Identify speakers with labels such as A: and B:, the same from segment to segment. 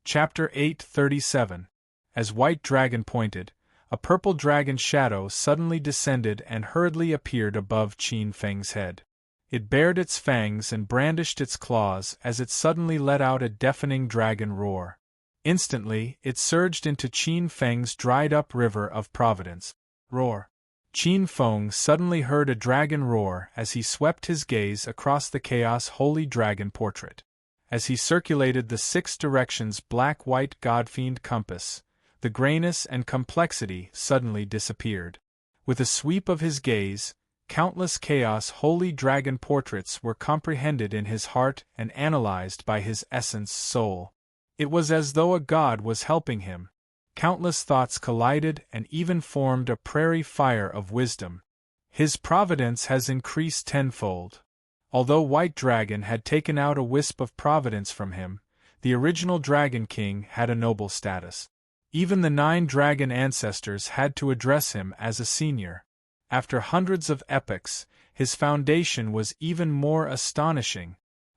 A: Chapter 8:37. As White Dragon pointed, a purple dragon shadow suddenly descended and hurriedly appeared above Qin Feng's head. It bared its fangs and brandished its claws as it suddenly let out a deafening dragon roar. Instantly, it surged into Qin Feng's dried-up river of providence. Roar! Qin Feng suddenly heard a dragon roar as he swept his gaze across the chaos holy dragon portrait. As he circulated the 6 directions black-white godfiend compass, the grayness and complexity suddenly disappeared. With a sweep of his gaze, countless chaos holy dragon portraits were comprehended in his heart and analyzed by his essence soul. It was as though a god was helping him. Countless thoughts collided and even formed a prairie fire of wisdom. His providence has increased tenfold. Although White Dragon had taken out a wisp of providence from him, the original Dragon King had a noble status. Even the 9 dragon ancestors had to address him as a senior. After hundreds of epochs, his foundation was even more astonishing.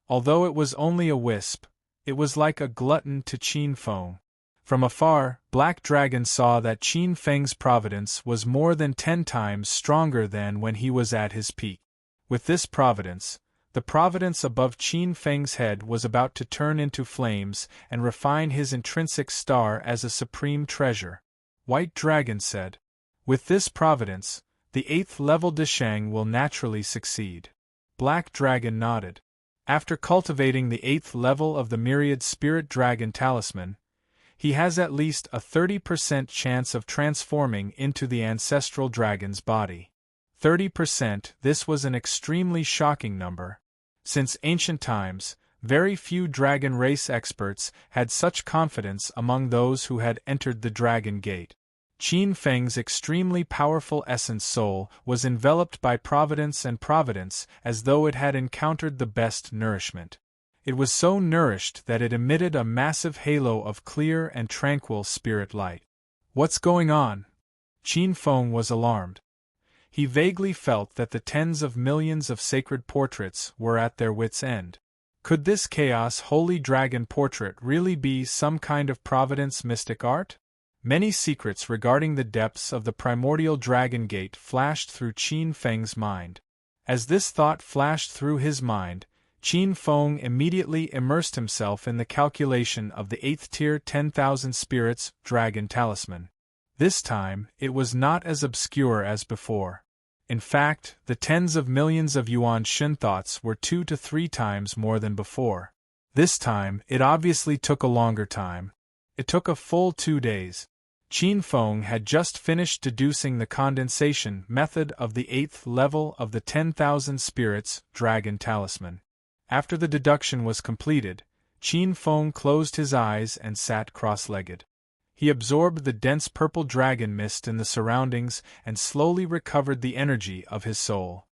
A: Although it was only a wisp, it was like a glutton to Qin Feng. From afar, Black Dragon saw that Qin Feng's providence was more than 10 times stronger than when he was at his peak. With this providence, the providence above Qin Feng's head was about to turn into flames and refine his intrinsic star as a supreme treasure. White Dragon said, "With this providence, the 8th level Deshang will naturally succeed." Black Dragon nodded. After cultivating the 8th level of the Myriad Spirit Dragon Talisman, he has at least a 30% chance of transforming into the ancestral dragon's body. 30%, this was an extremely shocking number. Since ancient times, very few dragon race experts had such confidence among those who had entered the Dragon Gate. Qin Feng's extremely powerful essence soul was enveloped by providence and providence as though it had encountered the best nourishment. It was so nourished that it emitted a massive halo of clear and tranquil spirit light. "What's going on?" Qin Feng was alarmed. He vaguely felt that the tens of millions of sacred portraits were at their wits' end. Could this chaos holy dragon portrait really be some kind of providence mystic art? Many secrets regarding the depths of the primordial Dragon Gate flashed through Qin Feng's mind. As this thought flashed through his mind, Qin Feng immediately immersed himself in the calculation of the 8th tier 10,000 spirits dragon talisman. This time, it was not as obscure as before. In fact, the tens of millions of yuan Shen thoughts were 2 to 3 times more than before. This time, it obviously took a longer time. It took a full 2 days. Qin Feng had just finished deducing the condensation method of the 8th level of the 10,000 spirits dragon talisman. After the deduction was completed, Qin Feng closed his eyes and sat cross-legged. He absorbed the dense purple dragon mist in the surroundings and slowly recovered the energy of his soul.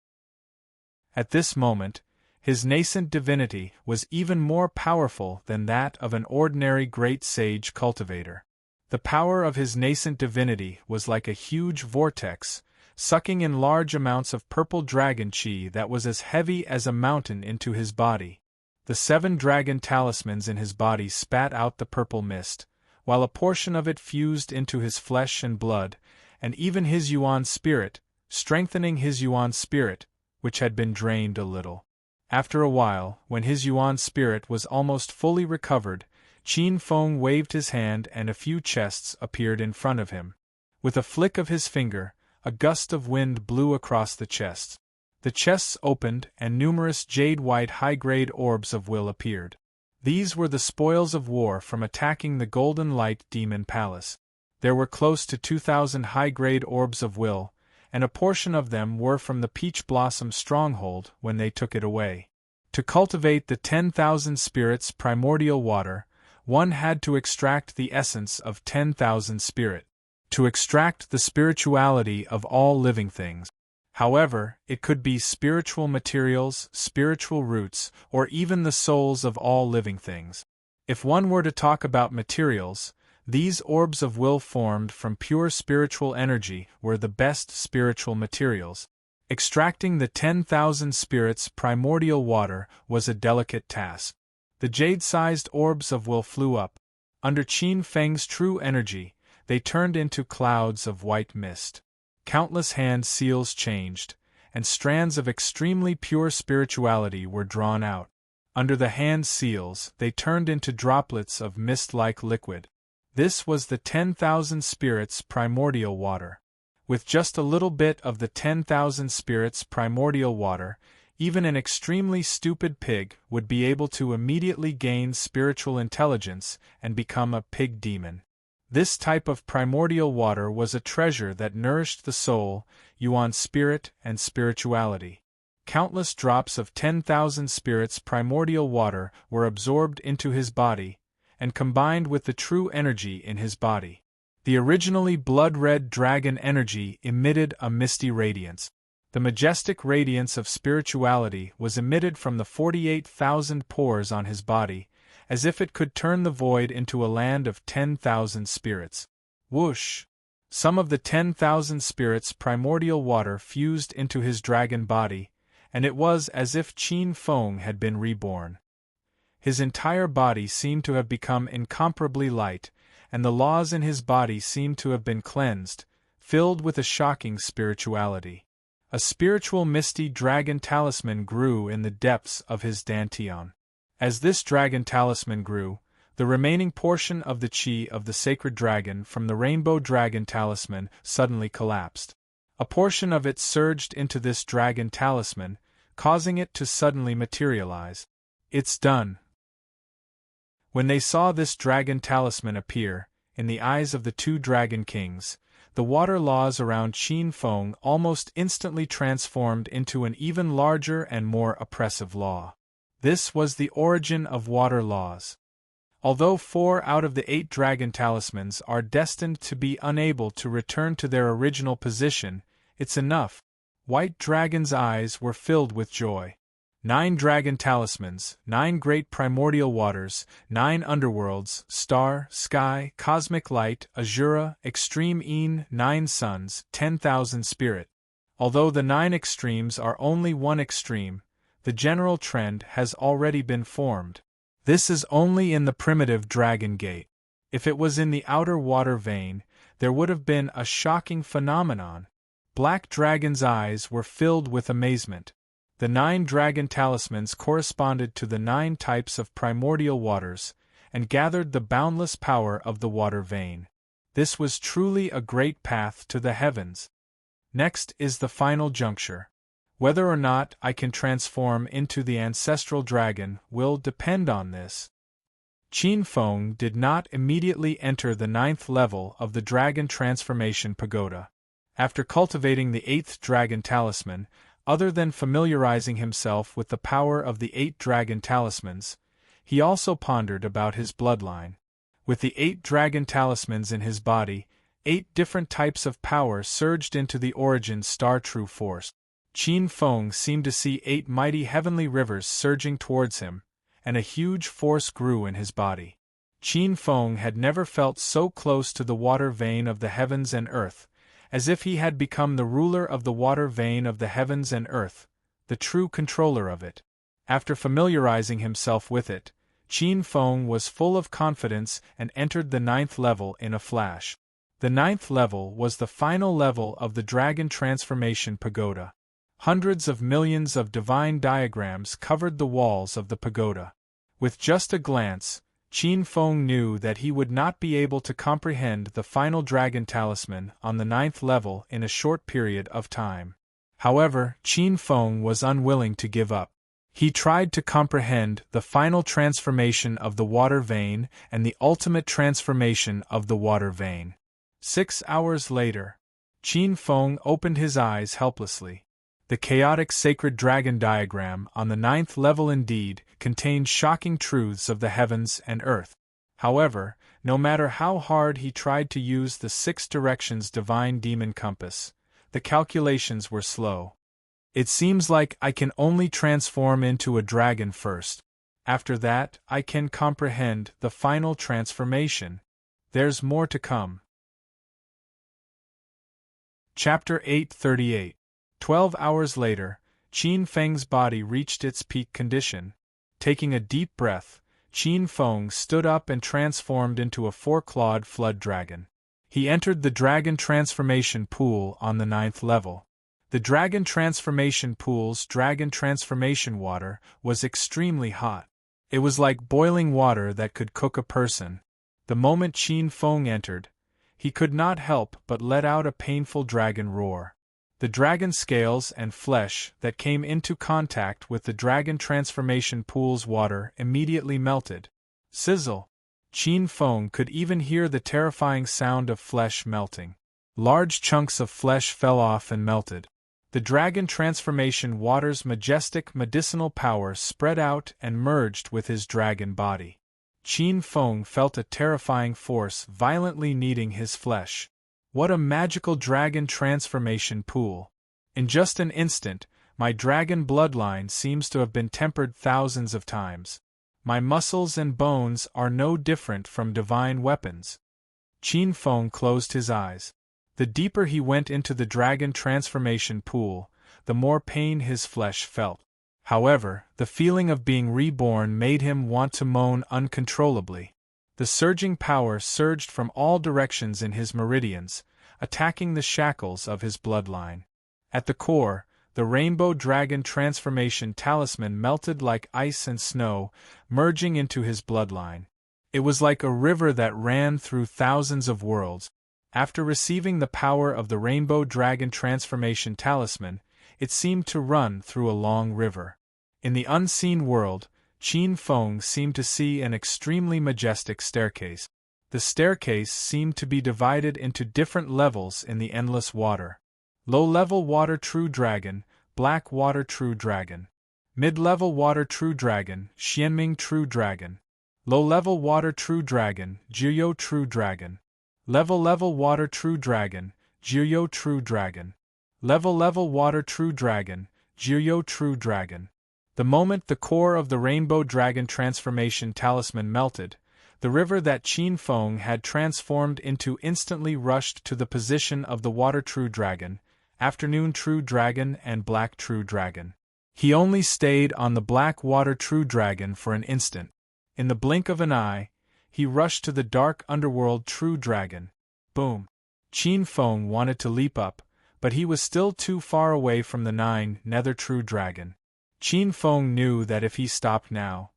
A: At this moment, his nascent divinity was even more powerful than that of an ordinary great sage cultivator. The power of his nascent divinity was like a huge vortex, sucking in large amounts of purple dragon chi that was as heavy as a mountain into his body. The 7 dragon talismans in his body spat out the purple mist, while a portion of it fused into his flesh and blood, and even his yuan spirit, strengthening his yuan spirit, which had been drained a little. After a while, when his yuan spirit was almost fully recovered, Qin Feng waved his hand and a few chests appeared in front of him. With a flick of his finger, a gust of wind blew across the chests. The chests opened and numerous jade-white high-grade orbs of will appeared. These were the spoils of war from attacking the Golden Light Demon Palace. There were close to 2,000 high-grade orbs of will, and a portion of them were from the Peach Blossom stronghold when they took it away. To cultivate the 10,000 spirits primordial water, one had to extract the essence of 10,000 spirit. To extract the spirituality of all living things. However, it could be spiritual materials, spiritual roots, or even the souls of all living things. If one were to talk about materials, these orbs of will formed from pure spiritual energy were the best spiritual materials. Extracting the 10,000 spirits primordial water was a delicate task. The jade-sized orbs of will flew up. Under Qin Feng's true energy, they turned into clouds of white mist. Countless hand seals changed, and strands of extremely pure spirituality were drawn out. Under the hand seals, they turned into droplets of mist-like liquid. This was the 10,000 spirits' primordial water. With just a little bit of the 10,000 spirits' primordial water, even an extremely stupid pig would be able to immediately gain spiritual intelligence and become a pig demon. This type of primordial water was a treasure that nourished the soul, Yuan's spirit, and spirituality. Countless drops of 10,000 spirits' primordial water were absorbed into his body, and combined with the true energy in his body. The originally blood-red dragon energy emitted a misty radiance. The majestic radiance of spirituality was emitted from the 48,000 pores on his body, as if it could turn the void into a land of 10,000 spirits. Whoosh! Some of the 10,000 spirits' primordial water fused into his dragon body, and it was as if Qin Feng had been reborn. His entire body seemed to have become incomparably light, and the laws in his body seemed to have been cleansed, filled with a shocking spirituality. A spiritual misty dragon talisman grew in the depths of his dantian. As this dragon talisman grew, the remaining portion of the qi of the sacred dragon from the rainbow dragon talisman suddenly collapsed. A portion of it surged into this dragon talisman, causing it to suddenly materialize. It's done. When they saw this dragon talisman appear, in the eyes of the two dragon kings, the water laws around Qin Feng almost instantly transformed into an even larger and more oppressive law. This was the origin of water laws. Although 4 out of the 8 dragon talismans are destined to be unable to return to their original position, it's enough. White Dragon's eyes were filled with joy. 9 dragon talismans, 9 great primordial waters, 9 underworlds, star, sky, cosmic light, azura, extreme een, 9 suns, 10,000 spirit. Although the 9 extremes are only one extreme, the general trend has already been formed. This is only in the primitive dragon gate. If it was in the outer water vein, there would have been a shocking phenomenon. Black Dragon's eyes were filled with amazement. The 9 dragon talismans corresponded to the 9 types of primordial waters, and gathered the boundless power of the water vein. This was truly a great path to the heavens. Next is the final juncture. Whether or not I can transform into the ancestral dragon will depend on this. Qin Feng did not immediately enter the 9th level of the Dragon Transformation Pagoda. After cultivating the 8th dragon talisman, other than familiarizing himself with the power of the 8 dragon talismans, he also pondered about his bloodline. With the 8 dragon talismans in his body, 8 different types of power surged into the origin star true force. Qin Feng seemed to see 8 mighty heavenly rivers surging towards him, and a huge force grew in his body. Qin Feng had never felt so close to the water vein of the heavens and earth, as if he had become the ruler of the water vein of the heavens and earth, the true controller of it. After familiarizing himself with it, Qin Feng was full of confidence and entered the 9th level in a flash. The 9th level was the final level of the Dragon Transformation Pagoda. Hundreds of millions of divine diagrams covered the walls of the pagoda. With just a glance, Qin Feng knew that he would not be able to comprehend the final dragon talisman on the 9th level in a short period of time. However, Qin Feng was unwilling to give up. He tried to comprehend the final transformation of the water vein and the ultimate transformation of the water vein. 6 hours later, Qin Feng opened his eyes helplessly. The chaotic sacred dragon diagram on the 9th level indeed contained shocking truths of the heavens and earth. However, no matter how hard he tried to use the 6 directions divine demon compass, the calculations were slow. It seems like I can only transform into a dragon first. After that, I can comprehend the final transformation. There's more to come. Chapter 838. 12 hours later, Qin Feng's body reached its peak condition. Taking a deep breath, Qin Feng stood up and transformed into a four-clawed flood dragon. He entered the dragon transformation pool on the 9th level. The dragon transformation pool's dragon transformation water was extremely hot. It was like boiling water that could cook a person. The moment Qin Feng entered, he could not help but let out a painful dragon roar. The dragon scales and flesh that came into contact with the dragon transformation pool's water immediately melted. Sizzle! Qin Feng could even hear the terrifying sound of flesh melting. Large chunks of flesh fell off and melted. The dragon transformation water's majestic medicinal power spread out and merged with his dragon body. Qin Feng felt a terrifying force violently kneading his flesh. What a magical dragon transformation pool! In just an instant, my dragon bloodline seems to have been tempered thousands of times. My muscles and bones are no different from divine weapons. Qin Feng closed his eyes. The deeper he went into the dragon transformation pool, the more pain his flesh felt. However, the feeling of being reborn made him want to moan uncontrollably. The surging power surged from all directions in his meridians, attacking the shackles of his bloodline. At the core, the rainbow dragon transformation talisman melted like ice and snow, merging into his bloodline. It was like a river that ran through thousands of worlds. After receiving the power of the rainbow dragon transformation talisman, it seemed to run through a long river. In the unseen world, Qin Feng seemed to see an extremely majestic staircase. The staircase seemed to be divided into different levels in the endless water. Low-level water true dragon, black water true dragon. Mid-level water true dragon, Xianming true dragon. Low-level water true dragon, Jiuyou true dragon. Level water true dragon, Jiuyou true dragon. Level water true dragon, Jiuyou true dragon. The moment the core of the rainbow dragon transformation talisman melted, the river that Qin Feng had transformed into instantly rushed to the position of the water true dragon, afternoon true dragon and black true dragon. He only stayed on the black water true dragon for an instant. In the blink of an eye, he rushed to the dark underworld true dragon. Boom! Qin Feng wanted to leap up, but he was still too far away from the 9 nether true dragon. Qin Feng knew that if he stopped now,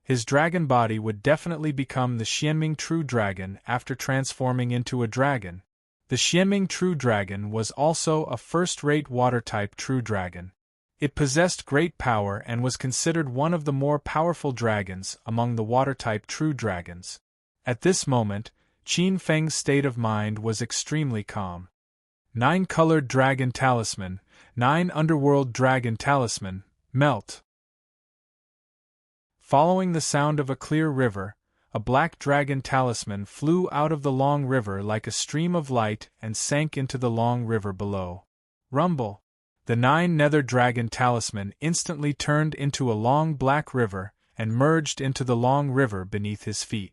A: his dragon body would definitely become the Xianming true dragon after transforming into a dragon. The Xianming true dragon was also a first-rate water-type true dragon. It possessed great power and was considered one of the more powerful dragons among the water-type true dragons. At this moment, Qin Feng's state of mind was extremely calm. 9-colored dragon talisman, 9 underworld dragon talisman, melt. Following the sound of a clear river, a black dragon talisman flew out of the long river like a stream of light and sank into the long river below. Rumble! The 9 nether dragon talisman instantly turned into a long black river and merged into the long river beneath his feet.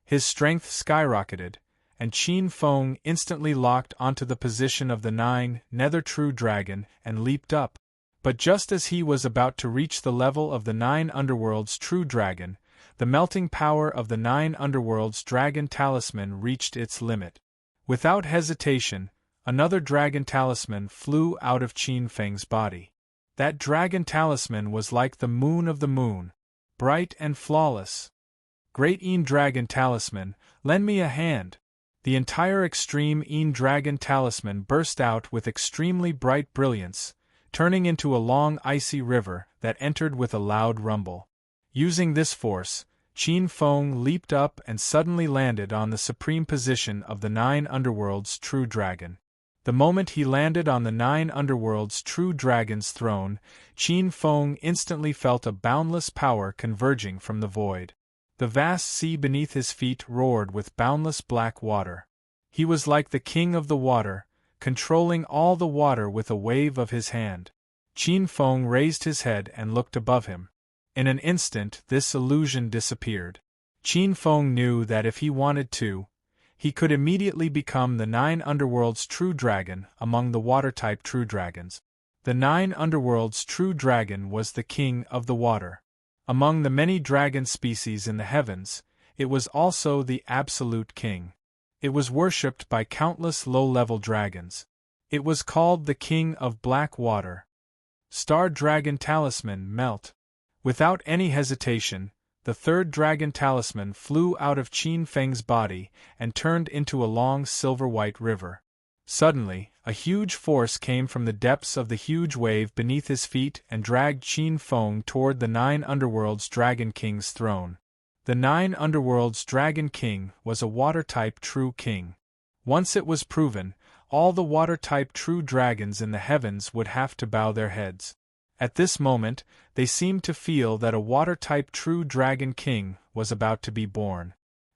A: His strength skyrocketed, and Qin Feng instantly locked onto the position of the 9 nether true dragon and leaped up. But just as he was about to reach the level of the 9 underworld's true dragon, the melting power of the 9 underworld's dragon talisman reached its limit. Without hesitation, another dragon talisman flew out of Qin Feng's body. That dragon talisman was like the moon of the moon, bright and flawless. Great Een Dragon Talisman, lend me a hand. The entire extreme Een Dragon Talisman burst out with extremely bright brilliance, turning into a long icy river that entered with a loud rumble. Using this force, Qin Feng leaped up and suddenly landed on the supreme position of the 9 underworld's true dragon. The moment he landed on the 9 underworld's true dragon's throne, Qin Feng instantly felt a boundless power converging from the void. The vast sea beneath his feet roared with boundless black water. He was like the king of the water, controlling all the water with a wave of his hand. Qin Feng raised his head and looked above him. In an instant this illusion disappeared. Qin Feng knew that if he wanted to, he could immediately become the 9 underworld's true dragon among the water-type true dragons. The 9 underworld's true dragon was the king of the water. Among the many dragon species in the heavens, it was also the absolute king. It was worshipped by countless low-level dragons. It was called the King of Black Water. Star Dragon Talisman Melt. Without any hesitation, the third dragon talisman flew out of Qin Feng's body and turned into a long silver-white river. Suddenly, a huge force came from the depths of the huge wave beneath his feet and dragged Qin Feng toward the 9 Underworlds Dragon King's throne. The 9 Underworlds Dragon King was a water-type true king. Once it was proven, all the water-type true dragons in the heavens would have to bow their heads. At this moment, they seemed to feel that a water-type true dragon king was about to be born.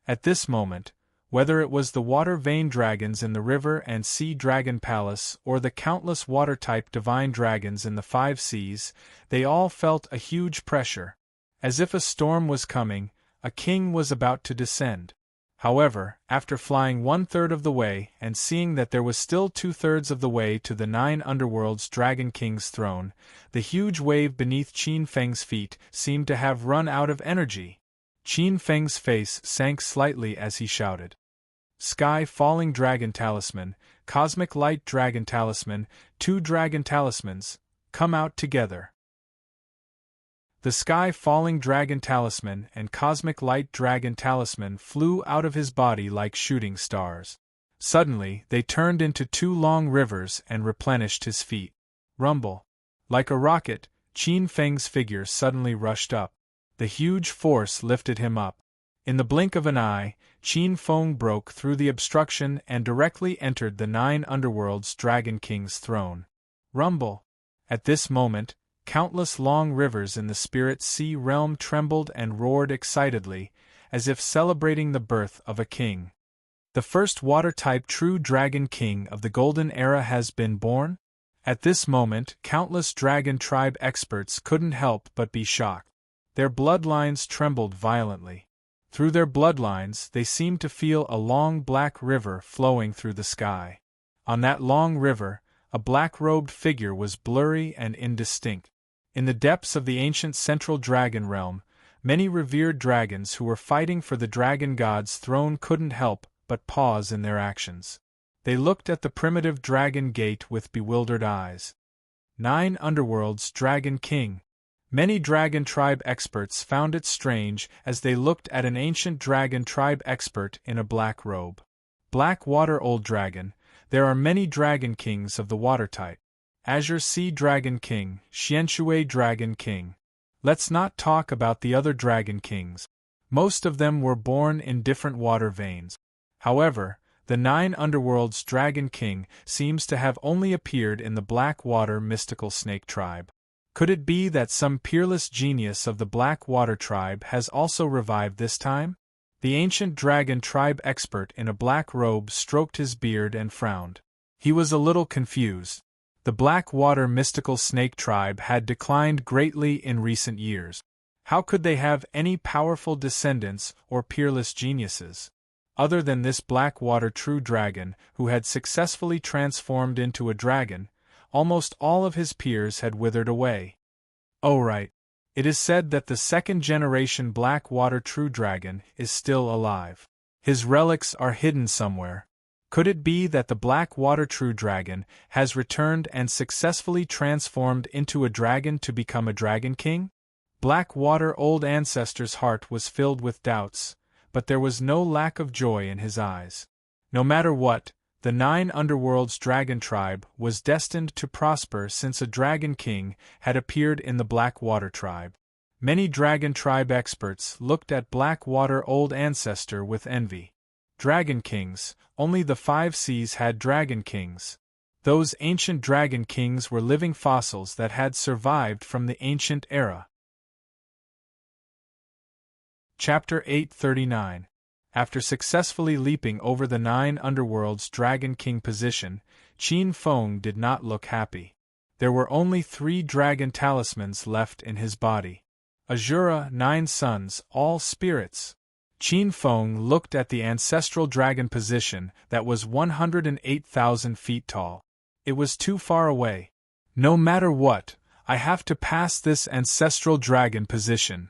A: At this moment, whether it was the water-vein dragons in the river and sea dragon palace or the countless water-type divine dragons in the 5 seas, they all felt a huge pressure. As if a storm was coming, a king was about to descend. However, after flying 1/3 of the way and seeing that there was still 2/3 of the way to the 9 Underworlds Dragon King's throne, the huge wave beneath Qin Feng's feet seemed to have run out of energy. Qin Feng's face sank slightly as he shouted. Sky Falling Dragon Talisman, Cosmic Light Dragon Talisman, 2 Dragon Talismans, come out together. The Sky Falling Dragon Talisman and Cosmic Light Dragon Talisman flew out of his body like shooting stars. Suddenly, they turned into 2 long rivers and replenished his feet. Rumble. Like a rocket, Qin Feng's figure suddenly rushed up. The huge force lifted him up. In the blink of an eye, Qin Feng broke through the obstruction and directly entered the 9 Underworlds Dragon King's throne. Rumble. At this moment, countless long rivers in the spirit sea realm trembled and roared excitedly, as if celebrating the birth of a king. The first water-type true dragon king of the Golden Era has been born? At this moment, countless dragon tribe experts couldn't help but be shocked. Their bloodlines trembled violently. Through their bloodlines, they seemed to feel a long black river flowing through the sky. On that long river, a black-robed figure was blurry and indistinct. In the depths of the ancient central dragon realm, many revered dragons who were fighting for the dragon god's throne couldn't help but pause in their actions. They looked at the primitive dragon gate with bewildered eyes. 9 Underworlds Dragon King. Many dragon tribe experts found it strange as they looked at an ancient dragon tribe expert in a black robe. Black Water Old Dragon. There are many dragon kings of the water type. Azure Sea Dragon King, Xianshui Dragon King. Let's not talk about the other dragon kings. Most of them were born in different water veins. However, the 9 Underworlds Dragon King seems to have only appeared in the Black Water Mystical Snake tribe. Could it be that some peerless genius of the Black Water tribe has also revived this time? The ancient dragon tribe expert in a black robe stroked his beard and frowned. He was a little confused. The Black Water Mystical Snake tribe had declined greatly in recent years. How could they have any powerful descendants or peerless geniuses? Other than this Black Water True Dragon, who had successfully transformed into a dragon, almost all of his peers had withered away. Oh right. It is said that the 2nd-generation Black Water True Dragon is still alive. His relics are hidden somewhere. Could it be that the Black Water True Dragon has returned and successfully transformed into a dragon to become a Dragon King? Black Water Old Ancestor's heart was filled with doubts, but there was no lack of joy in his eyes. No matter what, the 9 Underworlds Dragon Tribe was destined to prosper since a Dragon King had appeared in the Black Water Tribe. Many Dragon Tribe experts looked at Black Water Old Ancestor with envy. Dragon Kings, only the 5 seas had Dragon Kings. Those ancient Dragon Kings were living fossils that had survived from the ancient era. Chapter 839. After successfully leaping over the 9 Underworlds Dragon King position, Qin Feng did not look happy. There were only 3 dragon talismans left in his body. Azura 9 Suns, all spirits. Qin Feng looked at the ancestral dragon position that was 108,000 feet tall. It was too far away. No matter what, I have to pass this ancestral dragon position,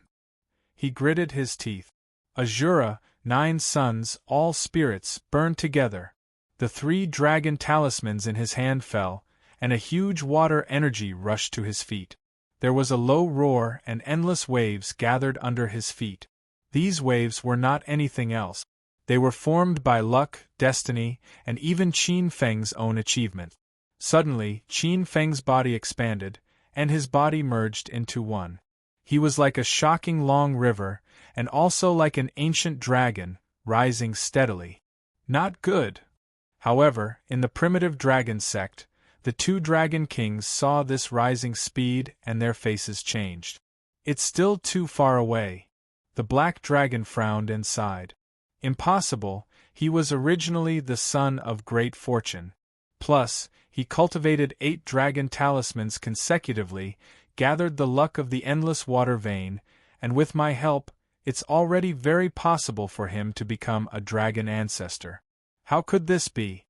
A: He gritted his teeth. Azura, 9 suns, all spirits, burned together. The 3 dragon talismans in his hand fell, and a huge water energy rushed to his feet. There was a low roar and endless waves gathered under his feet. These waves were not anything else. They were formed by luck, destiny, and even Qin Feng's own achievement. Suddenly, Qin Feng's body expanded, and his body merged into one. He was like a shocking long river, and also like an ancient dragon, rising steadily. Not good. However, in the primitive dragon sect, the 2 dragon kings saw this rising speed and their faces changed. It's still too far away. The black dragon frowned and sighed. Impossible, he was originally the son of great fortune. Plus, he cultivated 8 dragon talismans consecutively, gathered the luck of the endless water vein, and with my help, it's already very possible for him to become a dragon ancestor. How could this be?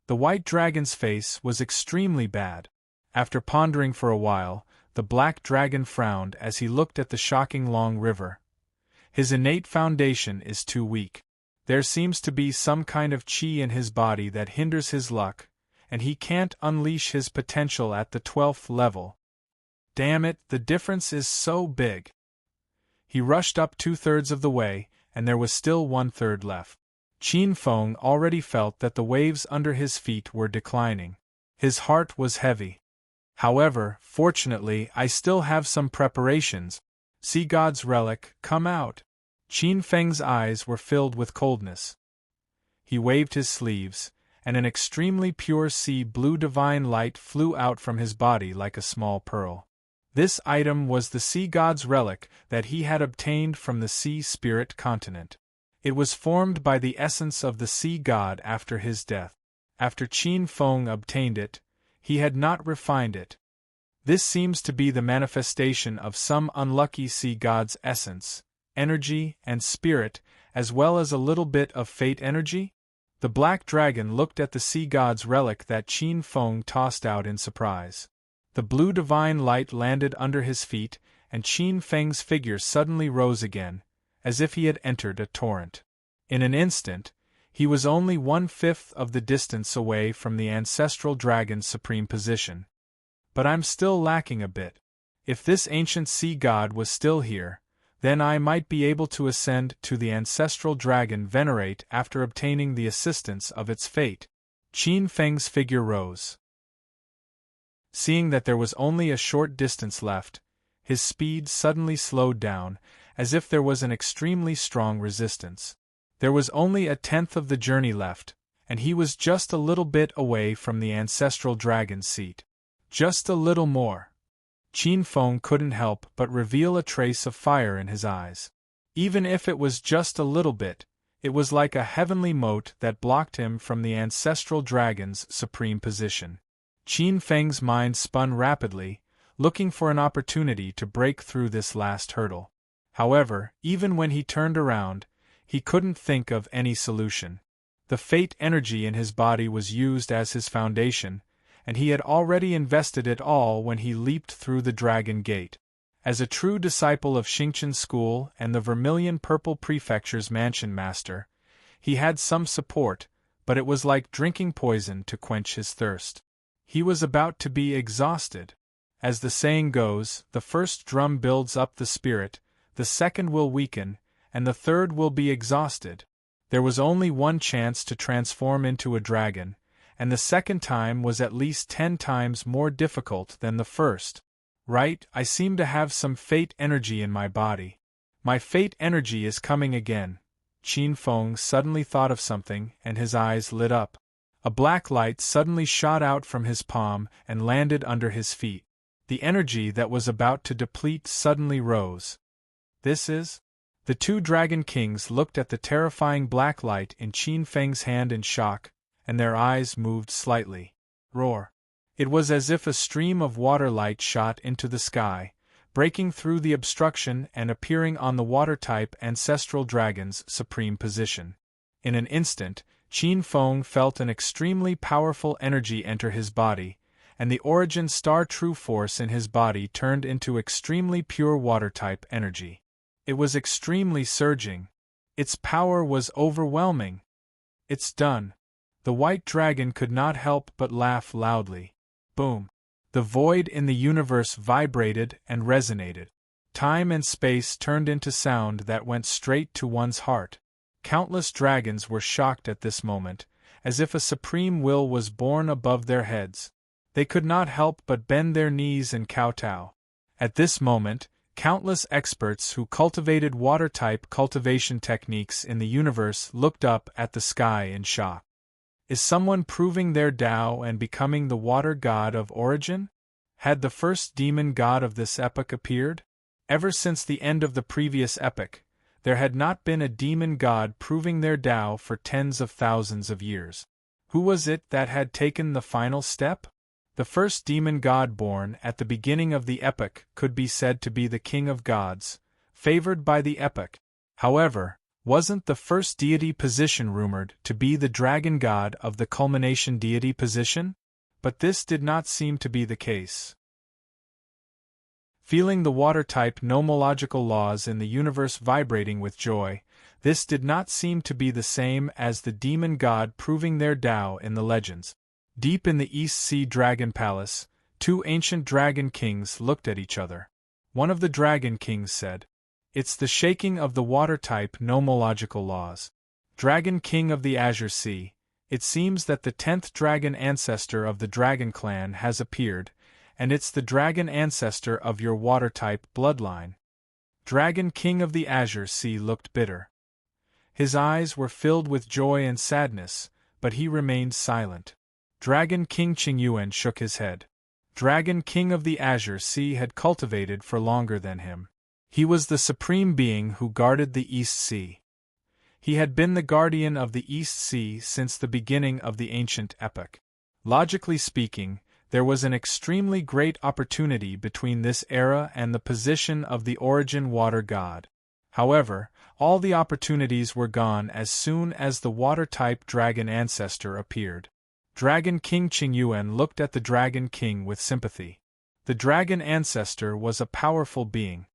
A: The white dragon's face was extremely bad. After pondering for a while, the black dragon frowned as he looked at the shocking long river. His innate foundation is too weak. There seems to be some kind of qi in his body that hinders his luck, and he can't unleash his potential at the 12th level. Damn it, the difference is so big. He rushed up 2/3 of the way, and there was still 1/3 left. Qin Feng already felt that the waves under his feet were declining. His heart was heavy. However, fortunately, I still have some preparations. Sea God's relic, come out. Qin Feng's eyes were filled with coldness. He waved his sleeves, and an extremely pure sea blue divine light flew out from his body like a small pearl. This item was the sea god's relic that he had obtained from the sea spirit continent. It was formed by the essence of the sea god after his death. After Qin Feng obtained it, he had not refined it. This seems to be the manifestation of some unlucky sea god's essence, energy, and spirit, as well as a little bit of fate energy? The black dragon looked at the sea god's relic that Qin Feng tossed out in surprise. The blue divine light landed under his feet, and Qin Feng's figure suddenly rose again, as if he had entered a torrent. In an instant, he was only 1/5 of the distance away from the ancestral dragon's supreme position. But I'm still lacking a bit. If this ancient sea god was still here, then I might be able to ascend to the ancestral dragon venerate after obtaining the assistance of its fate. Qin Feng's figure rose. Seeing that there was only a short distance left, his speed suddenly slowed down, as if there was an extremely strong resistance. There was only 1/10 of the journey left, and he was just a little bit away from the ancestral dragon's seat. Just a little more. Qin Feng couldn't help but reveal a trace of fire in his eyes. Even if it was just a little bit, it was like a heavenly moat that blocked him from the ancestral dragon's supreme position. Qin Feng's mind spun rapidly, looking for an opportunity to break through this last hurdle. However, even when he turned around, he couldn't think of any solution. The fate energy in his body was used as his foundation, and he had already invested it all when he leaped through the Dragon Gate. As a true disciple of Xingqian School and the Vermilion Purple Prefecture's Mansion Master, he had some support, but it was like drinking poison to quench his thirst. He was about to be exhausted. As the saying goes, the first drum builds up the spirit, the second will weaken, and the third will be exhausted. There was only one chance to transform into a dragon, and the second time was at least 10 times more difficult than the first. Right, I seem to have some fate energy in my body. My fate energy is coming again. Qin Feng suddenly thought of something, and his eyes lit up. A black light suddenly shot out from his palm and landed under his feet. The energy that was about to deplete suddenly rose. This is? The 2 dragon kings looked at the terrifying black light in Qin Feng's hand in shock, and their eyes moved slightly. Roar. It was as if a stream of water light shot into the sky, breaking through the obstruction and appearing on the water-type ancestral dragon's supreme position. In an instant, Qin Feng felt an extremely powerful energy enter his body, and the origin star true force in his body turned into extremely pure water-type energy. It was extremely surging. Its power was overwhelming. It's done. The white dragon could not help but laugh loudly. Boom. The void in the universe vibrated and resonated. Time and space turned into sound that went straight to one's heart. Countless dragons were shocked at this moment, as if a supreme will was born above their heads. They could not help but bend their knees and kowtow. At this moment, countless experts who cultivated water-type cultivation techniques in the universe looked up at the sky in shock. Is someone proving their Tao and becoming the water god of origin? Had the first demon god of this epoch appeared? Ever since the end of the previous epoch, there had not been a demon god proving their Tao for tens of thousands of years. Who was it that had taken the final step? The first demon god born at the beginning of the epoch could be said to be the king of gods, favored by the epoch. However, wasn't the first deity position rumored to be the dragon god of the culmination deity position? But this did not seem to be the case. Feeling the water-type nomological laws in the universe vibrating with joy, this did not seem to be the same as the demon god proving their Tao in the legends. Deep in the East Sea Dragon Palace, two ancient dragon kings looked at each other. One of the dragon kings said, "It's the shaking of the water-type nomological laws. Dragon King of the Azure Sea, it seems that the 10th dragon ancestor of the dragon clan has appeared, and it's the dragon ancestor of your water-type bloodline." Dragon King of the Azure Sea looked bitter. His eyes were filled with joy and sadness, but he remained silent. Dragon King Qingyuan shook his head. Dragon King of the Azure Sea had cultivated for longer than him. He was the supreme being who guarded the East Sea. He had been the guardian of the East Sea since the beginning of the ancient epoch. Logically speaking, there was an extremely great opportunity between this era and the position of the origin water god. However, all the opportunities were gone as soon as the water-type dragon ancestor appeared. Dragon King Qingyuan looked at the Dragon King with sympathy. The dragon ancestor was a powerful being.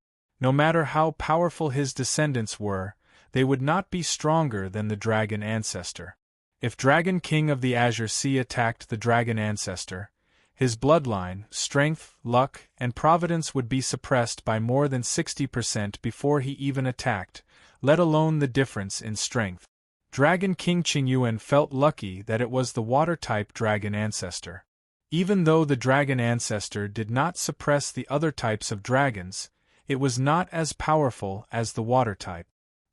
A: No matter how powerful his descendants were, they would not be stronger than the dragon ancestor. If Dragon King of the Azure Sea attacked the dragon ancestor, his bloodline, strength, luck, and providence would be suppressed by more than 60% before he even attacked, let alone the difference in strength. Dragon King Qingyuan felt lucky that it was the water-type dragon ancestor. Even though the dragon ancestor did not suppress the other types of dragons, it was not as powerful as the water type.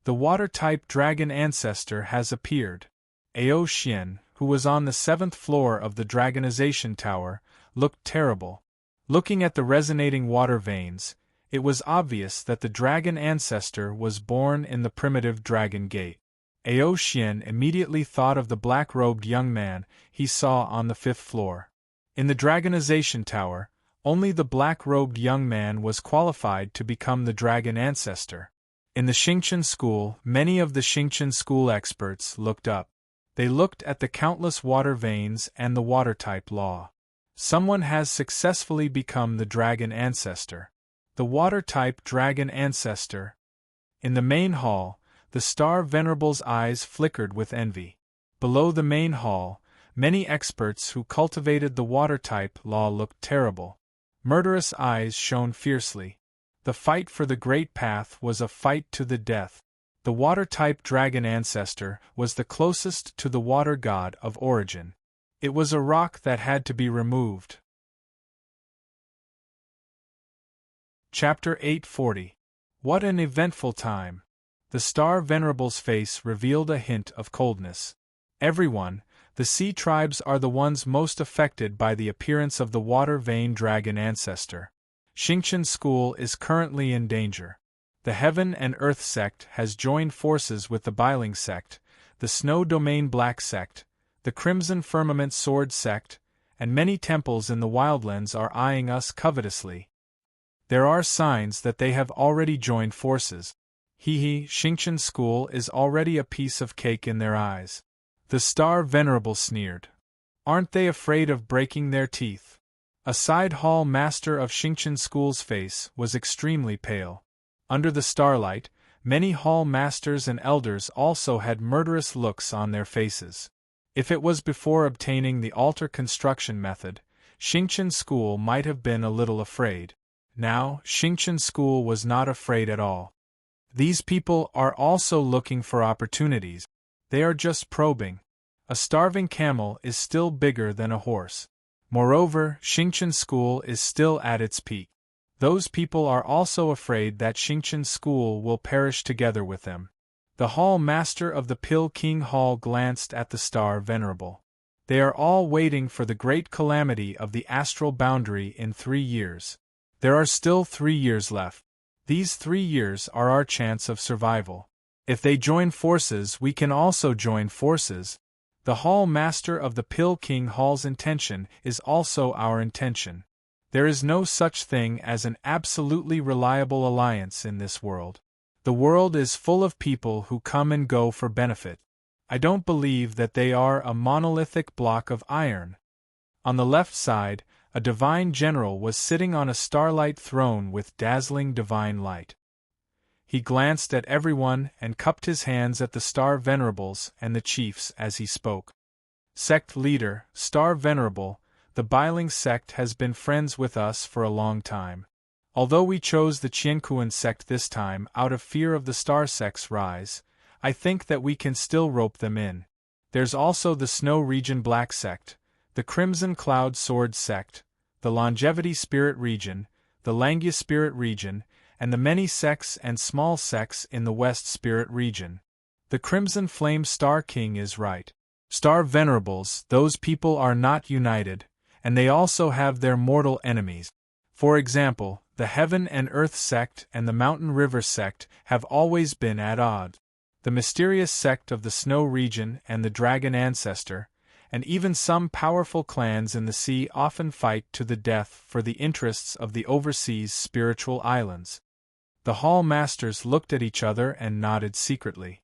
A: The water-type dragon ancestor has appeared. Ao Xian, who was on the 7th floor of the dragonization tower, looked terrible. Looking at the resonating water veins, it was obvious that the dragon ancestor was born in the primitive dragon gate. Ao Xian immediately thought of the black-robed young man he saw on the 5th floor. In the dragonization tower, only the black-robed young man was qualified to become the dragon ancestor. In the Xingqian school, many of the Xingqian school experts looked up. They looked at the countless water veins and the water-type law. Someone has successfully become the dragon ancestor. The water-type dragon ancestor. In the main hall, the Star Venerable's eyes flickered with envy. Below the main hall, many experts who cultivated the water-type law looked terrible. Murderous eyes shone fiercely. The fight for the Great Path was a fight to the death. The water-type dragon ancestor was the closest to the water god of origin. It was a rock that had to be removed. Chapter 840. What an eventful time! The Star Venerable's face revealed a hint of coldness. Everyone, the sea tribes are the ones most affected by the appearance of the water vein dragon ancestor. Xingqian school is currently in danger. The Heaven and Earth sect has joined forces with the Biling sect, the Snow Domain Black sect, the Crimson Firmament Sword sect, and many temples in the Wildlands are eyeing us covetously. There are signs that they have already joined forces. Xingqian school is already a piece of cake in their eyes. The Star Venerable sneered. Aren't they afraid of breaking their teeth? A side hall master of Xingqian school's face was extremely pale. Under the starlight, many hall masters and elders also had murderous looks on their faces. If it was before obtaining the altar construction method, Xingqian School might have been a little afraid. Now, Xingqian School was not afraid at all. These people are also looking for opportunities. They are just probing. A starving camel is still bigger than a horse. Moreover, Xingqian School is still at its peak. Those people are also afraid that Xingqian School will perish together with them. The hall master of the Pill King Hall glanced at the Star Venerable. They are all waiting for the great calamity of the astral boundary in 3 years. There are still 3 years left. These 3 years are our chance of survival. If they join forces, we can also join forces. The hall master of the Pill King Hall's intention is also our intention. There is no such thing as an absolutely reliable alliance in this world. The world is full of people who come and go for benefit. I don't believe that they are a monolithic block of iron. On the left side, a divine general was sitting on a starlight throne with dazzling divine light. He glanced at everyone and cupped his hands at the Star Venerables and the chiefs as he spoke. Sect leader, Star Venerable, the Biling sect has been friends with us for a long time. Although we chose the Qiankuan sect this time out of fear of the Star sect's rise, I think that we can still rope them in. There's also the Snow Region Black sect, the Crimson Cloud Sword sect, the Longevity Spirit region, the Langya Spirit region, and the many sects and small sects in the West Spirit region. The Crimson Flame Star King is right. Star Venerables, those people are not united, and they also have their mortal enemies. For example, the Heaven and Earth sect and the Mountain River sect have always been at odds. The mysterious sect of the Snow region and the Dragon Ancestor, and even some powerful clans in the sea often fight to the death for the interests of the overseas spiritual islands. The hall masters looked at each other and nodded secretly.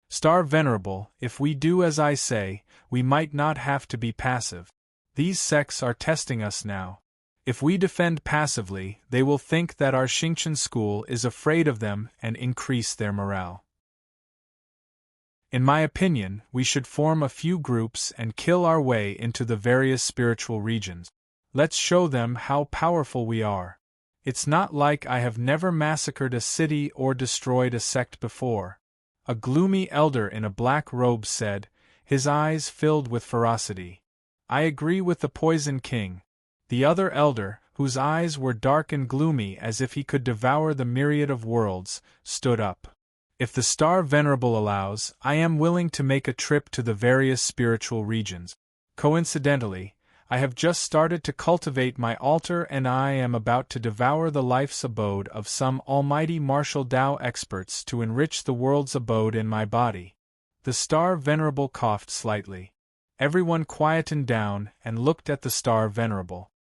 A: Star Venerable, if we do as I say, we might not have to be passive. These sects are testing us now. If we defend passively, they will think that our Xingqian school is afraid of them and increase their morale. In my opinion, we should form a few groups and kill our way into the various spiritual regions. Let's show them how powerful we are. It's not like I have never massacred a city or destroyed a sect before. A gloomy elder in a black robe said, his eyes filled with ferocity. I agree with the Poison King. The other elder, whose eyes were dark and gloomy as if he could devour the myriad of worlds, stood up. If the Star Venerable allows, I am willing to make a trip to the various spiritual regions. Coincidentally, I have just started to cultivate my altar and I am about to devour the life's abode of some almighty martial Tao experts to enrich the world's abode in my body. The Star Venerable coughed slightly. Everyone quietened down and looked at the Star Venerable.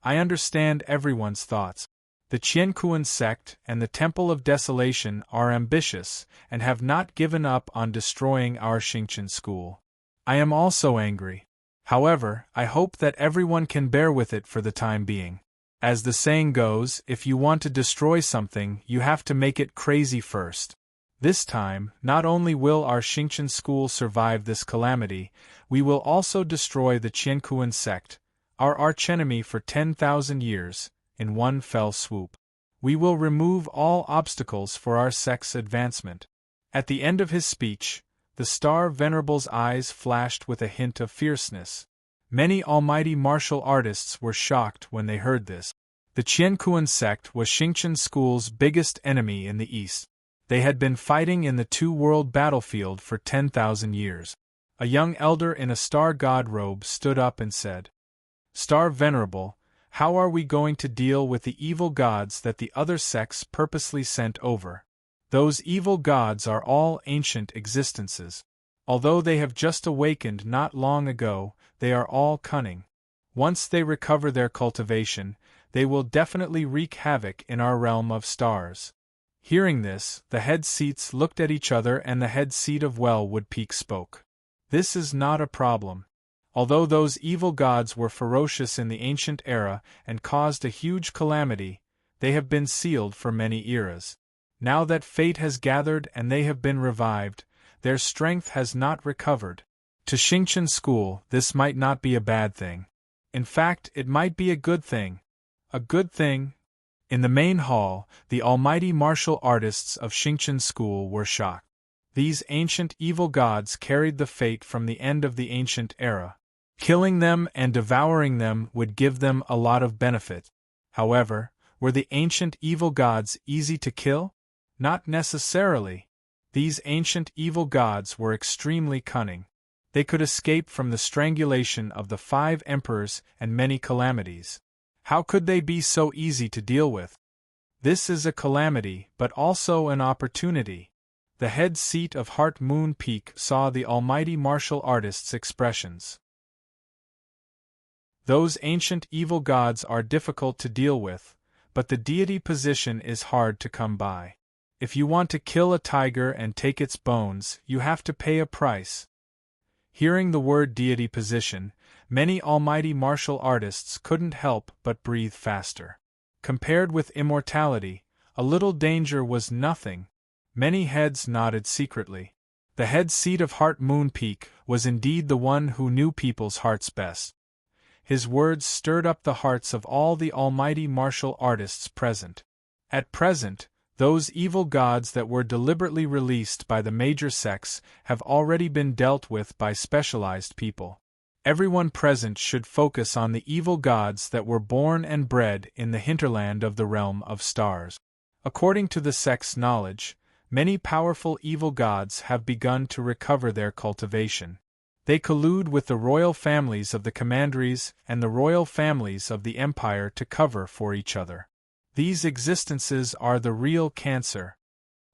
A: I understand everyone's thoughts. The Qiankuan sect and the Temple of Desolation are ambitious and have not given up on destroying our Xingqian school. I am also angry. However, I hope that everyone can bear with it for the time being. As the saying goes, if you want to destroy something, you have to make it crazy first. This time, not only will our Xingqian school survive this calamity, we will also destroy the Qiankuan sect, our archenemy for 10,000 years, in one fell swoop. We will remove all obstacles for our sect's advancement. At the end of his speech, the Star Venerable's eyes flashed with a hint of fierceness. Many almighty martial artists were shocked when they heard this. The Qiankuan sect was Xingqian school's biggest enemy in the East. They had been fighting in the two-world battlefield for 10,000 years. A young elder in a star god robe stood up and said, Star Venerable, how are we going to deal with the evil gods that the other sects purposely sent over? Those evil gods are all ancient existences. Although they have just awakened not long ago, they are all cunning. Once they recover their cultivation, they will definitely wreak havoc in our realm of stars. Hearing this, the head seats looked at each other and the head seat of Wellwood Peak spoke. This is not a problem. Although those evil gods were ferocious in the ancient era and caused a huge calamity, they have been sealed for many eras. Now that fate has gathered and they have been revived, their strength has not recovered. To Xingqian school, this might not be a bad thing. In fact, it might be a good thing. A good thing. In the main hall, the almighty martial artists of Xingqian school were shocked. These ancient evil gods carried the fate from the end of the ancient era. Killing them and devouring them would give them a lot of benefit. However, were the ancient evil gods easy to kill? Not necessarily. These ancient evil gods were extremely cunning. They could escape from the strangulation of the 5 emperors and many calamities. How could they be so easy to deal with? This is a calamity, but also an opportunity. The head seat of Heart Moon Peak saw the almighty martial artist's expressions. Those ancient evil gods are difficult to deal with, but the deity position is hard to come by. If you want to kill a tiger and take its bones, you have to pay a price. Hearing the word deity position, many almighty martial artists couldn't help but breathe faster. Compared with immortality, a little danger was nothing. Many heads nodded secretly. The head seat of Heart Moon Peak was indeed the one who knew people's hearts best. His words stirred up the hearts of all the almighty martial artists present. At present, those evil gods that were deliberately released by the major sects have already been dealt with by specialized people. Everyone present should focus on the evil gods that were born and bred in the hinterland of the realm of stars. According to the sect's knowledge, many powerful evil gods have begun to recover their cultivation. They collude with the royal families of the commanderies and the royal families of the empire to cover for each other. These existences are the real cancer.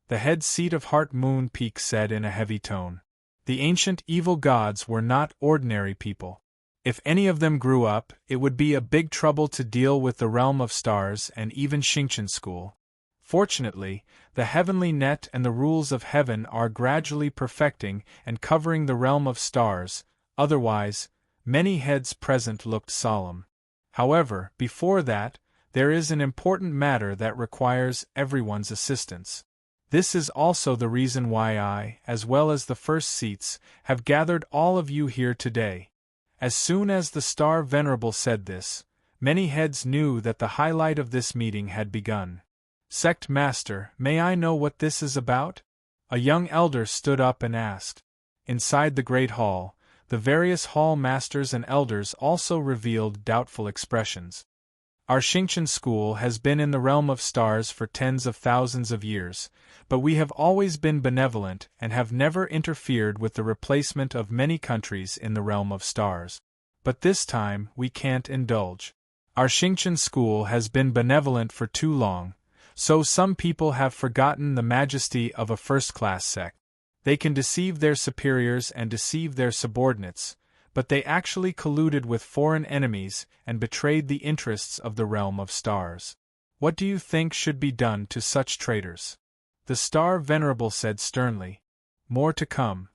A: The head seat of Heart Moon Peak said in a heavy tone. The ancient evil gods were not ordinary people. If any of them grew up, it would be a big trouble to deal with the realm of stars and even Xingqian school. Fortunately, the heavenly net and the rules of heaven are gradually perfecting and covering the realm of stars, otherwise, many heads present looked solemn. However, before that, there is an important matter that requires everyone's assistance. This is also the reason why I, as well as the first seats, have gathered all of you here today. As soon as the Star Venerable said this, many heads knew that the highlight of this meeting had begun. Sect Master, may I know what this is about? A young elder stood up and asked. Inside the great hall, the various hall masters and elders also revealed doubtful expressions. Our Xingqian school has been in the realm of stars for tens of thousands of years, but we have always been benevolent and have never interfered with the replacement of many countries in the realm of stars. But this time we can't indulge. Our Xingqian school has been benevolent for too long, so some people have forgotten the majesty of a first-class sect. They can deceive their superiors and deceive their subordinates, but they actually colluded with foreign enemies and betrayed the interests of the realm of stars. What do you think should be done to such traitors? The Star Venerable said sternly. More to come.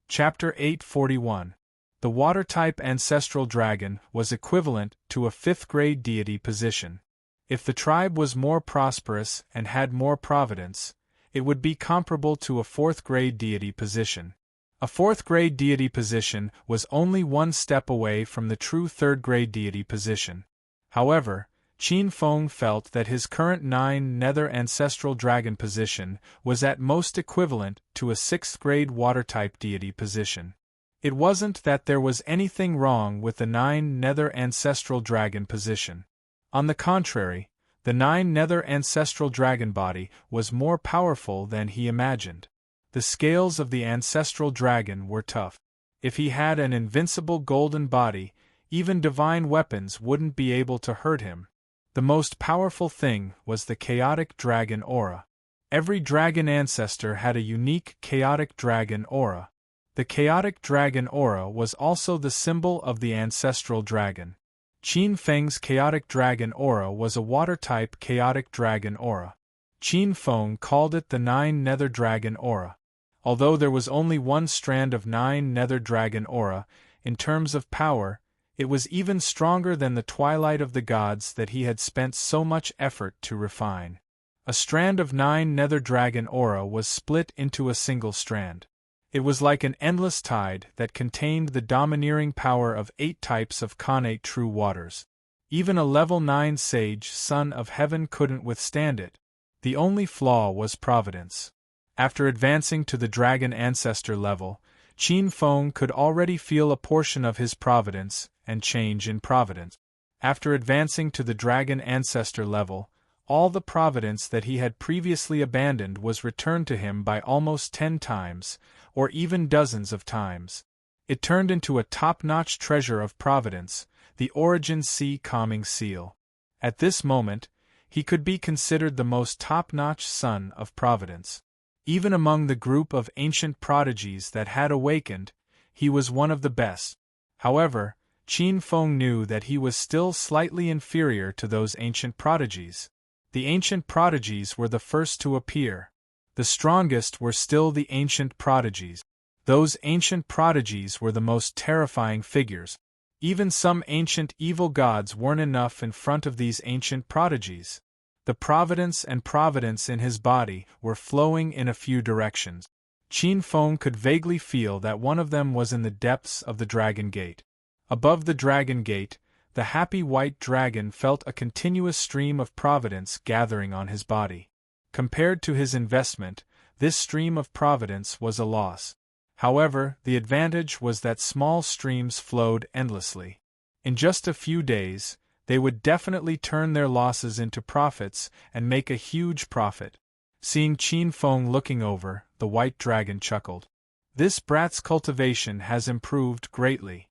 A: Chapter 841. The water-type ancestral dragon was equivalent to a 5th-grade deity position. If the tribe was more prosperous and had more providence, it would be comparable to a 4th-grade deity position. A 4th-grade deity position was only one step away from the true 3rd-grade deity position. However, Qin Feng felt that his current 9 nether ancestral dragon position was at most equivalent to a 6th-grade water-type deity position. It wasn't that there was anything wrong with the 9 nether ancestral dragon position. On the contrary, the 9 nether ancestral dragon body was more powerful than he imagined. The scales of the ancestral dragon were tough. If he had an invincible golden body, even divine weapons wouldn't be able to hurt him. The most powerful thing was the chaotic dragon aura. Every dragon ancestor had a unique chaotic dragon aura. The chaotic dragon aura was also the symbol of the ancestral dragon. Qin Feng's chaotic dragon aura was a water-type chaotic dragon aura. Qin Feng called it the 9 nether dragon aura. Although there was only one strand of 9 nether dragon aura, in terms of power, It was even stronger than the twilight of the gods that he had spent so much effort to refine. A strand of 9 nether dragon aura was split into a single strand. It was like an endless tide that contained the domineering power of 8 types of connate true waters. Even a level 9 sage son of heaven couldn't withstand it. The only flaw was providence. After advancing to the dragon ancestor level, Qin Feng could already feel a portion of his providence and change in providence. After advancing to the dragon ancestor level, all the providence that he had previously abandoned was returned to him by almost 10 times, or even dozens of times. It turned into a top-notch treasure of providence, the Origin Sea Calming Seal. At this moment, he could be considered the most top-notch son of providence. Even among the group of ancient prodigies that had awakened, he was one of the best. However, Qin Feng knew that he was still slightly inferior to those ancient prodigies. The ancient prodigies were the first to appear. The strongest were still the ancient prodigies. Those ancient prodigies were the most terrifying figures. Even some ancient evil gods weren't enough in front of these ancient prodigies. The providence and providence in his body were flowing in a few directions. Qin Feng could vaguely feel that one of them was in the depths of the Dragon Gate. Above the Dragon Gate, the happy white dragon felt a continuous stream of providence gathering on his body. Compared to his investment, this stream of providence was a loss. However, the advantage was that small streams flowed endlessly. In just a few days, they would definitely turn their losses into profits and make a huge profit. Seeing Qin Feng looking over, the white dragon chuckled. This brat's cultivation has improved greatly.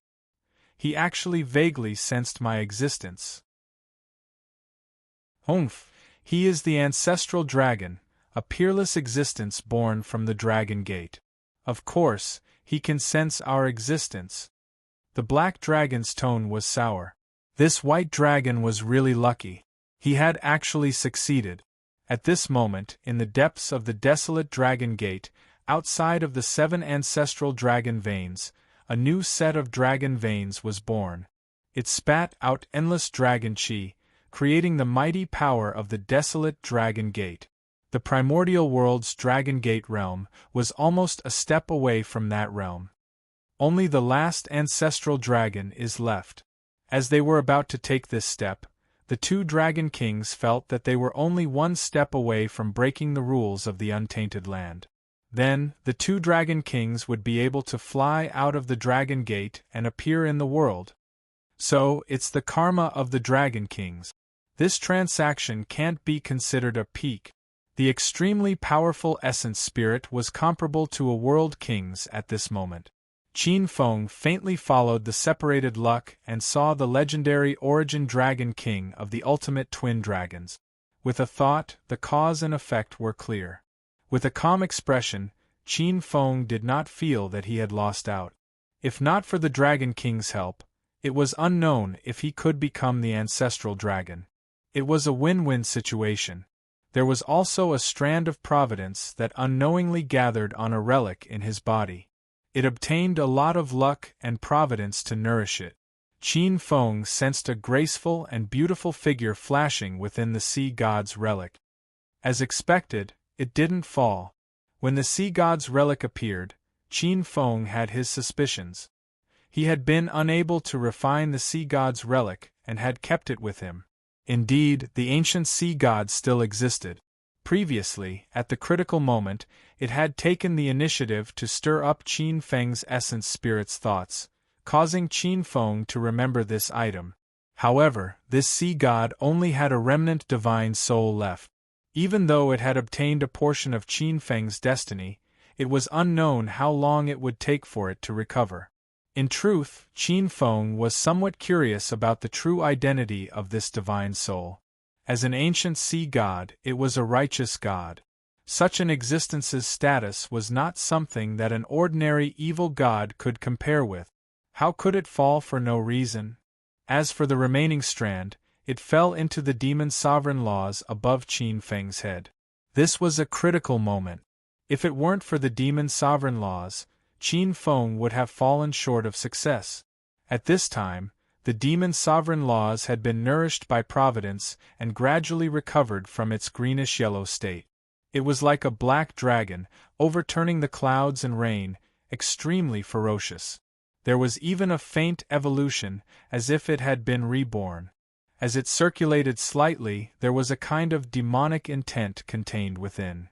A: He actually vaguely sensed my existence. Humph, he is the ancestral dragon, a peerless existence born from the Dragon Gate. Of course, he can sense our existence. The black dragon's tone was sour. This white dragon was really lucky. He had actually succeeded. At this moment, in the depths of the desolate Dragon Gate, outside of the 7 ancestral dragon veins, a new set of dragon veins was born. It spat out endless dragon chi, creating the mighty power of the desolate Dragon Gate. The primordial world's Dragon Gate realm was almost a step away from that realm. Only the last ancestral dragon is left. As they were about to take this step, the 2 dragon kings felt that they were only one step away from breaking the rules of the untainted land. Then, the 2 dragon kings would be able to fly out of the Dragon Gate and appear in the world. So, it's the karma of the dragon kings. This transaction can't be considered a peak. The extremely powerful essence spirit was comparable to a world king's at this moment. Qin Feng faintly followed the separated luck and saw the legendary Origin Dragon King of the ultimate twin dragons. With a thought, the cause and effect were clear. With a calm expression, Qin Feng did not feel that he had lost out. If not for the Dragon King's help, it was unknown if he could become the ancestral dragon. It was a win-win situation. There was also a strand of providence that unknowingly gathered on a relic in his body. It obtained a lot of luck and providence to nourish it. Qin Feng sensed a graceful and beautiful figure flashing within the sea god's relic. As expected, it didn't fall. When the sea god's relic appeared, Qin Feng had his suspicions. He had been unable to refine the sea god's relic and had kept it with him. Indeed, the ancient sea god still existed. Previously, at the critical moment, it had taken the initiative to stir up Qin Feng's essence spirit's thoughts, causing Qin Feng to remember this item. However, this sea god only had a remnant divine soul left. Even though it had obtained a portion of Qin Feng's destiny, it was unknown how long it would take for it to recover. In truth, Qin Feng was somewhat curious about the true identity of this divine soul. As an ancient sea god, it was a righteous god. Such an existence's status was not something that an ordinary evil god could compare with. How could it fall for no reason? As for the remaining strand, it fell into the demon sovereign laws above Qin Feng's head. This was a critical moment. If it weren't for the demon sovereign laws, Qin Feng would have fallen short of success. At this time, The demon's sovereign laws had been nourished by providence and gradually recovered from its greenish-yellow state. It was like a black dragon, overturning the clouds and rain, extremely ferocious. There was even a faint evolution, as if it had been reborn. As it circulated slightly, there was a kind of demonic intent contained within.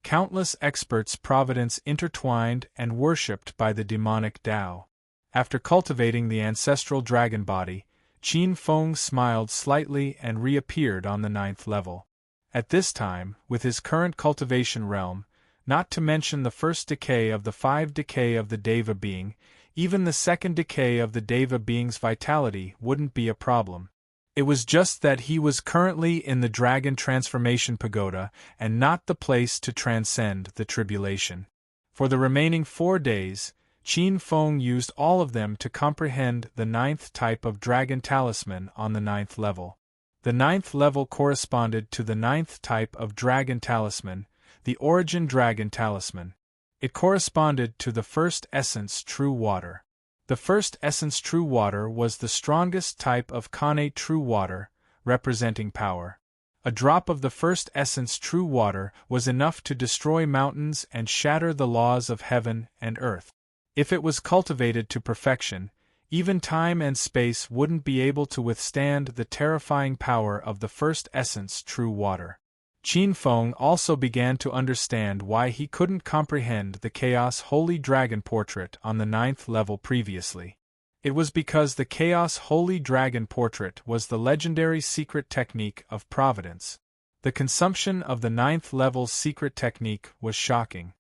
A: Countless experts' providence intertwined and worshipped by the demonic Tao. After cultivating the ancestral dragon body, Qin Feng smiled slightly and reappeared on the 9th level. At this time, with his current cultivation realm, not to mention the first decay of the 5 decay of the Deva being, even the second decay of the Deva being's vitality wouldn't be a problem. It was just that he was currently in the Dragon Transformation Pagoda and not the place to transcend the tribulation. For the remaining 4 days, Qin Feng used all of them to comprehend the 9th type of Dragon Talisman on the 9th level. The 9th level corresponded to the 9th type of Dragon Talisman, the Origin Dragon Talisman. It corresponded to the first essence True Water. The first essence True Water was the strongest type of Connate True Water, representing power. A drop of the first essence True Water was enough to destroy mountains and shatter the laws of heaven and earth. If it was cultivated to perfection, even time and space wouldn't be able to withstand the terrifying power of the first essence True Water. Qin Feng also began to understand why he couldn't comprehend the Chaos Holy Dragon portrait on the 9th level previously. It was because the Chaos Holy Dragon portrait was the legendary secret technique of providence. The consumption of the 9th level's secret technique was shocking.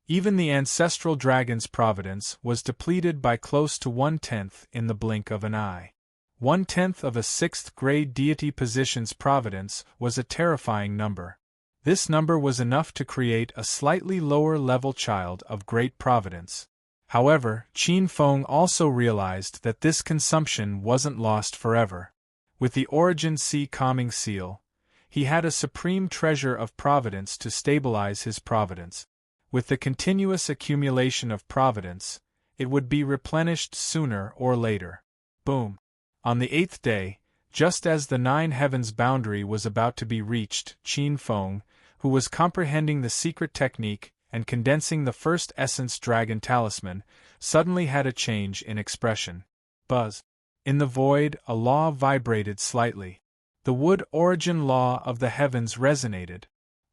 A: Even the ancestral dragon's providence was depleted by close to 1/10 in the blink of an eye. 1/10 of a 6th-grade deity position's providence was a terrifying number. This number was enough to create a slightly lower-level child of great providence. However, Qin Feng also realized that this consumption wasn't lost forever. With the Origin Sea calming seal, he had a supreme treasure of providence to stabilize his providence. With the continuous accumulation of providence, it would be replenished sooner or later. Boom! On the 8th day, just as the 9 heavens boundary was about to be reached, Qin Feng, who was comprehending the secret technique and condensing the first essence dragon talisman, suddenly had a change in expression. Buzz! In the void, a law vibrated slightly. The wood origin law of the heavens resonated.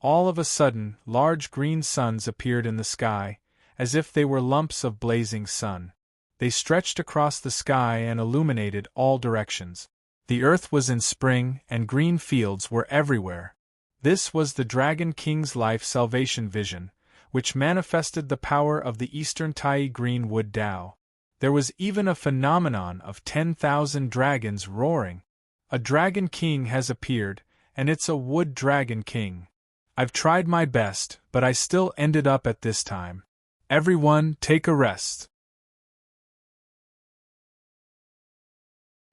A: All of a sudden, large green suns appeared in the sky, as if they were lumps of blazing sun. They stretched across the sky and illuminated all directions. The earth was in spring, and green fields were everywhere. This was the Dragon King's life salvation vision, which manifested the power of the Eastern Tai Green Wood Tao. There was even a phenomenon of 10,000 dragons roaring. A Dragon King has appeared, and it's a Wood Dragon King. I've tried my best, but I still ended up at this time. Everyone, take a rest.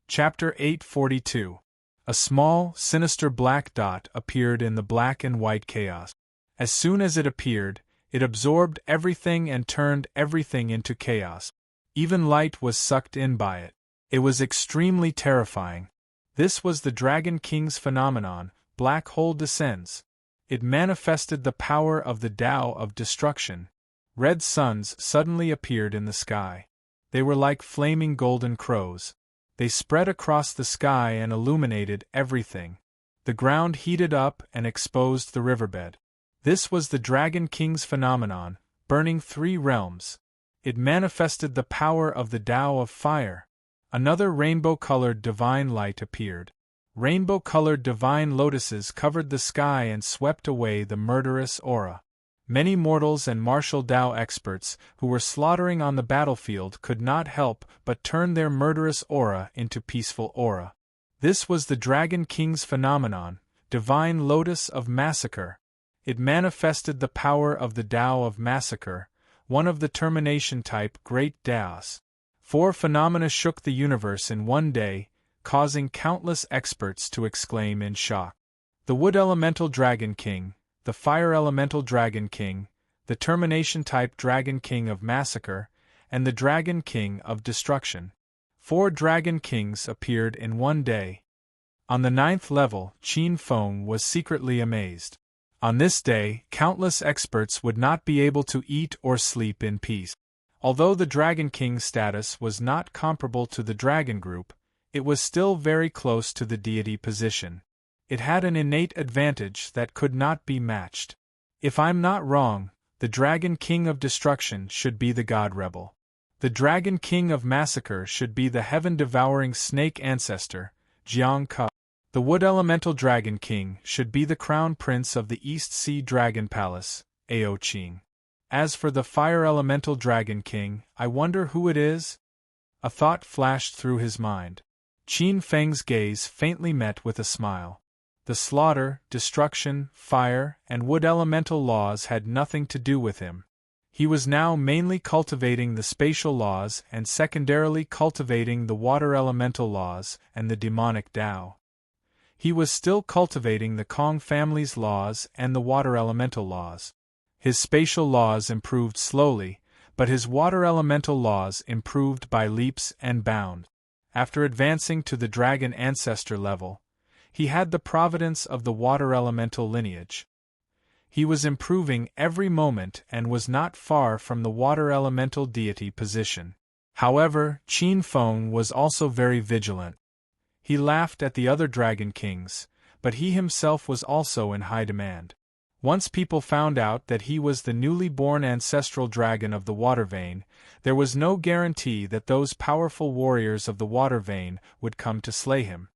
A: Chapter 842. A small, sinister black dot appeared in the black and white chaos. As soon as it appeared, it absorbed everything and turned everything into chaos. Even light was sucked in by it. It was extremely terrifying. This was the Dragon King's phenomenon, Black Hole Descends. It manifested the power of the Tao of destruction. Red suns suddenly appeared in the sky. They were like flaming golden crows. They spread across the sky and illuminated everything. The ground heated up and exposed the riverbed. This was the Dragon King's phenomenon, burning 3 realms. It manifested the power of the Tao of fire. Another rainbow-colored divine light appeared. Rainbow-colored divine lotuses covered the sky and swept away the murderous aura. Many mortals and martial Tao experts who were slaughtering on the battlefield could not help but turn their murderous aura into peaceful aura. This was the Dragon King's phenomenon, divine lotus of massacre. It manifested the power of the Tao of massacre, one of the termination type great Taos. 4 phenomena shook the universe in one day, causing countless experts to exclaim in shock. The Wood Elemental Dragon King, the Fire Elemental Dragon King, the Termination Type Dragon King of Massacre, and the Dragon King of Destruction. 4 dragon kings appeared in one day. On the 9th level, Qin Feng was secretly amazed. On this day, countless experts would not be able to eat or sleep in peace. Although the Dragon King's status was not comparable to the Dragon Group, it was still very close to the deity position. It had an innate advantage that could not be matched. If I'm not wrong, the Dragon King of Destruction should be the God Rebel. The Dragon King of Massacre should be the heaven-devouring snake ancestor, Jiang Ke. The Wood Elemental Dragon King should be the Crown Prince of the East Sea Dragon Palace, Ao Qing. As for the Fire Elemental Dragon King, I wonder who it is? A thought flashed through his mind. Qin Feng's gaze faintly met with a smile. The slaughter, destruction, fire, and wood elemental laws had nothing to do with him. He was now mainly cultivating the spatial laws and secondarily cultivating the water elemental laws and the demonic Tao. He was still cultivating the Kong family's laws and the water elemental laws. His spatial laws improved slowly, but his water elemental laws improved by leaps and bounds. After advancing to the dragon ancestor level, he had the providence of the water elemental lineage. He was improving every moment and was not far from the water elemental deity position. However, Qin Feng was also very vigilant. He laughed at the other dragon kings, but he himself was also in high demand. Once people found out that he was the newly born ancestral dragon of the water vein, there was no guarantee that those powerful warriors of the water vein would come to slay him.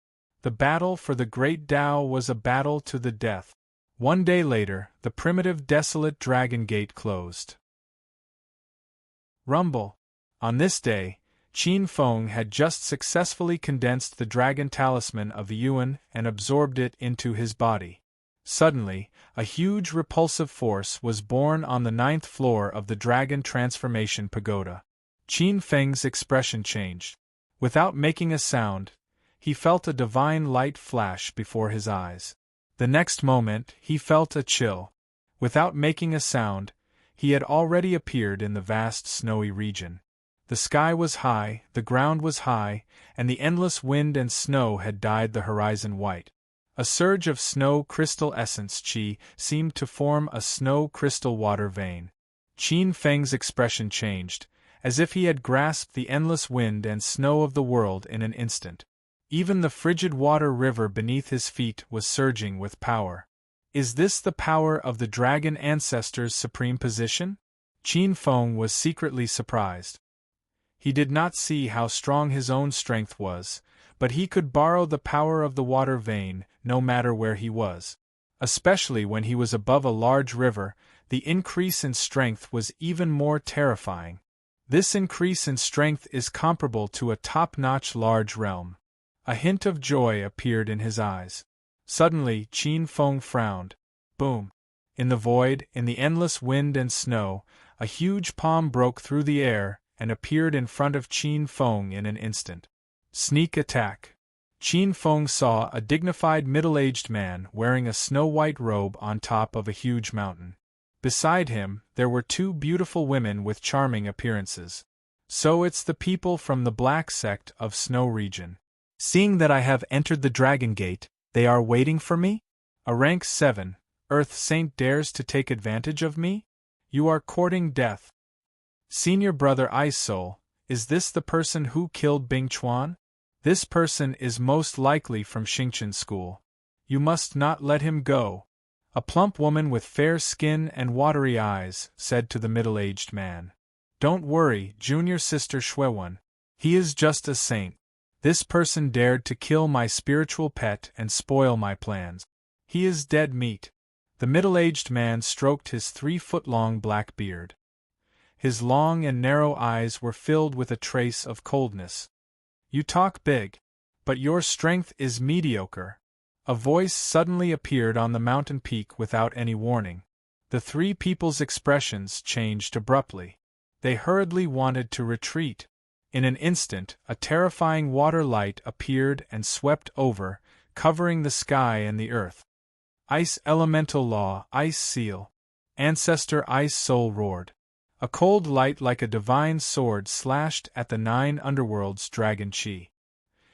A: The battle for the great Tao was a battle to the death. One day later, the primitive desolate dragon gate closed. Rumble. On this day, Qin Feng had just successfully condensed the dragon talisman of Yuan and absorbed it into his body. Suddenly, a huge repulsive force was born on the 9th floor of the Dragon Transformation Pagoda. Qin Feng's expression changed. Without making a sound, he felt a divine light flash before his eyes. The next moment, he felt a chill. Without making a sound, he had already appeared in the vast snowy region. The sky was high, the ground was high, and the endless wind and snow had dyed the horizon white. A surge of snow crystal essence qi seemed to form a snow crystal water vein. Qin Feng's expression changed, as if he had grasped the endless wind and snow of the world in an instant. Even the frigid water river beneath his feet was surging with power. Is this the power of the dragon ancestor's supreme position? Qin Feng was secretly surprised. He did not see how strong his own strength was, but he could borrow the power of the water vein no matter where he was. Especially when he was above a large river, the increase in strength was even more terrifying. This increase in strength is comparable to a top-notch large realm. A hint of joy appeared in his eyes. Suddenly, Qin Feng frowned. Boom! In the void, in the endless wind and snow, a huge palm broke through the air and appeared in front of Qin Feng in an instant. Sneak attack. Qin Feng saw a dignified middle-aged man wearing a snow-white robe on top of a huge mountain. Beside him, there were 2 beautiful women with charming appearances. So it's the people from the Black Sect of Snow Region. Seeing that I have entered the Dragon Gate, they are waiting for me? A rank 7, Earth Saint dares to take advantage of me? You are courting death. Senior Brother Ice Soul, is this the person who killed Bing Chuan? This person is most likely from Xingchen School. You must not let him go. A plump woman with fair skin and watery eyes said to the middle-aged man. Don't worry, junior sister Xuewen. He is just a saint. This person dared to kill my spiritual pet and spoil my plans. He is dead meat. The middle-aged man stroked his 3-foot-long black beard. His long and narrow eyes were filled with a trace of coldness. You talk big, but your strength is mediocre. A voice suddenly appeared on the mountain peak without any warning. The 3 people's expressions changed abruptly. They hurriedly wanted to retreat. In an instant, a terrifying water light appeared and swept over, covering the sky and the earth. Ice Elemental Law, Ice Seal. Ancestor Ice Soul roared. A cold light like a divine sword slashed at the 9 underworld's dragon chi.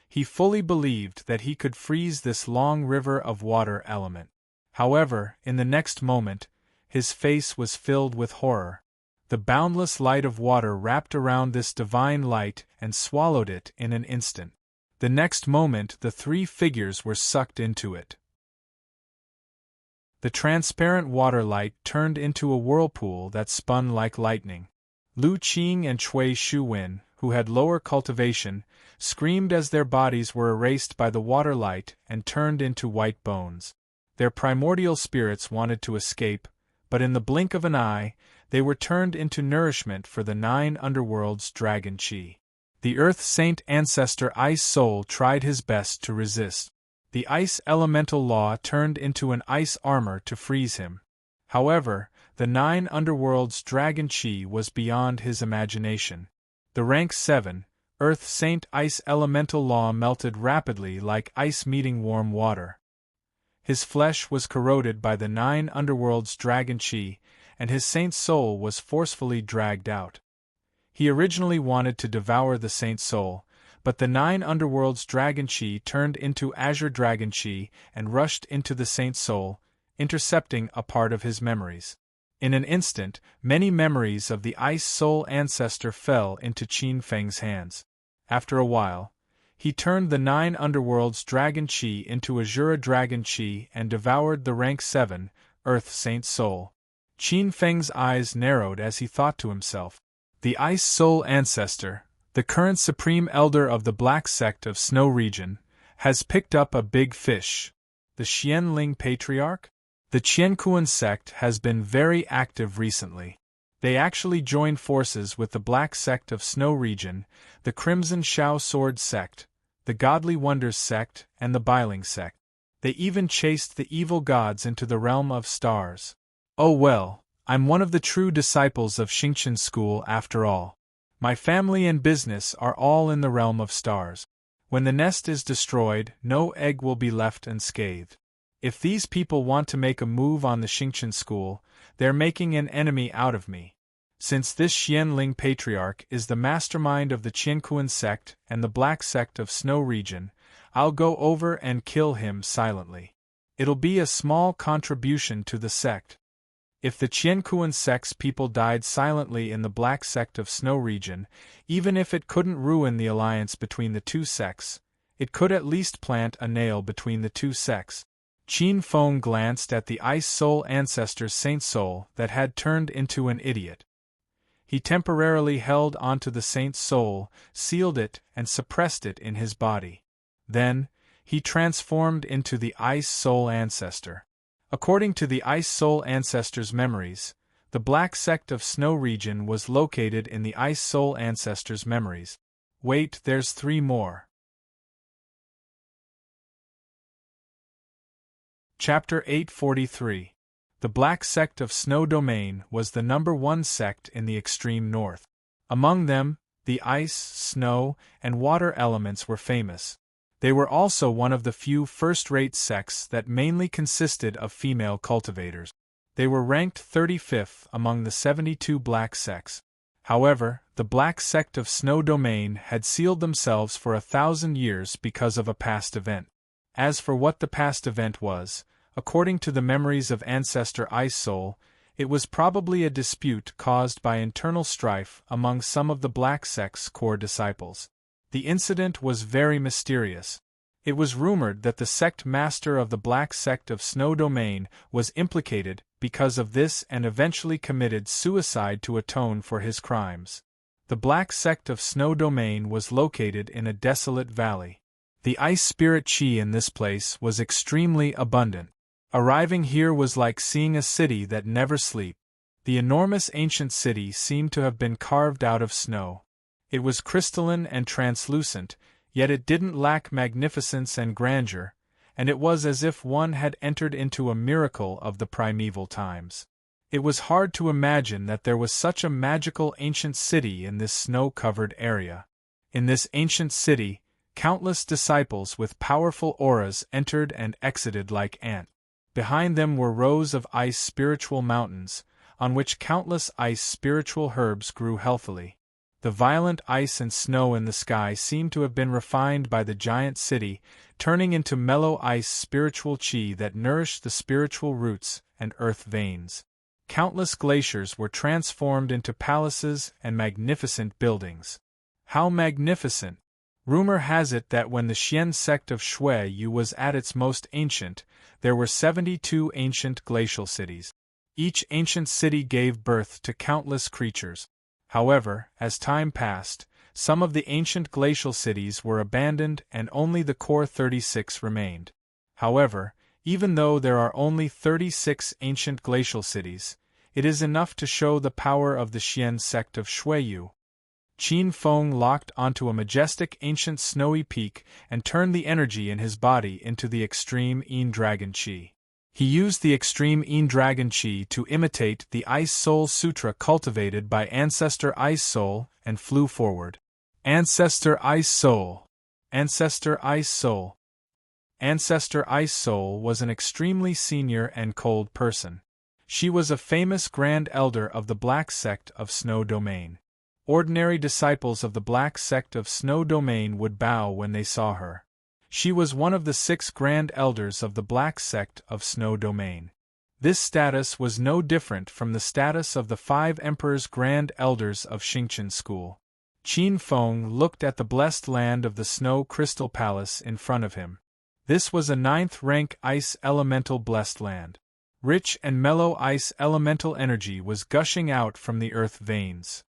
A: He fully believed that he could freeze this long river of water element. However, in the next moment, his face was filled with horror. The boundless light of water wrapped around this divine light and swallowed it in an instant. The next moment the 3 figures were sucked into it. The transparent water light turned into a whirlpool that spun like lightning. Lu Qing and Cui Shuwen, who had lower cultivation, screamed as their bodies were erased by the water light and turned into white bones. Their primordial spirits wanted to escape, but in the blink of an eye, they were turned into nourishment for the 9 underworld's dragon chi. The Earth Saint ancestor Ice Soul tried his best to resist. The ice elemental law turned into an ice armor to freeze him. However, the 9 underworld's dragon chi was beyond his imagination. The rank 7, Earth Saint ice elemental law melted rapidly like ice meeting warm water. His flesh was corroded by the 9 underworld's dragon chi, and his saint soul was forcefully dragged out. He originally wanted to devour the saint soul, but the 9 underworld's dragon chi turned into azure dragon chi and rushed into the saint soul, intercepting a part of his memories. In an instant, many memories of the ice soul ancestor fell into Qin Feng's hands. After a while, he turned the 9 underworld's dragon chi into Azura dragon chi and devoured the rank 7, Earth Saint soul. Qin Feng's eyes narrowed as he thought to himself, the ice soul ancestor, the current supreme elder of the black sect of Snow Region, has picked up a big fish. The Xianling Patriarch? The Qiankuan sect has been very active recently. They actually joined forces with the black sect of Snow Region, the Crimson Shao Sword sect, the Godly Wonders sect, and the Biling sect. They even chased the evil gods into the realm of stars. Oh well, I'm one of the true disciples of Xingqian school after all. My family and business are all in the realm of stars. When the nest is destroyed, no egg will be left unscathed. If these people want to make a move on the Xingqian school, they're making an enemy out of me. Since this Xianling Patriarch is the mastermind of the Qiankuan sect and the black sect of Snow Region, I'll go over and kill him silently. It'll be a small contribution to the sect. If the Qiankuan sect's people died silently in the black sect of Snow Region, even if it couldn't ruin the alliance between the two sects, it could at least plant a nail between the two sects. Qin Feng glanced at the ice soul ancestor's saint soul that had turned into an idiot. He temporarily held onto the saint's soul, sealed it, and suppressed it in his body. Then, he transformed into the ice soul ancestor. According to the ice soul ancestor's memories, the black sect of Snow Region was located in the ice soul ancestor's memories. Wait, there's 3 more. Chapter 843. The Black Sect of Snow Domain was the number 1 sect in the extreme north. Among them, the ice, snow, and water elements were famous. They were also one of the few first-rate sects that mainly consisted of female cultivators. They were ranked 35th among the 72 black sects. However, the Black Sect of Snow Domain had sealed themselves for 1,000 years because of a past event. As for what the past event was, according to the memories of Ancestor Ice Soul, it was probably a dispute caused by internal strife among some of the Black Sect's core disciples. The incident was very mysterious. It was rumored that the sect master of the Black Sect of Snow Domain was implicated because of this and eventually committed suicide to atone for his crimes. The Black Sect of Snow Domain was located in a desolate valley. The ice spirit chi in this place was extremely abundant. Arriving here was like seeing a city that never sleeps. The enormous ancient city seemed to have been carved out of snow. It was crystalline and translucent, yet it didn't lack magnificence and grandeur, and it was as if one had entered into a miracle of the primeval times. It was hard to imagine that there was such a magical ancient city in this snow-covered area. In this ancient city, countless disciples with powerful auras entered and exited like ants. Behind them were rows of ice spiritual mountains, on which countless ice spiritual herbs grew healthily. The violent ice and snow in the sky seemed to have been refined by the giant city, turning into mellow ice spiritual chi that nourished the spiritual roots and earth veins. Countless glaciers were transformed into palaces and magnificent buildings. How magnificent! Rumor has it that when the Xian sect of Shui Yu was at its most ancient, there were 72 ancient glacial cities. Each ancient city gave birth to countless creatures. However, as time passed, some of the ancient glacial cities were abandoned and only the core 36 remained. However, even though there are only 36 ancient glacial cities, it is enough to show the power of the Xian sect of Shui Yu. Qin Feng locked onto a majestic ancient snowy peak and turned the energy in his body into the extreme Yin Dragon Qi. He used the extreme Yin Dragon Qi to imitate the Ice Soul Sutra cultivated by Ancestor Ice Soul and flew forward. Ancestor Ice Soul. Ancestor Ice Soul. Ancestor Ice Soul was an extremely senior and cold person. She was a famous Grand Elder of the Black Sect of Snow Domain. Ordinary disciples of the Black Sect of Snow Domain would bow when they saw her. She was one of the 6 Grand Elders of the Black Sect of Snow Domain. This status was no different from the status of the 5 Emperor's Grand Elders of Xingqian School. Qin Feng looked at the blessed land of the Snow Crystal Palace in front of him. This was a 9th-rank ice elemental blessed land. Rich and mellow ice elemental energy was gushing out from the earth veins.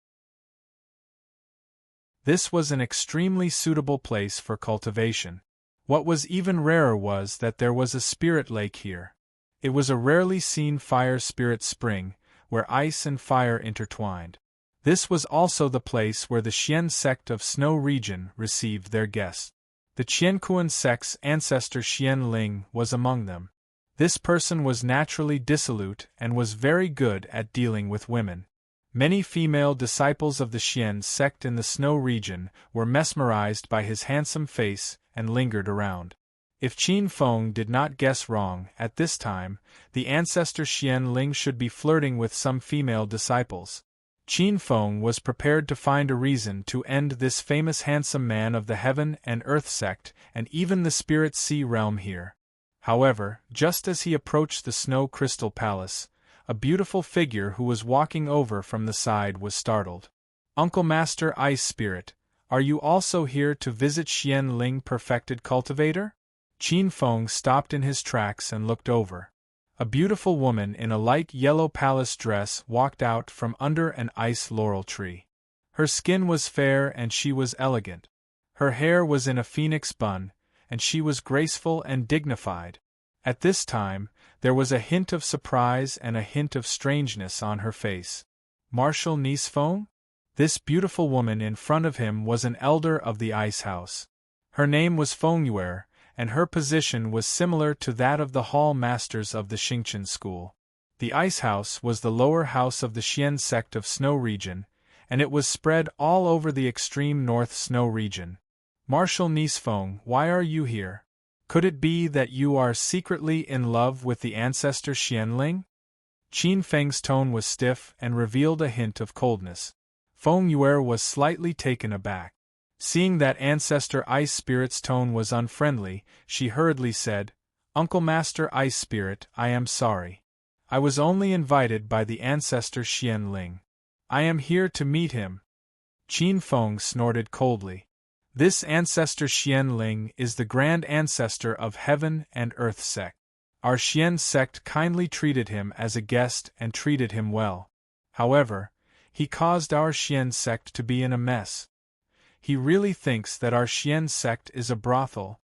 A: This was an extremely suitable place for cultivation. What was even rarer was that there was a spirit lake here. It was a rarely seen fire spirit spring, where ice and fire intertwined. This was also the place where the Xian sect of Snow Region received their guests. The Qiankuan sect's ancestor Xian Ling was among them. This person was naturally dissolute and was very good at dealing with women. Many female disciples of the Xian sect in the Snow region were mesmerized by his handsome face and lingered around. If Qin Feng did not guess wrong, at this time, the ancestor Xian Ling should be flirting with some female disciples. Qin Feng was prepared to find a reason to end this famous handsome man of the Heaven and Earth sect and even the Spirit Sea realm here. However, just as he approached the Snow Crystal Palace, a beautiful figure who was walking over from the side was startled. "Uncle Master Ice Spirit, are you also here to visit Xian Ling Perfected Cultivator?" Qin Feng stopped in his tracks and looked over. A beautiful woman in a light yellow palace dress walked out from under an ice laurel tree. Her skin was fair and she was elegant. Her hair was in a phoenix bun, and she was graceful and dignified. At this time, there was a hint of surprise and a hint of strangeness on her face. Marshal Nice Feng? This beautiful woman in front of him was an elder of the Ice House. Her name was Feng Yue, and her position was similar to that of the hall masters of the Xingqian school. The Ice House was the lower house of the Xian sect of Snow region, and it was spread all over the extreme north Snow region. Marshal Nice Feng, why are you here? Could it be that you are secretly in love with the ancestor Xian Ling? Qin Feng's tone was stiff and revealed a hint of coldness. Feng Yue was slightly taken aback. Seeing that ancestor Ice Spirit's tone was unfriendly, she hurriedly said, "Uncle Master Ice Spirit, I am sorry. I was only invited by the ancestor Xian Ling. I am here to meet him." Qin Feng snorted coldly. This ancestor Xian Ling is the grand ancestor of Heaven and Earth sect. Our Xian sect kindly treated him as a guest and treated him well. However, he caused our Xian sect to be in a mess. He really thinks that our Xian sect is a brothel.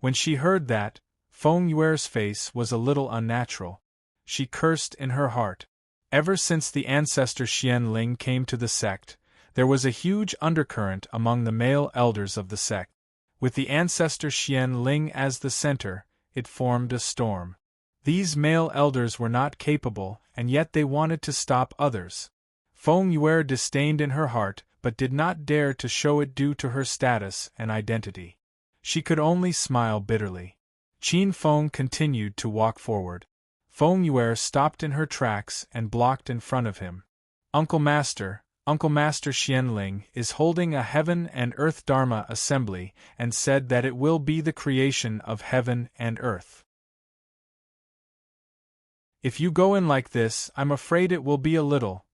A: When she heard that, Feng Yue's face was a little unnatural. She cursed in her heart. Ever since the ancestor Xian Ling came to the sect, there was a huge undercurrent among the male elders of the sect. With the ancestor Xian Ling as the center, it formed a storm. These male elders were not capable, and yet they wanted to stop others. Feng Yue disdained in her heart, but did not dare to show it due to her status and identity. She could only smile bitterly. Qin Feng continued to walk forward. Feng Yue stopped in her tracks and blocked in front of him. Uncle Master Xianling is holding a heaven and earth Dharma assembly and said that it will be the creation of heaven and earth. If you go in like this, I'm afraid it will be a little.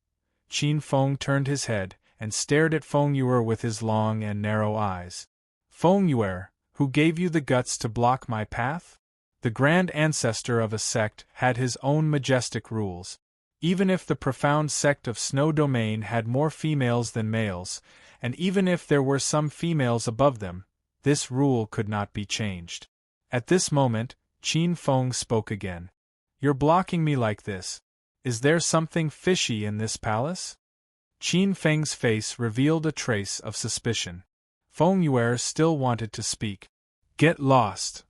A: Qin Feng turned his head and stared at Feng Yue with his long and narrow eyes. Feng Yue, who gave you the guts to block my path? The grand ancestor of a sect had his own majestic rules. Even if the profound sect of Snow Domain had more females than males, and even if there were some females above them, this rule could not be changed. At this moment, Qin Feng spoke again. You're blocking me like this. Is there something fishy in this palace? Qin Feng's face revealed a trace of suspicion. Feng Yue still wanted to speak. Get lost.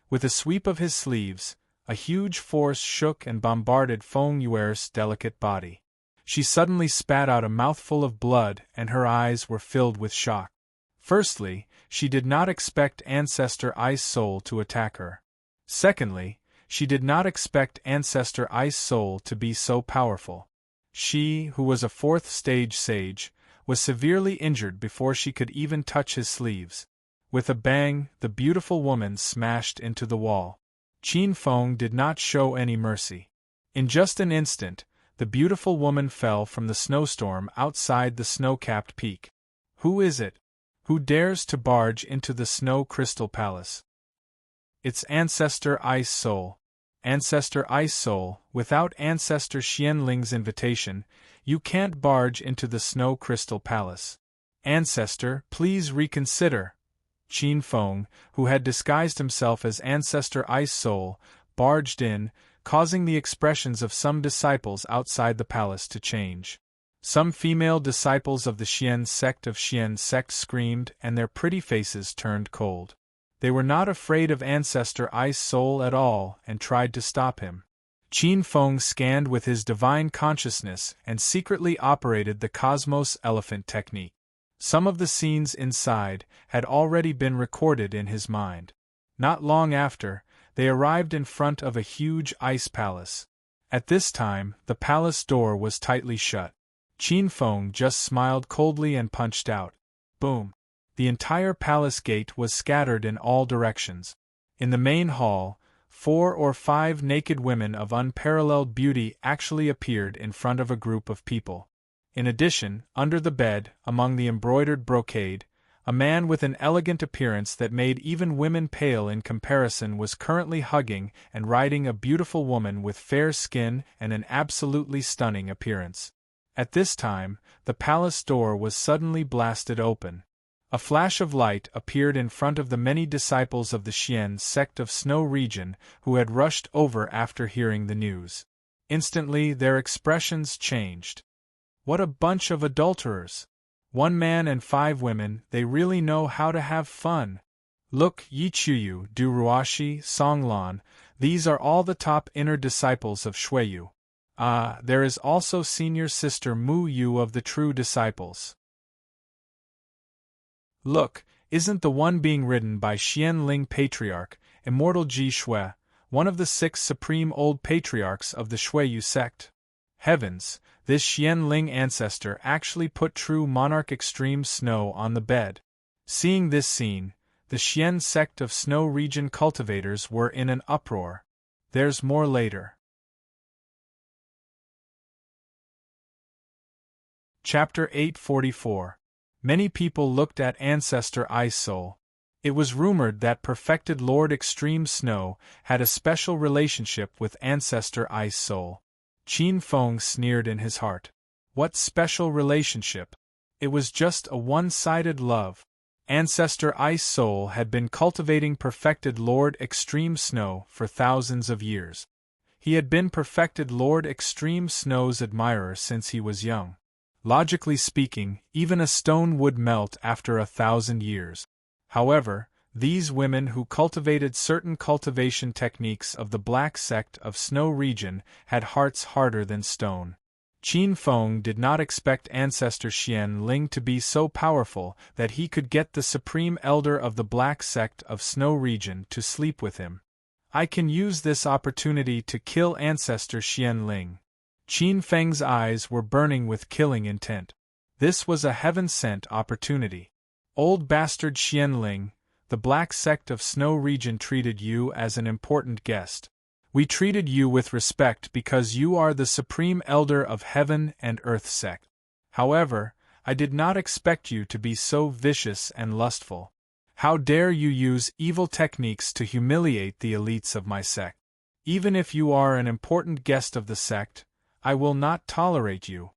A: With a sweep of his sleeves, a huge force shook and bombarded Feng Yue's delicate body. She suddenly spat out a mouthful of blood and her eyes were filled with shock. Firstly, she did not expect Ancestor Ice Soul to attack her. Secondly, she did not expect Ancestor Ice Soul to be so powerful. She, who was a fourth-stage sage, was severely injured before she could even touch his sleeves. With a bang, the beautiful woman smashed into the wall. Qin Feng did not show any mercy. In just an instant, the beautiful woman fell from the snowstorm outside the snow-capped peak. Who is it? Who dares to barge into the Snow Crystal Palace? It's Ancestor Ice Soul. Ancestor Ice Soul, without Ancestor Xianling's invitation, you can't barge into the Snow Crystal Palace. Ancestor, please reconsider. Qin Feng, who had disguised himself as Ancestor Ice Soul, barged in, causing the expressions of some disciples outside the palace to change. Some female disciples of the Xian sect screamed and their pretty faces turned cold. They were not afraid of Ancestor Ice Soul at all and tried to stop him. Qin Feng scanned with his divine consciousness and secretly operated the Cosmos Elephant technique. Some of the scenes inside had already been recorded in his mind. Not long after, they arrived in front of a huge ice palace. At this time, the palace door was tightly shut. Qin Feng just smiled coldly and punched out. Boom! The entire palace gate was scattered in all directions. In the main hall, 4 or 5 naked women of unparalleled beauty actually appeared in front of a group of people. In addition, under the bed, among the embroidered brocade, a man with an elegant appearance that made even women pale in comparison was currently hugging and riding a beautiful woman with fair skin and an absolutely stunning appearance. At this time, the palace door was suddenly blasted open. A flash of light appeared in front of the many disciples of the Xian sect of Snow Region who had rushed over after hearing the news. Instantly their expressions changed. What a bunch of adulterers! 1 man and 5 women, they really know how to have fun. Look, Yichuyu, Du Ruashi, Songlan, these are all the top inner disciples of Shuiyu. Ah, there is also senior sister Mu Yu of the true disciples. Look, isn't the one being ridden by Xianling Patriarch, Immortal Ji Shui, one of the 6 supreme old patriarchs of the Shuiyu sect? Heavens, this Xianling ancestor actually put true monarch Extreme Snow on the bed. Seeing this scene, the Xian sect of Snow Region cultivators were in an uproar. There's more later. Chapter 844. Many people looked at Ancestor Ice Soul. It was rumored that perfected Lord Extreme Snow had a special relationship with Ancestor Ice Soul. Qin Feng sneered in his heart. What special relationship? It was just a one-sided love. Ancestor Ice Soul had been cultivating perfected Lord Extreme Snow for thousands of years. He had been perfected Lord Extreme Snow's admirer since he was young. Logically speaking, even a stone would melt after 1,000 years. However, these women who cultivated certain cultivation techniques of the Black Sect of Snow Region had hearts harder than stone. Qin Feng did not expect Ancestor Xianling to be so powerful that he could get the Supreme Elder of the Black Sect of Snow Region to sleep with him. I can use this opportunity to kill Ancestor Xian Ling. Qin Feng's eyes were burning with killing intent. This was a heaven-sent opportunity. Old bastard Xian Ling, the Black Sect of Snow Region treated you as an important guest. We treated you with respect because you are the supreme elder of Heaven and Earth Sect. However, I did not expect you to be so vicious and lustful. How dare you use evil techniques to humiliate the elites of my sect? Even if you are an important guest of the sect, I will not tolerate you.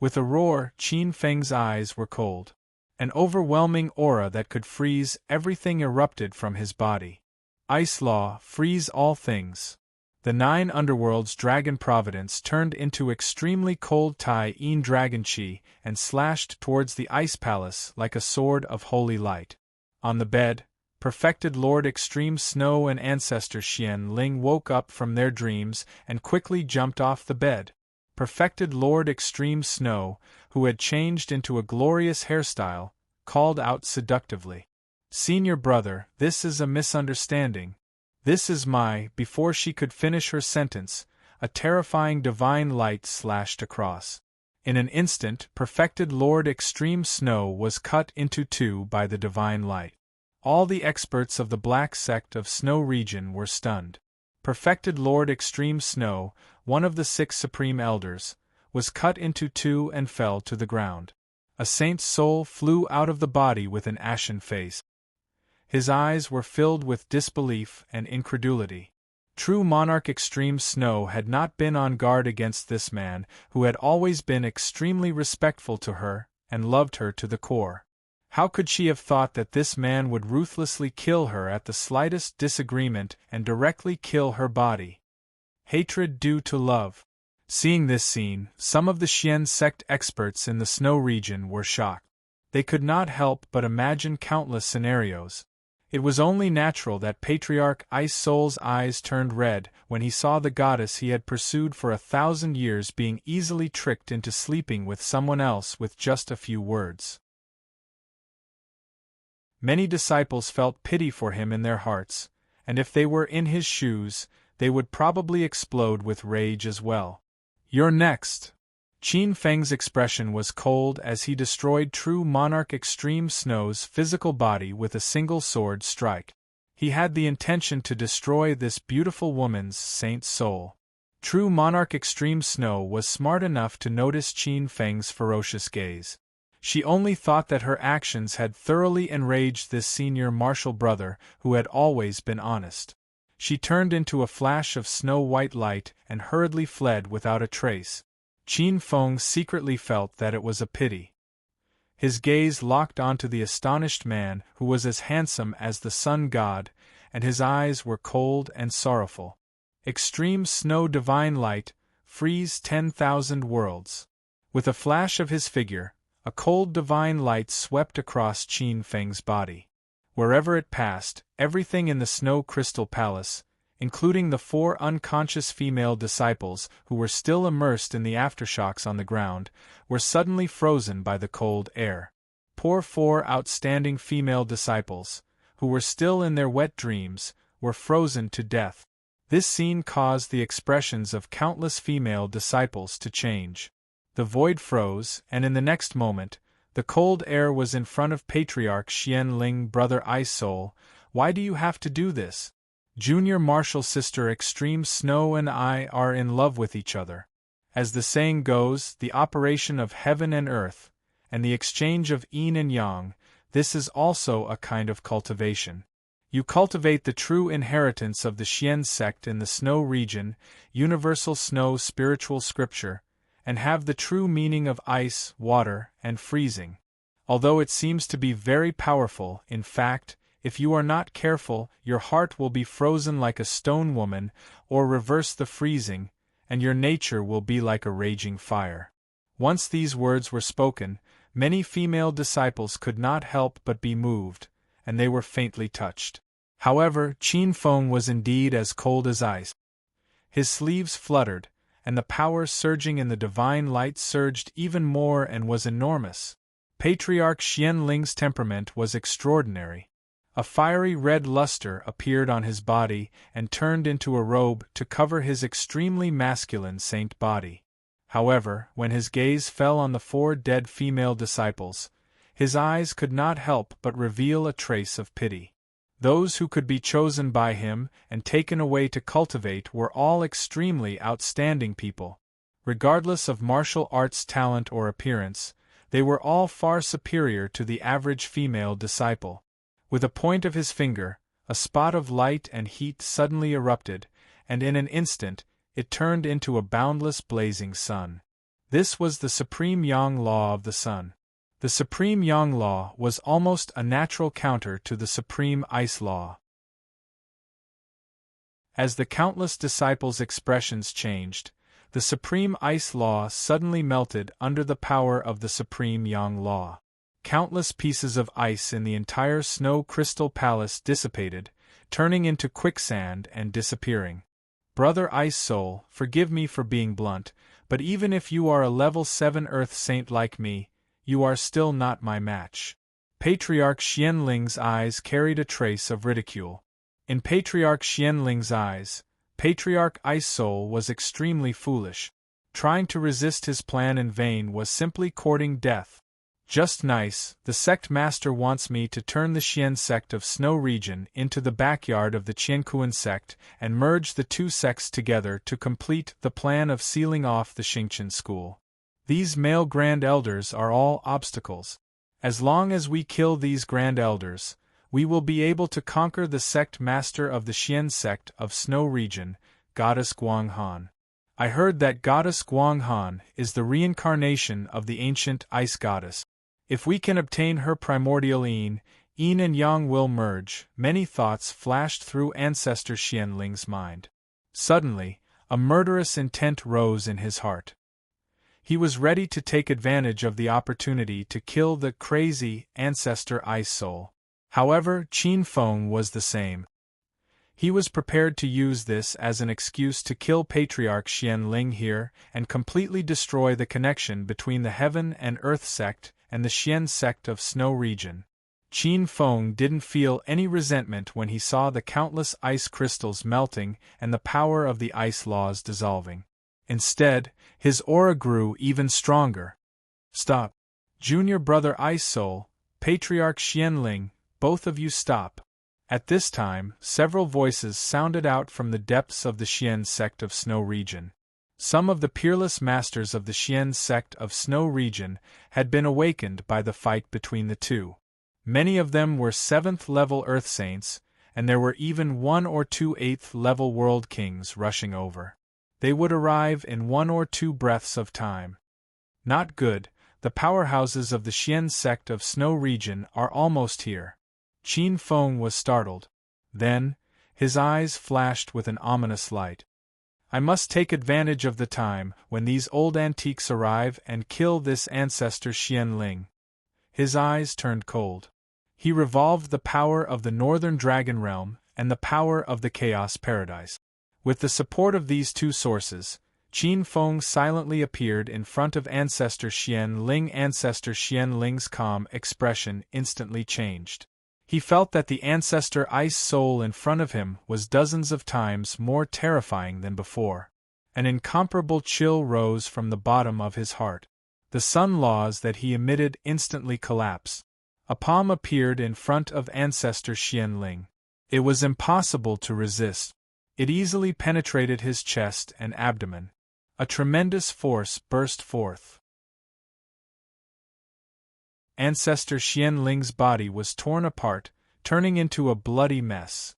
A: With a roar, Qin Feng's eyes were cold. An overwhelming aura that could freeze everything erupted from his body. Ice law, freeze all things. The 9 underworlds dragon providence turned into extremely cold Tai-Yin dragon chi and slashed towards the ice palace like a sword of holy light. On the bed, perfected Lord Extreme Snow and Ancestor Xian Ling woke up from their dreams and quickly jumped off the bed. Perfected Lord Extreme Snow, who had changed into a glorious hairstyle, called out seductively, "Senior brother, this is a misunderstanding. This is my..." Before she could finish her sentence, a terrifying divine light slashed across. In an instant, perfected Lord Extreme Snow was cut into 2 by the divine light. All the experts of the Black Sect of Snow Region were stunned. Perfected Lord Extreme Snow, one of the 6 supreme elders, was cut into 2 and fell to the ground. A saint's soul flew out of the body with an ashen face. His eyes were filled with disbelief and incredulity. True Monarch Extreme Snow had not been on guard against this man, who had always been extremely respectful to her and loved her to the core. How could she have thought that this man would ruthlessly kill her at the slightest disagreement and directly kill her body? Hatred due to love. Seeing this scene, some of the Xian sect experts in the Snow region were shocked. They could not help but imagine countless scenarios. It was only natural that Patriarch Ice Soul's eyes turned red when he saw the goddess he had pursued for 1,000 years being easily tricked into sleeping with someone else with just a few words. Many disciples felt pity for him in their hearts, and if they were in his shoes, they would probably explode with rage as well. "You're next." Qin Feng's expression was cold as he destroyed True Monarch Extreme Snow's physical body with a single sword strike. He had the intention to destroy this beautiful woman's saint soul. True Monarch Extreme Snow was smart enough to notice Qin Feng's ferocious gaze. She only thought that her actions had thoroughly enraged this senior martial brother who had always been honest. She turned into a flash of snow-white light and hurriedly fled without a trace. Qin Feng secretly felt that it was a pity. His gaze locked onto the astonished man who was as handsome as the sun god, and his eyes were cold and sorrowful. Extreme Snow Divine Light, freeze 10,000 worlds. With a flash of his figure, a cold divine light swept across Qin Feng's body. Wherever it passed, everything in the Snow Crystal Palace, including the 4 unconscious female disciples who were still immersed in the aftershocks on the ground, were suddenly frozen by the cold air. Poor 4 outstanding female disciples, who were still in their wet dreams, were frozen to death. This scene caused the expressions of countless female disciples to change. The void froze, and in the next moment, the cold air was in front of Patriarch Xian Ling. "Brother Ice Soul, why do you have to do this? Junior Martial Sister Extreme Snow and I are in love with each other. As the saying goes, the operation of heaven and earth, and the exchange of yin and yang, this is also a kind of cultivation. You cultivate the true inheritance of the Xian sect in the Snow region, universal snow spiritual scripture, and have the true meaning of ice, water, and freezing. Although it seems to be very powerful, in fact, if you are not careful, your heart will be frozen like a stone woman, or reverse the freezing, and your nature will be like a raging fire." Once these words were spoken, many female disciples could not help but be moved, and they were faintly touched. However, Qin Feng was indeed as cold as ice. His sleeves fluttered, and the power surging in the divine light surged even more and was enormous. Patriarch Xian Ling's temperament was extraordinary. A fiery red luster appeared on his body and turned into a robe to cover his extremely masculine saint body. However, when his gaze fell on the 4 dead female disciples, his eyes could not help but reveal a trace of pity. Those who could be chosen by him and taken away to cultivate were all extremely outstanding people. Regardless of martial arts talent or appearance, they were all far superior to the average female disciple. With a point of his finger, a spot of light and heat suddenly erupted, and in an instant, it turned into a boundless blazing sun. This was the supreme yang law of the sun. The supreme yang law was almost a natural counter to the supreme ice law. As the countless disciples' expressions changed, the supreme ice law suddenly melted under the power of the supreme yang law. Countless pieces of ice in the entire snow crystal palace dissipated, turning into quicksand and disappearing. Brother Ice Soul, forgive me for being blunt, but even if you are a level 7 Earth Saint like me, you are still not my match. Patriarch Xianling's eyes carried a trace of ridicule. In Patriarch Xianling's eyes, Patriarch Ice Soul was extremely foolish. Trying to resist his plan in vain was simply courting death. Just nice, the sect master wants me to turn the Xian sect of Snow Region into the backyard of the Qiankuan sect and merge the 2 sects together to complete the plan of sealing off the Xingqian school. These male Grand Elders are all obstacles. As long as we kill these Grand Elders, we will be able to conquer the sect master of the Xian sect of Snow Region, Goddess Guanghan. I heard that Goddess Guanghan is the reincarnation of the ancient Ice Goddess. If we can obtain her primordial yin and yang will merge. Many thoughts flashed through Ancestor Xianling's mind. Suddenly, a murderous intent rose in his heart. He was ready to take advantage of the opportunity to kill the crazy Ancestor Ice Soul. However, Qin Feng was the same. He was prepared to use this as an excuse to kill Patriarch Xianling here and completely destroy the connection between the Heaven and Earth sect and the Xian sect of Snow Region. Qin Feng didn't feel any resentment when he saw the countless ice crystals melting and the power of the ice laws dissolving. Instead, his aura grew even stronger. Stop. Junior Brother Ice Soul, Patriarch Xianling, both of you stop. At this time, several voices sounded out from the depths of the Xian sect of Snow Region. Some of the peerless masters of the Xian sect of Snow Region had been awakened by the fight between the two. Many of them were 7th-level Earth Saints, and there were even 1 or 2 8th-level World Kings rushing over. They would arrive in 1 or 2 breaths of time. Not good, the powerhouses of the Xian sect of Snow Region are almost here. Qin Feng was startled. Then, his eyes flashed with an ominous light. I must take advantage of the time when these old antiques arrive and kill this Ancestor Xianling. His eyes turned cold. He revolved the power of the Northern Dragon Realm and the power of the Chaos Paradise. With the support of these 2 sources, Qin Feng silently appeared in front of Ancestor Xianling. Ancestor Xianling's calm expression instantly changed. He felt that the Ancestor Ice Soul in front of him was dozens of times more terrifying than before. An incomparable chill rose from the bottom of his heart. The sun laws that he emitted instantly collapsed. A palm appeared in front of Ancestor Xianling. It was impossible to resist. It easily penetrated his chest and abdomen. A tremendous force burst forth. Ancestor Xianling's body was torn apart, turning into a bloody mess.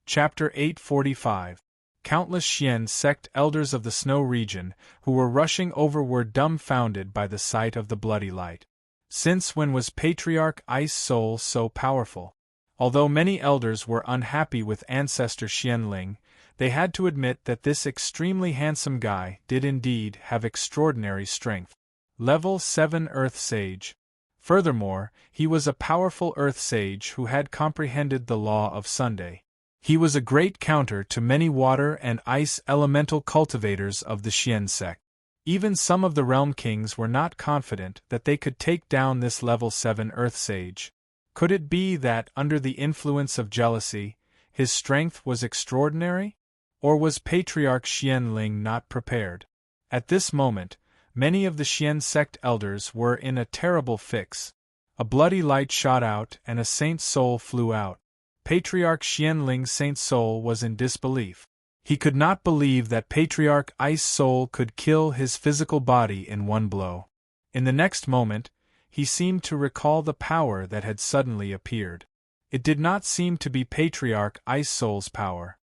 A: Chapter 845. Countless Xian sect elders of the Snow Region who were rushing over were dumbfounded by the sight of the bloody light. Since when was Patriarch Ice Soul so powerful? Although many elders were unhappy with Ancestor Xianling, they had to admit that this extremely handsome guy did indeed have extraordinary strength. Level 7 Earth Sage. Furthermore, he was a powerful Earth Sage who had comprehended the law of Sunday. He was a great counter to many water and ice elemental cultivators of the Xian sect. Even some of the realm kings were not confident that they could take down this level 7 Earth Sage. Could it be that, under the influence of jealousy, his strength was extraordinary? Or was Patriarch Xianling not prepared? At this moment, many of the Xian sect elders were in a terrible fix. A bloody light shot out and a saint's soul flew out. Patriarch Xianling's saint's soul was in disbelief. He could not believe that Patriarch Ice Soul could kill his physical body in one blow. In the next moment, he seemed to recall the power that had suddenly appeared. It did not seem to be Patriarch Ice Soul's power.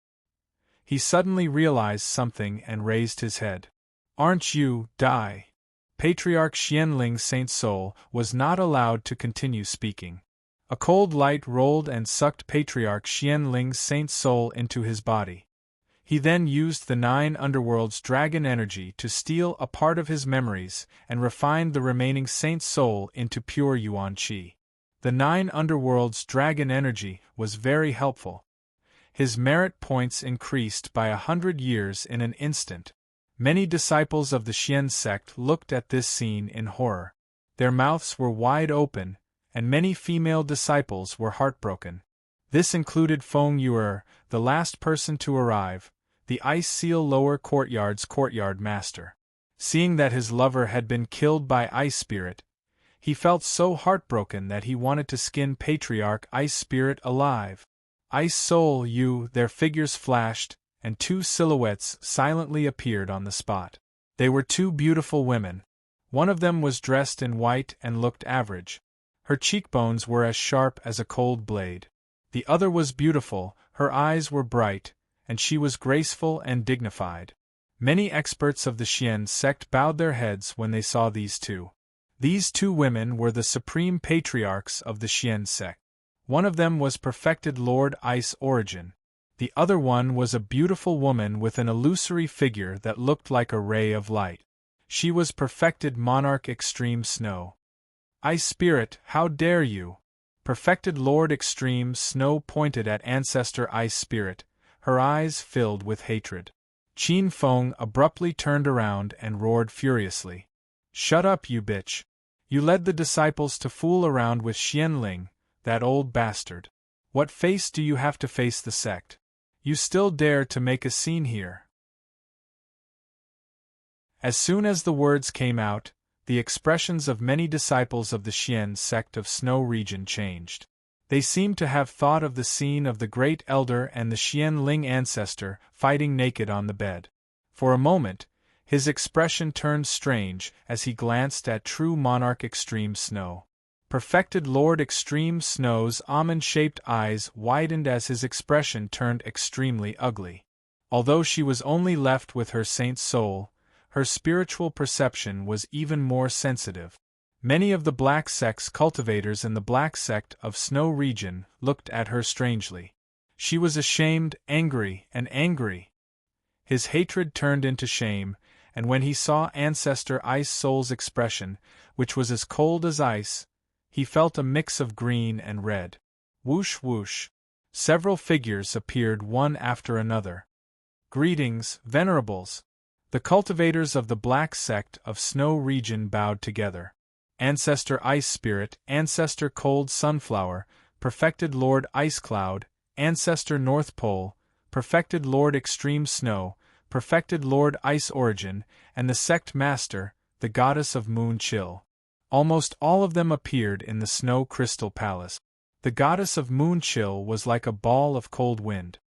A: He suddenly realized something and raised his head. "Aren't you, die?" Patriarch Xianling's Saint Soul was not allowed to continue speaking. A cold light rolled and sucked Patriarch Xianling's Saint Soul into his body. He then used the 9 underworld's dragon energy to steal a part of his memories and refined the remaining Saint Soul into pure Yuan Qi. The 9 underworld's dragon energy was very helpful. His merit points increased by 100 years in an instant. Many disciples of the Xian sect looked at this scene in horror. Their mouths were wide open, and many female disciples were heartbroken. This included Feng Yuer, the last person to arrive, the Ice Seal Lower Courtyard's courtyard master. Seeing that his lover had been killed by Ice Spirit, he felt so heartbroken that he wanted to skin Patriarch Ice Spirit alive. Ice Soul Yu, their figures flashed, and 2 silhouettes silently appeared on the spot. They were 2 beautiful women. One of them was dressed in white and looked average. Her cheekbones were as sharp as a cold blade. The other was beautiful, her eyes were bright, and she was graceful and dignified. Many experts of the Xian sect bowed their heads when they saw these 2. These 2 women were the supreme patriarchs of the Xian sect. One of them was perfected Lord Ice Origin. The other one was a beautiful woman with an illusory figure that looked like a ray of light. She was perfected Monarch Extreme Snow. "Ice Spirit, how dare you!" Perfected Lord Extreme Snow pointed at Ancestor Ice Spirit, her eyes filled with hatred. Qin Feng abruptly turned around and roared furiously. "Shut up, you bitch! You led the disciples to fool around with Xianling, that old bastard. What face do you have to face the sect? You still dare to make a scene here?" As soon as the words came out, the expressions of many disciples of the Xian sect of Snow region changed. They seemed to have thought of the scene of the Great Elder and the Xianling ancestor fighting naked on the bed. For a moment, his expression turned strange as he glanced at true Monarch Extreme Snow. Perfected Lord Extreme Snow's almond-shaped eyes widened as his expression turned extremely ugly. Although she was only left with her saint soul, her spiritual perception was even more sensitive. Many of the Black Sect's cultivators in the Black Sect of Snow region looked at her strangely. She was ashamed, angry, and angry. His hatred turned into shame, and when he saw Ancestor Ice Soul's expression, which was as cold as ice, he felt a mix of green and red. Whoosh whoosh. Several figures appeared one after another. "Greetings, venerables." The cultivators of the Black Sect of Snow region bowed together. Ancestor Ice Spirit, Ancestor Cold Sunflower, Perfected Lord Ice Cloud, Ancestor North Pole, Perfected Lord Extreme Snow, Perfected Lord Ice Origin, and the Sect Master, the Goddess of Moon Chill. Almost all of them appeared in the Snow Crystal Palace. The Goddess of Moon Chill was like a ball of cold wind.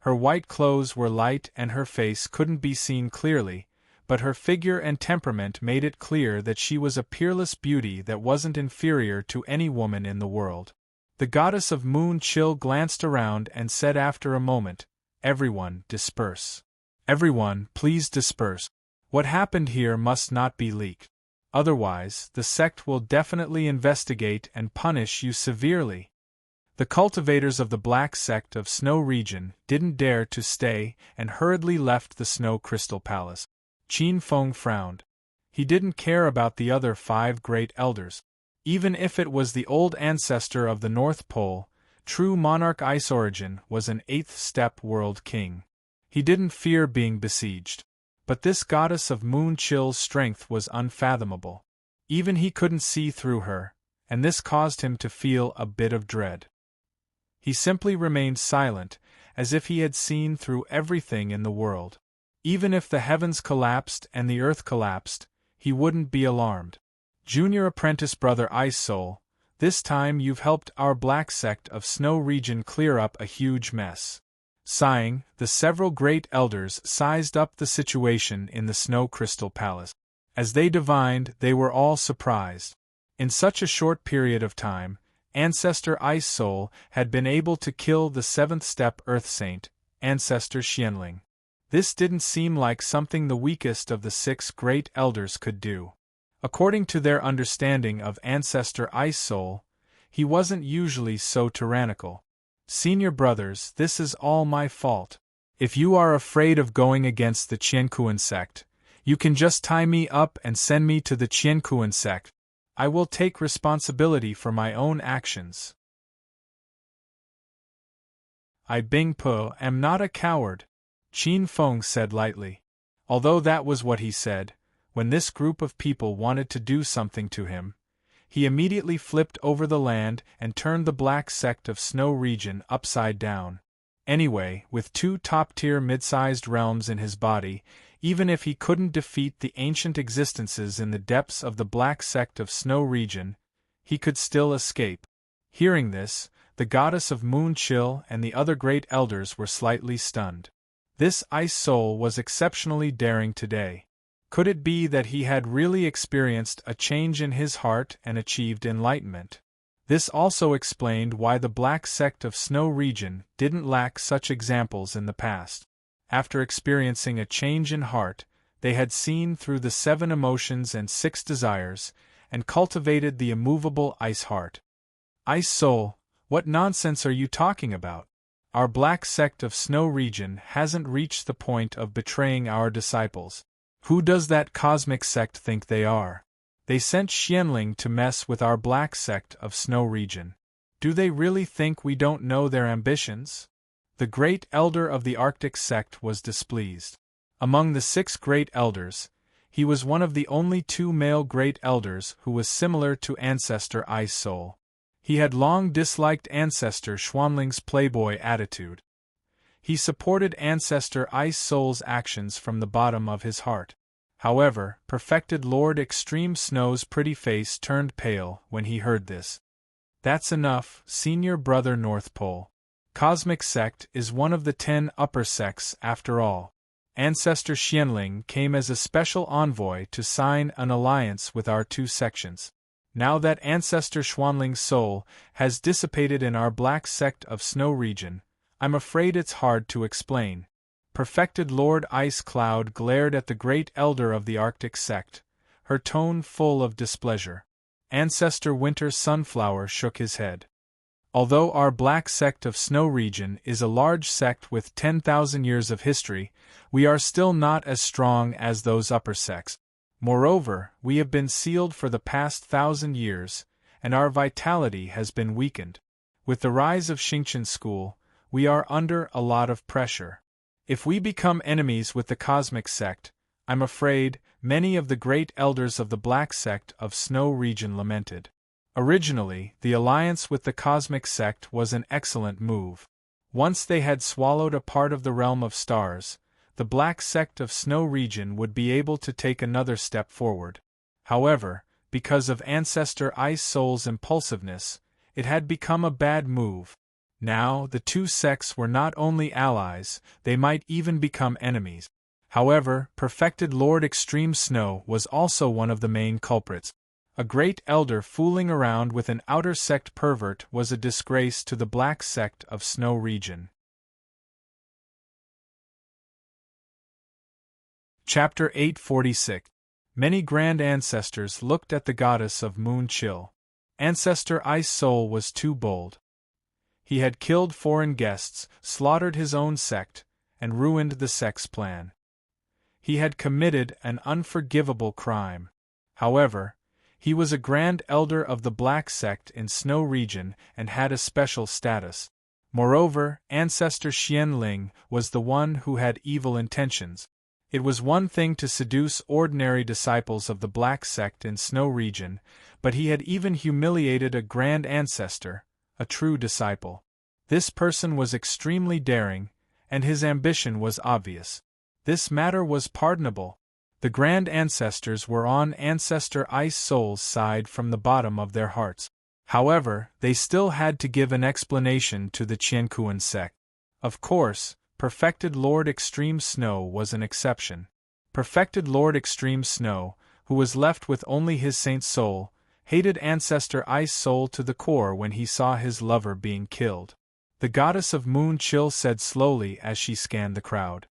A: Her white clothes were light and her face couldn't be seen clearly, but her figure and temperament made it clear that she was a peerless beauty that wasn't inferior to any woman in the world. The Goddess of Moon Chill glanced around and said after a moment, "Everyone, disperse. Everyone, please disperse. What happened here must not be leaked. Otherwise, the sect will definitely investigate and punish you severely." The cultivators of the Black Sect of Snow region didn't dare to stay and hurriedly left the Snow Crystal Palace. Qin Feng frowned. He didn't care about the other 5 great elders. Even if it was the old ancestor of the North Pole, true Monarch Ice Origin was an 8th step world king. He didn't fear being besieged. But this goddess of moon chill's strength was unfathomable. Even he couldn't see through her, and this caused him to feel a bit of dread. He simply remained silent, as if he had seen through everything in the world. Even if the heavens collapsed and the earth collapsed, he wouldn't be alarmed. Junior apprentice brother Ice Soul, this time you've helped our black sect of Snow Region clear up a huge mess. Sighing, the several great elders sized up the situation in the Snow Crystal Palace. As they divined, they were all surprised. In such a short period of time, Ancestor Ice Soul had been able to kill the 7th step Earth Saint, Ancestor Xianling. This didn't seem like something the weakest of the 6 great elders could do. According to their understanding of Ancestor Ice Soul, he wasn't usually so tyrannical. Senior brothers, this is all my fault. If you are afraid of going against the Qiankuan sect, you can just tie me up and send me to the Qiankuan sect. I will take responsibility for my own actions. I Bing Po am not a coward, Qin Feng said lightly. Although that was what he said, when this group of people wanted to do something to him, he immediately flipped over the land and turned the black sect of Snow Region upside down. Anyway, with 2 top-tier mid-sized realms in his body, even if he couldn't defeat the ancient existences in the depths of the black sect of Snow Region, he could still escape. Hearing this, the goddess of Moon Chill and the other great elders were slightly stunned. This Ice Soul was exceptionally daring today. Could it be that he had really experienced a change in his heart and achieved enlightenment? This also explained why the black sect of Snow Region didn't lack such examples in the past. After experiencing a change in heart, they had seen through the 7 emotions and 6 desires, and cultivated the immovable Ice Heart. Ice Soul, what nonsense are you talking about? Our black sect of Snow Region hasn't reached the point of betraying our disciples. Who does that cosmic sect think they are? They sent Xianling to mess with our black sect of Snow Region. Do they really think we don't know their ambitions? The great elder of the Arctic sect was displeased. Among the 6 great elders, he was one of the only 2 male great elders who was similar to Ancestor Ice Soul. He had long disliked Ancestor Xuanling's playboy attitude. He supported Ancestor Ice Soul's actions from the bottom of his heart. However, perfected Lord Extreme Snow's pretty face turned pale when he heard this. That's enough, Senior Brother North Pole. Cosmic Sect is one of the 10 upper sects after all. Ancestor Xianling came as a special envoy to sign an alliance with our 2 sections. Now that Ancestor Xuanling's soul has dissipated in our black sect of Snow Region, I'm afraid it's hard to explain. Perfected Lord Ice Cloud glared at the great elder of the Arctic sect, her tone full of displeasure. Ancestor Winter Sunflower shook his head. Although our black sect of Snow Region is a large sect with 10,000 years of history, we are still not as strong as those upper sects. Moreover, we have been sealed for the past 1,000 years, and our vitality has been weakened. With the rise of Xingqian School, we are under a lot of pressure. If we become enemies with the Cosmic Sect, I'm afraid, many of the great elders of the Black Sect of Snow Region lamented. Originally, the alliance with the Cosmic Sect was an excellent move. Once they had swallowed a part of the realm of stars, the Black Sect of Snow Region would be able to take another step forward. However, because of Ancestor Ice Soul's impulsiveness, it had become a bad move. Now, the 2 sects were not only allies, they might even become enemies. However, Perfected Lord Extreme Snow was also one of the main culprits. A great elder fooling around with an outer sect pervert was a disgrace to the Black Sect of Snow Region. Chapter 846. Many grand ancestors looked at the goddess of Moon Chill. Ancestor Ice Soul was too bold. He had killed foreign guests, slaughtered his own sect, and ruined the sect's plan. He had committed an unforgivable crime. However, he was a grand elder of the Black Sect in Snow Region and had a special status. Moreover, Ancestor Xianling was the one who had evil intentions. It was one thing to seduce ordinary disciples of the Black Sect in Snow Region, but he had even humiliated a grand ancestor, a true disciple. This person was extremely daring, and his ambition was obvious. This matter was pardonable. The grand ancestors were on Ancestor Ice Soul's side from the bottom of their hearts. However, they still had to give an explanation to the Qiankuan sect. Of course, Perfected Lord Extreme Snow was an exception. Perfected Lord Extreme Snow, who was left with only his saint soul, hated Ancestor Ice Soul to the core when he saw his lover being killed. The goddess of Moon Chill said slowly as she scanned the crowd.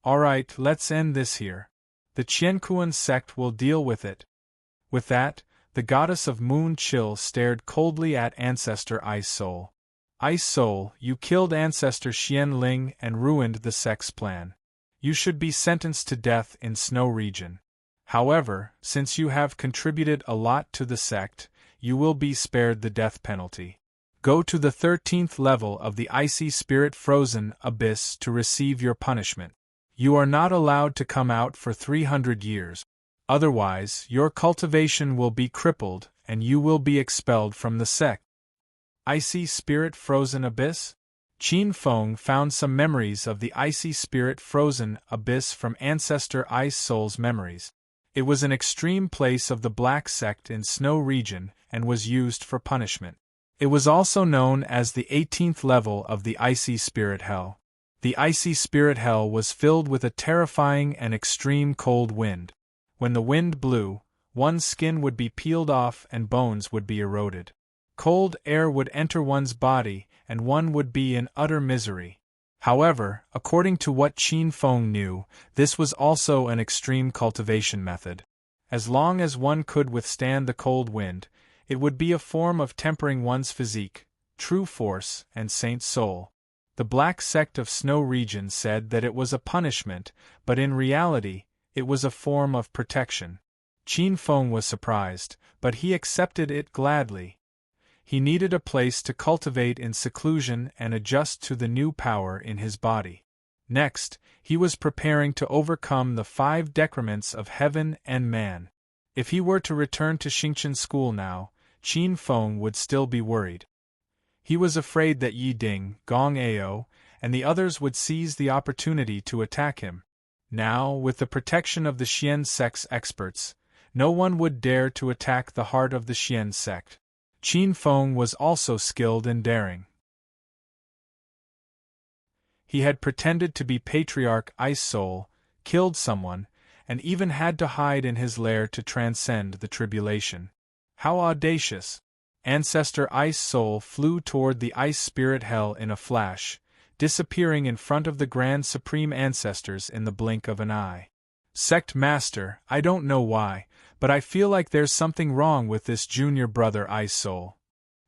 A: "Alright, let's end this here. The Qiankuan sect will deal with it." With that, the goddess of Moon Chill stared coldly at Ancestor Ice Soul. "Ice Soul, you killed Ancestor Xian Ling and ruined the sect's plan. You should be sentenced to death in Snow Region. However, since you have contributed a lot to the sect, you will be spared the death penalty. Go to the 13th level of the Icy Spirit Frozen Abyss to receive your punishment. You are not allowed to come out for 300 years. Otherwise, your cultivation will be crippled and you will be expelled from the sect." Icy Spirit Frozen Abyss? Qin Feng found some memories of the Icy Spirit Frozen Abyss from Ancestor Ice Soul's memories. It was an extreme place of the Black Sect in Snow Region and was used for punishment. It was also known as the 18th level of the Icy Spirit Hell. The Icy Spirit Hell was filled with a terrifying and extreme cold wind. When the wind blew, one's skin would be peeled off and bones would be eroded. Cold air would enter one's body and one would be in utter misery. However, according to what Qin Feng knew, this was also an extreme cultivation method. As long as one could withstand the cold wind, it would be a form of tempering one's physique, true force, and saint soul. The Black Sect of Snow Region said that it was a punishment, but in reality, it was a form of protection. Qin Feng was surprised, but he accepted it gladly. He needed a place to cultivate in seclusion and adjust to the new power in his body. Next, he was preparing to overcome the 5 decrements of heaven and man. If he were to return to Xingqian school now, Qin Feng would still be worried. He was afraid that Yi Ding, Gong Ao, and the others would seize the opportunity to attack him. Now, with the protection of the Xian sect's experts, no one would dare to attack the heart of the Xian sect. Qin Feng was also skilled in daring. He had pretended to be Patriarch Ice Soul, killed someone, and even had to hide in his lair to transcend the tribulation. How audacious! Ancestor Ice Soul flew toward the Ice Spirit Hell in a flash, disappearing in front of the Grand Supreme Ancestors in the blink of an eye. "Sect Master, I don't know why, but I feel like there's something wrong with this junior brother Ice Soul."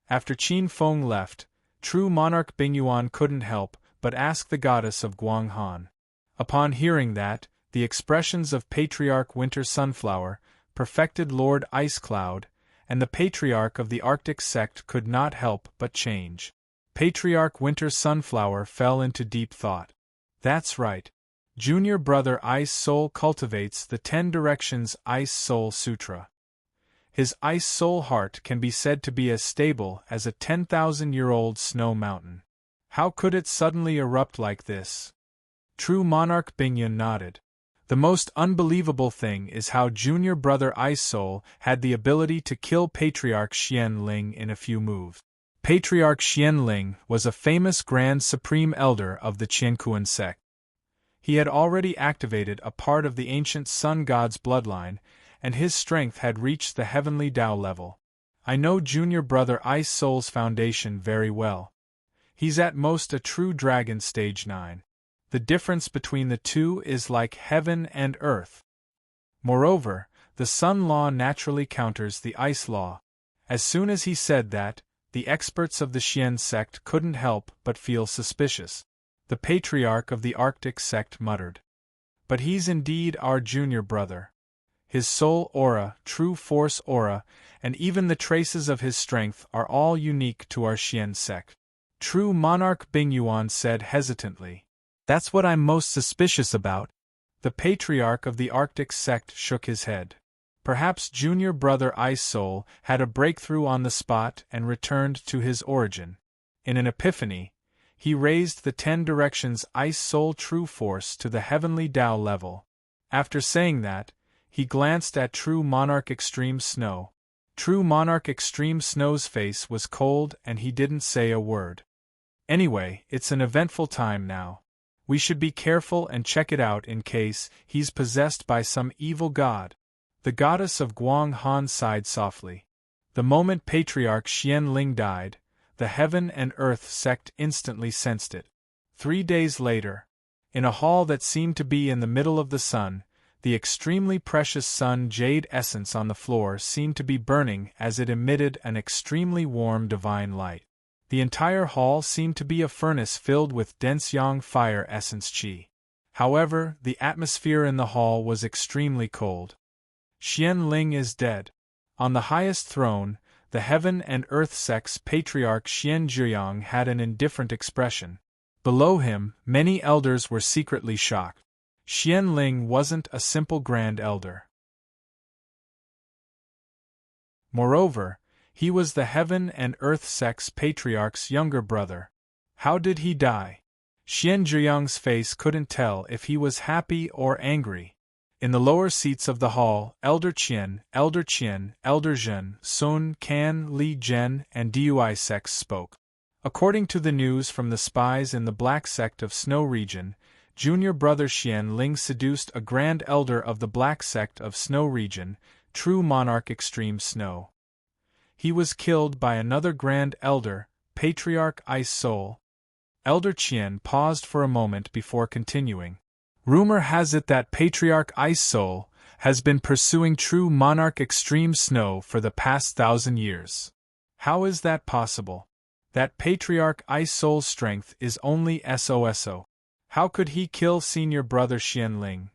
A: After Qin Feng left, true monarch Bingyuan couldn't help but ask the goddess of Guanghan. Upon hearing that, the expressions of Patriarch Winter Sunflower, Perfected Lord Ice Cloud, and the Patriarch of the Arctic sect could not help but change. Patriarch Winter Sunflower fell into deep thought. That's right. Junior brother Ice Soul cultivates the 10 Directions Ice Soul Sutra. His Ice Soul heart can be said to be as stable as a 10,000-year-old snow mountain. How could it suddenly erupt like this? True monarch Bingyun nodded. The most unbelievable thing is how junior brother Ice Soul had the ability to kill Patriarch Xian Ling in a few moves. Patriarch Xian Ling was a famous Grand Supreme Elder of the Qiankuan sect. He had already activated a part of the ancient Sun God's bloodline, and his strength had reached the heavenly Tao level. I know junior brother Ice Soul's foundation very well. He's at most a true dragon stage 9. The difference between the two is like heaven and earth. Moreover, the Sun Law naturally counters the Ice Law. As soon as he said that, the experts of the Xian sect couldn't help but feel suspicious. The Patriarch of the Arctic sect muttered. But he's indeed our junior brother. His soul aura, true force aura, and even the traces of his strength are all unique to our Xian sect. True monarch Bingyuan said hesitantly. That's what I'm most suspicious about. The patriarch of the Arctic sect shook his head. Perhaps junior brother Ice Soul had a breakthrough on the spot and returned to his origin. In an epiphany, he raised the 10 directions Ice Soul True Force to the heavenly Tao level. After saying that, he glanced at True Monarch Extreme Snow. True Monarch Extreme Snow's face was cold and he didn't say a word. Anyway, it's an eventful time now. We should be careful and check it out in case he's possessed by some evil god. The goddess of Guang Han sighed softly. The moment Patriarch Xian Ling died, the heaven and earth sect instantly sensed it. 3 days later, in a hall that seemed to be in the middle of the sun, the extremely precious sun jade essence on the floor seemed to be burning as it emitted an extremely warm divine light. The entire hall seemed to be a furnace filled with dense yang fire essence qi. However, the atmosphere in the hall was extremely cold. Xian Ling is dead. On the highest throne, the heaven and earth sect's patriarch Xian Zhiyang had an indifferent expression. Below him, many elders were secretly shocked. Xian Ling wasn't a simple grand elder. Moreover, he was the heaven and earth sect's patriarch's younger brother. How did he die? Xian Zhiyang's face couldn't tell if he was happy or angry. In the lower seats of the hall, Elder Qian, Elder Zhen, Sun, Can, Li Zhen, and Dui sects spoke. According to the news from the spies in the Black Sect of Snow Region, junior brother Xian Ling seduced a grand elder of the Black Sect of Snow Region, True Monarch Extreme Snow. He was killed by another grand elder, Patriarch Ice Soul. Elder Qian paused for a moment before continuing. Rumor has it that Patriarch Ice Soul has been pursuing True Monarch Extreme Snow for the past 1,000 years. How is that possible? That Patriarch Ice Soul's strength is only SOSO. How could he kill senior brother Xian Ling?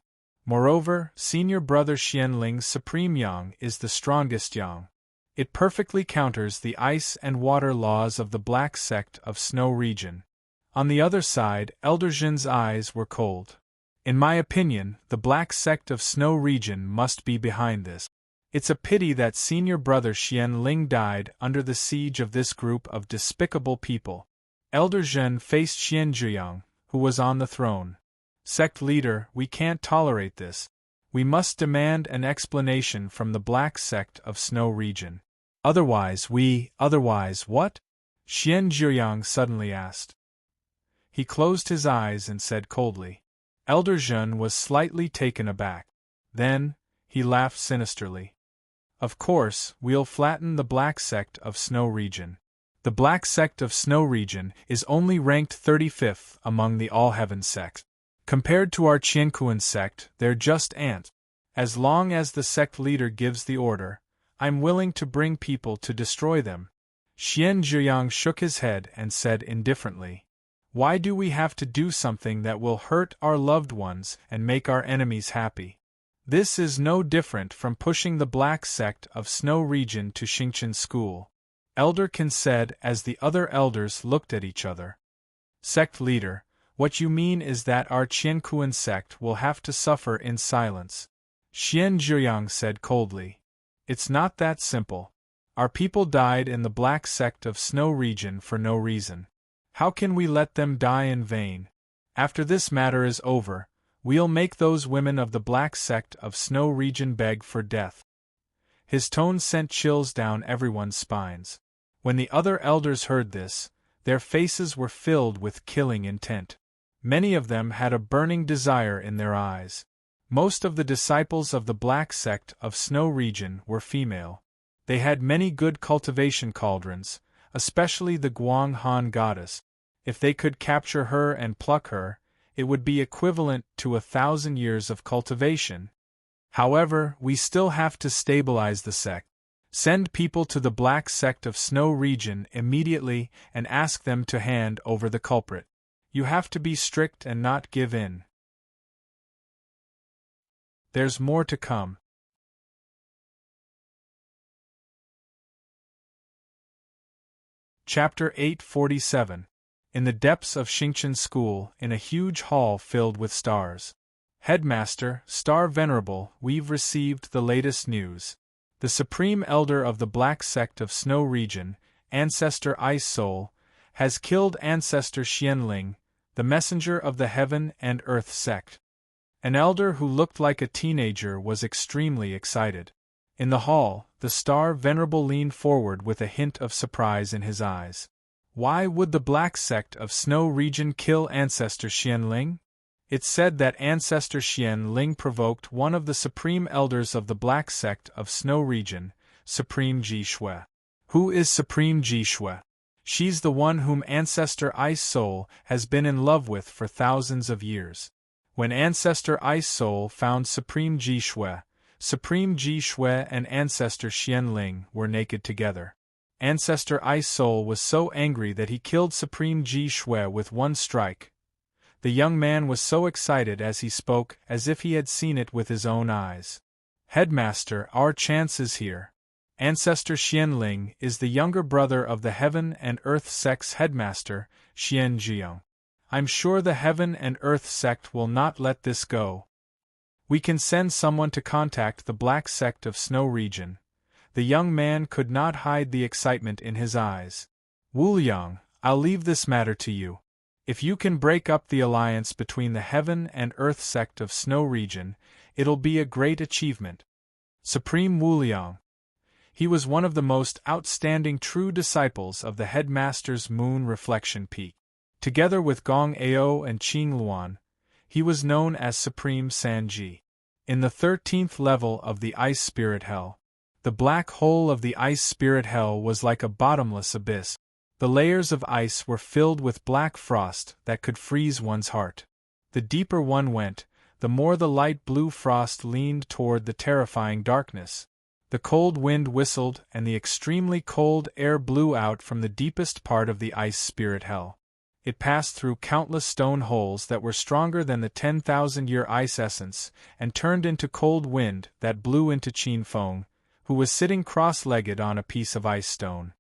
A: Moreover, senior brother Xian Ling's supreme yang is the strongest yang. It perfectly counters the ice and water laws of the Black Sect of Snow Region. On the other side, Elder Zhen's eyes were cold. In my opinion, the Black Sect of Snow Region must be behind this. It's a pity that senior brother Xian Ling died under the siege of this group of despicable people. Elder Zhen faced Xian Zhiyang, who was on the throne. Sect leader, we can't tolerate this. We must demand an explanation from the Black Sect of Snow Region. Otherwise what? Xian Zhiyang suddenly asked. He closed his eyes and said coldly. Elder Zhen was slightly taken aback. Then, he laughed sinisterly. Of course, we'll flatten the Black Sect of Snow Region. The Black Sect of Snow Region is only ranked 35th among the All-Heaven sects. Compared to our Qiankuan sect, they're just ants. As long as the sect leader gives the order, I'm willing to bring people to destroy them. Xian Zhiyang shook his head and said indifferently. Why do we have to do something that will hurt our loved ones and make our enemies happy? This is no different from pushing the Black Sect of Snow Region to Xingqian School. Elder Qin said as the other elders looked at each other. Sect leader, what you mean is that our Qiankuan sect will have to suffer in silence. Xian Zhiyang said coldly. It's not that simple. Our people died in the Black Sect of Snow Region for no reason. How can we let them die in vain? After this matter is over, we'll make those women of the Black Sect of Snow Region beg for death. His tone sent chills down everyone's spines. When the other elders heard this, their faces were filled with killing intent. Many of them had a burning desire in their eyes. Most of the disciples of the Black Sect of Snow Region were female. They had many good cultivation cauldrons, especially the Guang Han goddess. If they could capture her and pluck her, it would be equivalent to 1,000 years of cultivation. However, we still have to stabilize the sect. Send people to the Black Sect of Snow Region immediately and ask them to hand over the culprit. You have to be strict and not give in. There's more to come. Chapter 847. In the depths of Xingqian School, in a huge hall filled with stars. Headmaster, Star Venerable, we've received the latest news. The Supreme Elder of the Black Sect of Snow Region, Ancestor Ice Soul, has killed Ancestor Xianling, the messenger of the Heaven and Earth Sect. An elder who looked like a teenager was extremely excited. In the hall, the Star Venerable leaned forward with a hint of surprise in his eyes. Why would the Black Sect of Snow Region kill Ancestor Xianling? It's said that Ancestor Xianling provoked one of the Supreme Elders of the Black Sect of Snow Region, Supreme Ji Shui. Who is Supreme Ji Shui? She's the one whom Ancestor Ice Soul has been in love with for thousands of years. When Ancestor Ice Soul found Supreme Ji Shui and Ancestor Xianling were naked together. Ancestor Ice Soul was so angry that he killed Supreme Ji Shui with one strike. The young man was so excited as he spoke as if he had seen it with his own eyes. Headmaster, our chance is here. Ancestor Xianling is the younger brother of the Heaven and Earth Sect's headmaster, Xian Jiang. I'm sure the Heaven and Earth Sect will not let this go. We can send someone to contact the Black Sect of Snow Region. The young man could not hide the excitement in his eyes. Wu Liang, I'll leave this matter to you. If you can break up the alliance between the Heaven and Earth Sect of Snow Region, it'll be a great achievement. Supreme Wu Liang. He was one of the most outstanding true disciples of the headmaster's moon reflection peak. Together with Gong Ao and Qing Luan, he was known as Supreme Sanji. In the 13th level of the Ice Spirit Hell, the black hole of the Ice Spirit Hell was like a bottomless abyss. The layers of ice were filled with black frost that could freeze one's heart. The deeper one went, the more the light blue frost leaned toward the terrifying darkness. The cold wind whistled and the extremely cold air blew out from the deepest part of the Ice Spirit Hell. It passed through countless stone holes that were stronger than the 10,000-year ice essence, and turned into cold wind that blew into Qin Feng, who was sitting cross-legged on a piece of ice stone.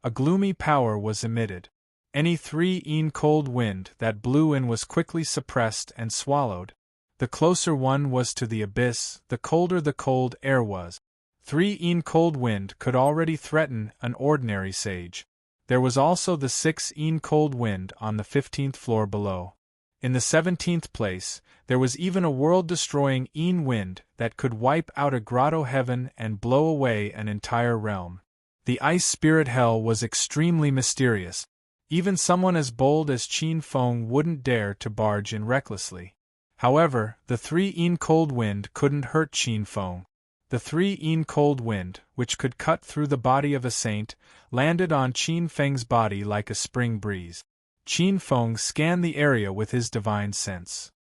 A: A gloomy power was emitted. Any 3-yin cold wind that blew in was quickly suppressed and swallowed. The closer one was to the abyss, the colder the cold air was. 3-yin cold wind could already threaten an ordinary sage. There was also the 6-yin cold wind on the 15th floor below. In the 17th place, there was even a world-destroying yin wind that could wipe out a grotto heaven and blow away an entire realm. The Ice Spirit Hell was extremely mysterious. Even someone as bold as Qin Feng wouldn't dare to barge in recklessly. However, the 3-yin cold wind couldn't hurt Qin Feng. The 3-yin cold wind, which could cut through the body of a saint, landed on Qin Feng's body like a spring breeze. Qin Feng scanned the area with his divine sense.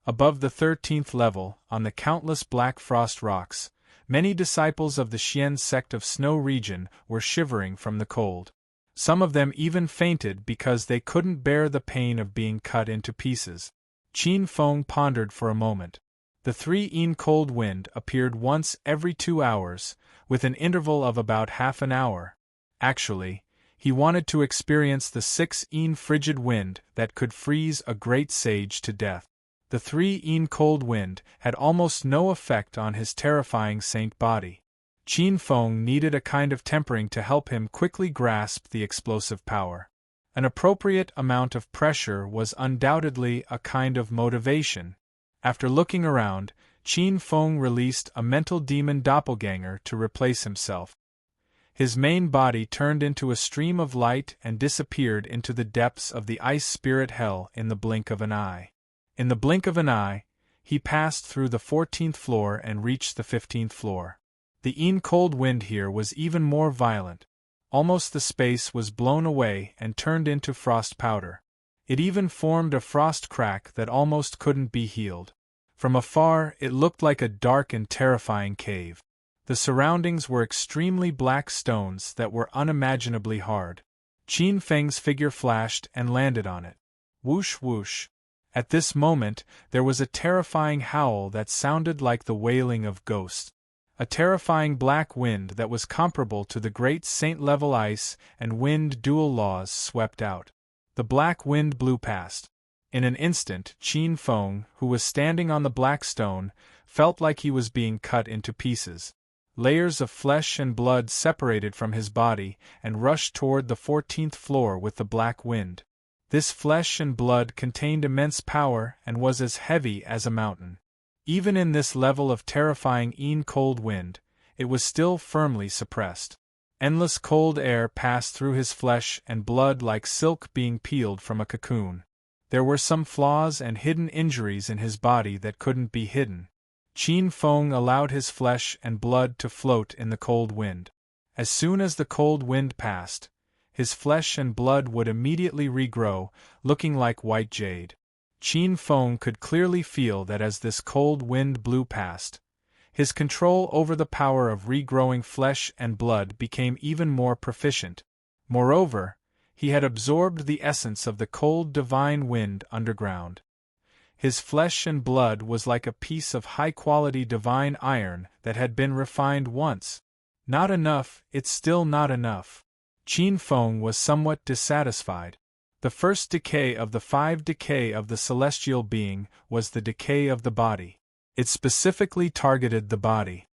A: Above the 13th level, on the countless black frost rocks, many disciples of the Xian sect of Snow Region were shivering from the cold. Some of them even fainted because they couldn't bear the pain of being cut into pieces. Qin Feng pondered for a moment. The 3-yin cold wind appeared once every 2 hours, with an interval of about half an hour. Actually, he wanted to experience the 6-yin frigid wind that could freeze a great sage to death. The 3-yin cold wind had almost no effect on his terrifying saint body. Qin Feng needed a kind of tempering to help him quickly grasp the explosive power. An appropriate amount of pressure was undoubtedly a kind of motivation. After looking around, Qin Feng released a mental demon doppelganger to replace himself. His main body turned into a stream of light and disappeared into the depths of the Ice Spirit Hell in the blink of an eye. In the blink of an eye, he passed through the 14th floor and reached the 15th floor. The yin cold wind here was even more violent. Almost the space was blown away and turned into frost powder. It even formed a frost crack that almost couldn't be healed. From afar, it looked like a dark and terrifying cave. The surroundings were extremely black stones that were unimaginably hard. Qin Feng's figure flashed and landed on it. Whoosh whoosh. At this moment, there was a terrifying howl that sounded like the wailing of ghosts. A terrifying black wind that was comparable to the great saint-level ice and wind dual laws swept out. The black wind blew past. In an instant, Qin Feng, who was standing on the black stone, felt like he was being cut into pieces. Layers of flesh and blood separated from his body and rushed toward the 14th floor with the black wind. This flesh and blood contained immense power and was as heavy as a mountain. Even in this level of terrifying cold wind, it was still firmly suppressed. Endless cold air passed through his flesh and blood like silk being peeled from a cocoon. There were some flaws and hidden injuries in his body that couldn't be hidden. Qin Feng allowed his flesh and blood to float in the cold wind. As soon as the cold wind passed, his flesh and blood would immediately regrow, looking like white jade. Qin Feng could clearly feel that as this cold wind blew past, his control over the power of regrowing flesh and blood became even more proficient. Moreover, he had absorbed the essence of the cold divine wind underground. His flesh and blood was like a piece of high-quality divine iron that had been refined once. Not enough, it's still not enough. Qin Feng was somewhat dissatisfied. The first decay of the 5 decay of the celestial being was the decay of the body. It specifically targeted the body.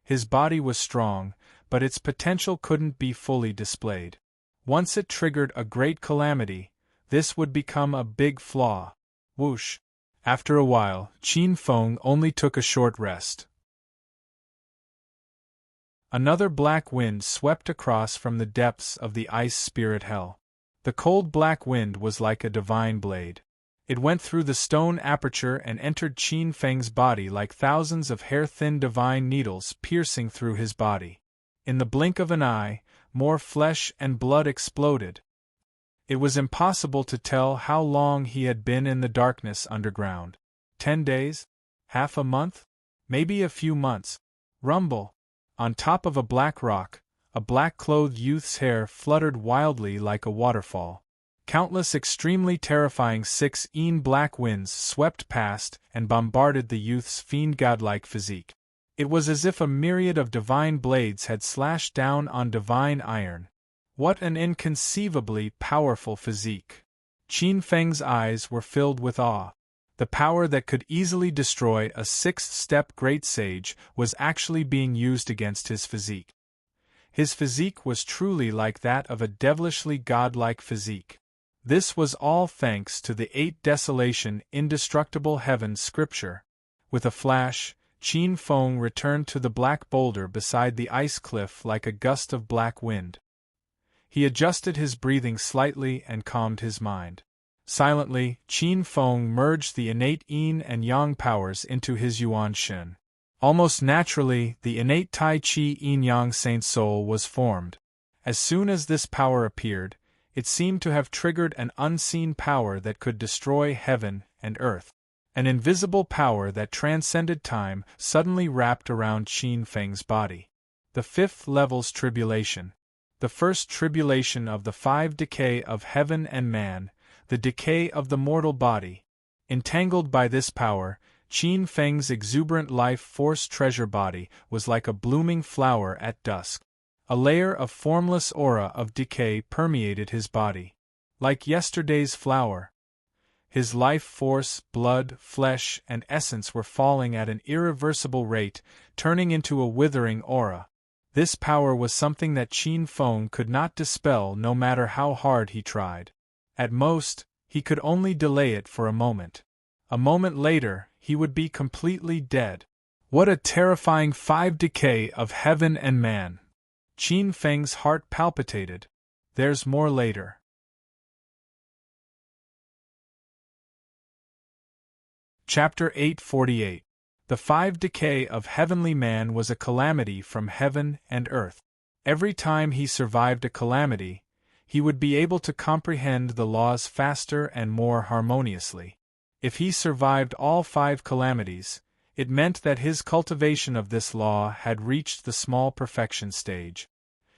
A: His body was strong, but its potential couldn't be fully displayed. Once it triggered a great calamity, this would become a big flaw. Whoosh! After a while, Qin Feng only took a short rest. Another black wind swept across from the depths of the ice spirit hell. The cold black wind was like a divine blade. It went through the stone aperture and entered Qin Feng's body like thousands of hair-thin divine needles piercing through his body. In the blink of an eye, more flesh and blood exploded. It was impossible to tell how long he had been in the darkness underground. 10 days? Half a month? Maybe a few months. Rumble! On top of a black rock, a black-clothed youth's hair fluttered wildly like a waterfall. Countless extremely terrifying 6 black winds swept past and bombarded the youth's fiend-godlike physique. It was as if a myriad of divine blades had slashed down on divine iron. What an inconceivably powerful physique! Qin Feng's eyes were filled with awe. The power that could easily destroy a 6th-step great sage was actually being used against his physique. His physique was truly like that of a devilishly godlike physique. This was all thanks to the 8 desolation indestructible heaven scripture. With a flash, Qin Feng returned to the black boulder beside the ice cliff like a gust of black wind. He adjusted his breathing slightly and calmed his mind. Silently, Qin Feng merged the innate yin and yang powers into his yuan shen. Almost naturally, the innate Tai Chi yin-yang saint soul was formed. As soon as this power appeared, it seemed to have triggered an unseen power that could destroy heaven and earth. An invisible power that transcended time suddenly wrapped around Qin Feng's body. The 5th level's tribulation. The first tribulation of the 5 decay of heaven and man, the decay of the mortal body. Entangled by this power, Qin Feng's exuberant life force treasure body was like a blooming flower at dusk. A layer of formless aura of decay permeated his body. Like yesterday's flower. His life force, blood, flesh, and essence were falling at an irreversible rate, turning into a withering aura. This power was something that Qin Feng could not dispel no matter how hard he tried. At most, he could only delay it for a moment. A moment later, he would be completely dead. What a terrifying 5 decay of heaven and man! Qin Feng's heart palpitated. There's more later. Chapter 848. The 5 decay of heavenly man was a calamity from heaven and earth. Every time he survived a calamity, he would be able to comprehend the laws faster and more harmoniously. If he survived all 5 calamities, it meant that his cultivation of this law had reached the small perfection stage.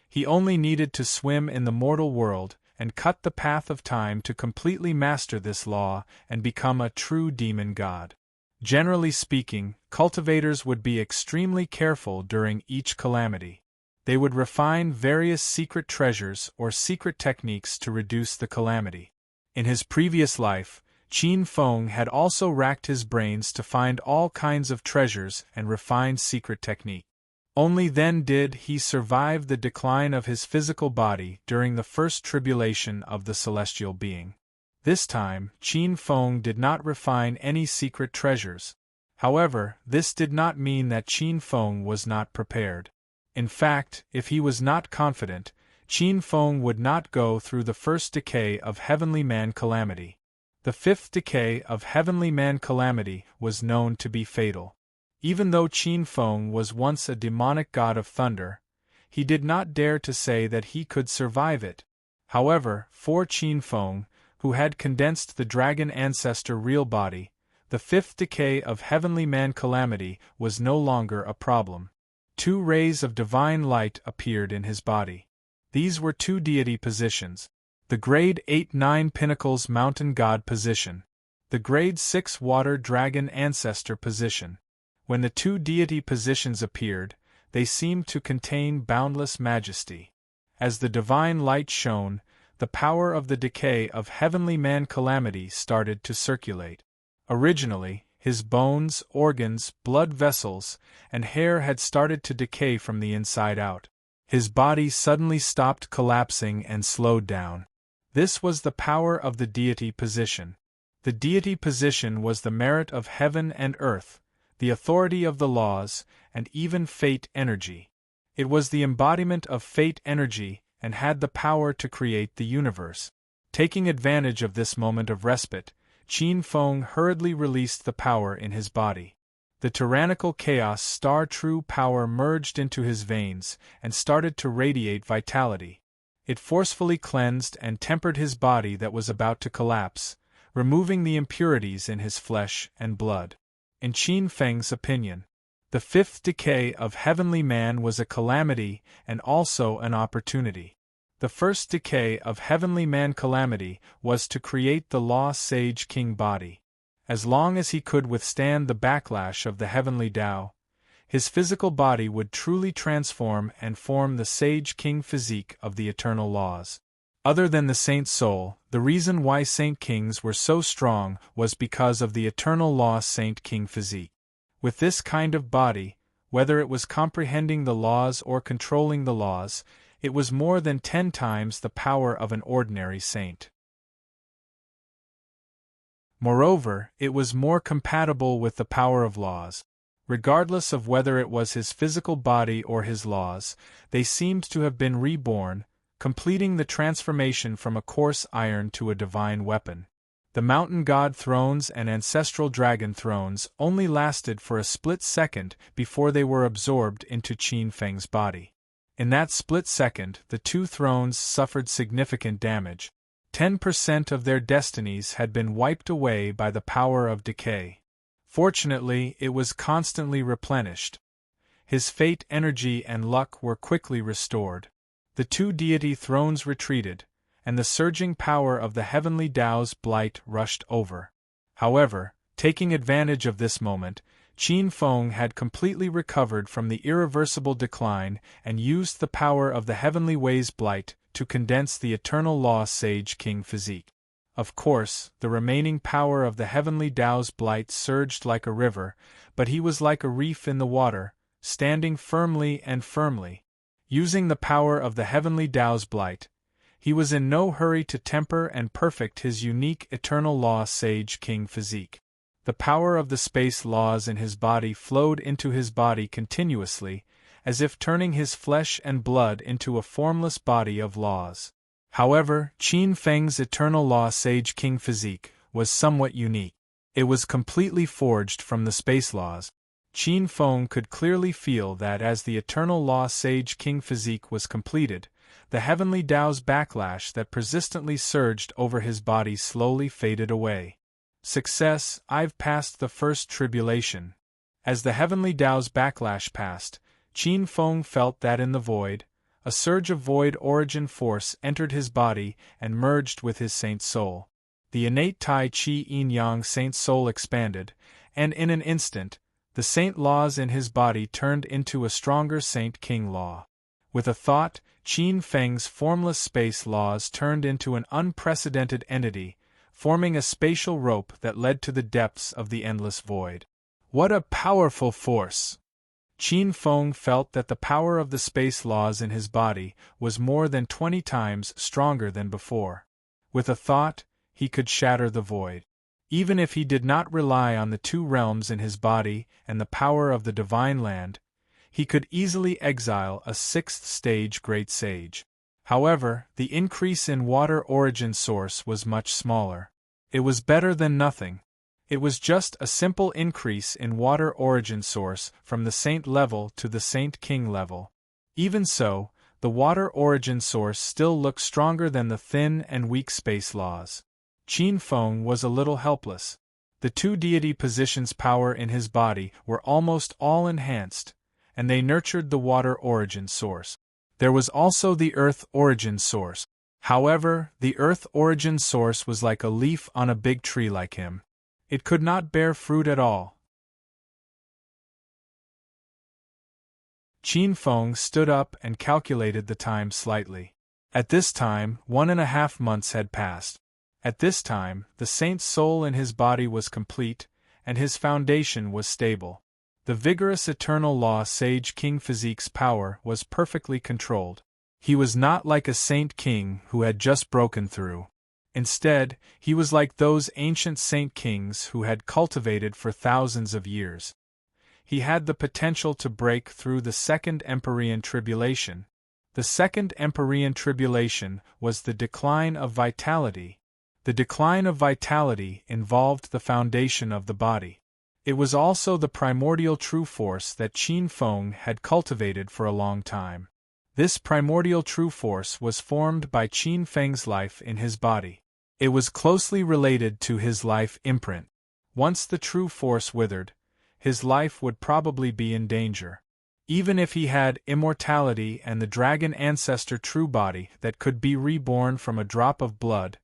A: He only needed to swim in the mortal world and cut the path of time to completely master this law and become a true demon god. Generally speaking, cultivators would be extremely careful during each calamity. They would refine various secret treasures or secret techniques to reduce the calamity. In his previous life, Qin Feng had also racked his brains to find all kinds of treasures and refined secret technique. Only then did he survive the decline of his physical body during the first tribulation of the celestial being. This time, Qin Feng did not refine any secret treasures. However, this did not mean that Qin Feng was not prepared. In fact, if he was not confident, Qin Feng would not go through the first decay of Heavenly Man Calamity. The fifth decay of Heavenly Man Calamity was known to be fatal. Even though Qin Feng was once a demonic god of thunder, he did not dare to say that he could survive it. However, for Qin Feng, who had condensed the dragon ancestor real body, the fifth decay of Heavenly Man Calamity was no longer a problem. 2 rays of divine light appeared in his body. These were 2 deity positions. The grade 8-9 Pinnacles Mountain God position. The grade 6 Water Dragon Ancestor position. When the 2 deity positions appeared, they seemed to contain boundless majesty. As the divine light shone, the power of the decay of Heavenly Man Calamity started to circulate. Originally, his bones, organs, blood vessels, and hair had started to decay from the inside out. His body suddenly stopped collapsing and slowed down. This was the power of the deity position. The deity position was the merit of heaven and earth, the authority of the laws, and even fate energy. It was the embodiment of fate energy and had the power to create the universe. Taking advantage of this moment of respite, Qin Feng hurriedly released the power in his body. The tyrannical chaos star true power merged into his veins and started to radiate vitality. It forcefully cleansed and tempered his body that was about to collapse, removing the impurities in his flesh and blood. In Qin Feng's opinion, the fifth decay of Heavenly Man was a calamity and also an opportunity. The first decay of Heavenly Man Calamity was to create the Law Sage King body. As long as he could withstand the backlash of the Heavenly Tao, his physical body would truly transform and form the Sage King physique of the eternal laws. Other than the Saint Soul, the reason why Saint Kings were so strong was because of the eternal law Saint King physique. With this kind of body, whether it was comprehending the laws or controlling the laws, it was more than 10 times the power of an ordinary saint. Moreover, it was more compatible with the power of laws. Regardless of whether it was his physical body or his laws, they seemed to have been reborn, completing the transformation from a coarse iron to a divine weapon. The mountain god thrones and ancestral dragon thrones only lasted for a split second before they were absorbed into Qin Feng's body. In that split second, the 2 thrones suffered significant damage. 10% of their destinies had been wiped away by the power of decay. Fortunately, it was constantly replenished. His fate energy and luck were quickly restored. The 2 deity thrones retreated, and the surging power of the Heavenly Tao's blight rushed over. However, taking advantage of this moment, Qin Feng had completely recovered from the irreversible decline and used the power of the Heavenly Way's blight to condense the eternal law Sage King physique. Of course, the remaining power of the Heavenly Tao's blight surged like a river, but he was like a reef in the water, standing firmly and firmly. Using the power of the Heavenly Tao's blight, he was in no hurry to temper and perfect his unique eternal law Sage King physique. The power of the space laws in his body flowed into his body continuously, as if turning his flesh and blood into a formless body of laws. However, Qin Feng's eternal law Sage King physique was somewhat unique. It was completely forged from the space laws. Qin Feng could clearly feel that as the eternal law Sage King physique was completed, the Heavenly Tao's backlash that persistently surged over his body slowly faded away. Success, I've passed the first tribulation. As the Heavenly Tao's backlash passed, Qin Feng felt that in the void, a surge of void origin force entered his body and merged with his saint soul. The innate Tai Chi Yin-Yang saint soul expanded, and in an instant, the saint laws in his body turned into a stronger Saint King law. With a thought, Qin Feng's formless space laws turned into an unprecedented entity, forming a spatial rope that led to the depths of the endless void. What a powerful force! Qin Feng felt that the power of the space laws in his body was more than 20 times stronger than before. With a thought, he could shatter the void. Even if he did not rely on the two realms in his body and the power of the divine land, he could easily exile a 6th-stage great sage. However, the increase in water origin source was much smaller. It was better than nothing. It was just a simple increase in water origin source from the Saint level to the Saint King level. Even so, the water origin source still looked stronger than the thin and weak space laws. Qin Feng was a little helpless. The two deity positions' power in his body were almost all enhanced, and they nurtured the water origin source. There was also the earth origin source. However, the earth origin source was like a leaf on a big tree like him. It could not bear fruit at all. Qin Feng stood up and calculated the time slightly. At this time, 1.5 months had passed. At this time, the saint's soul in his body was complete, and his foundation was stable. The vigorous eternal law Sage King Physique's power was perfectly controlled. He was not like a Saint King who had just broken through. Instead, he was like those ancient Saint Kings who had cultivated for thousands of years. He had the potential to break through the Second Empyrean Tribulation. The Second Empyrean Tribulation was the decline of vitality. The decline of vitality involved the foundation of the body. It was also the primordial true force that Qin Feng had cultivated for a long time. This primordial true force was formed by Qin Feng's life in his body. It was closely related to his life imprint. Once the true force withered, his life would probably be in danger. Even if he had immortality and the dragon ancestor true body that could be reborn from a drop of blood,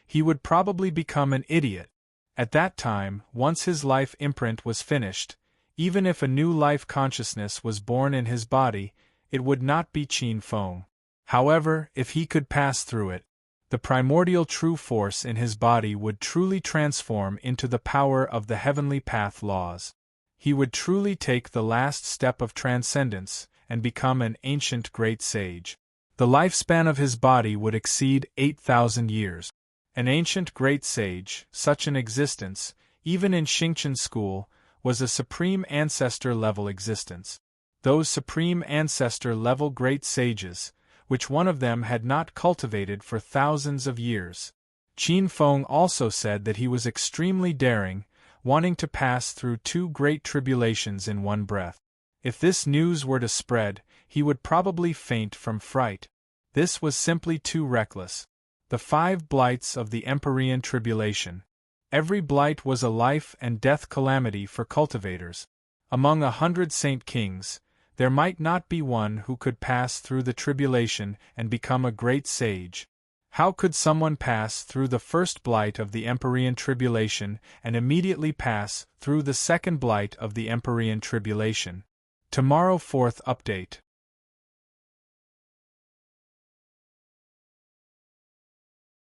A: he would probably become an idiot. At that time, once his life imprint was finished, even if a new life consciousness was born in his body, it would not be Qin Feng. However, if he could pass through it, the primordial true force in his body would truly transform into the power of the heavenly path laws. He would truly take the last step of transcendence and become an ancient great sage. The lifespan of his body would exceed 8,000 years. An ancient great sage, such an existence, even in Xingqian school, was a supreme ancestor-level existence. Those supreme ancestor-level great sages, which one of them had not cultivated for thousands of years. Qin Feng also said that he was extremely daring, wanting to pass through 2 great tribulations in one breath. If this news were to spread, he would probably faint from fright. This was simply too reckless. The 5 blights of the Empyrean Tribulation. Every blight was a life and death calamity for cultivators. Among 100 Saint Kings, there might not be one who could pass through the tribulation and become a great sage. How could someone pass through the first blight of the Empyrean Tribulation and immediately pass through the second blight of the Empyrean Tribulation? Tomorrow 4th update.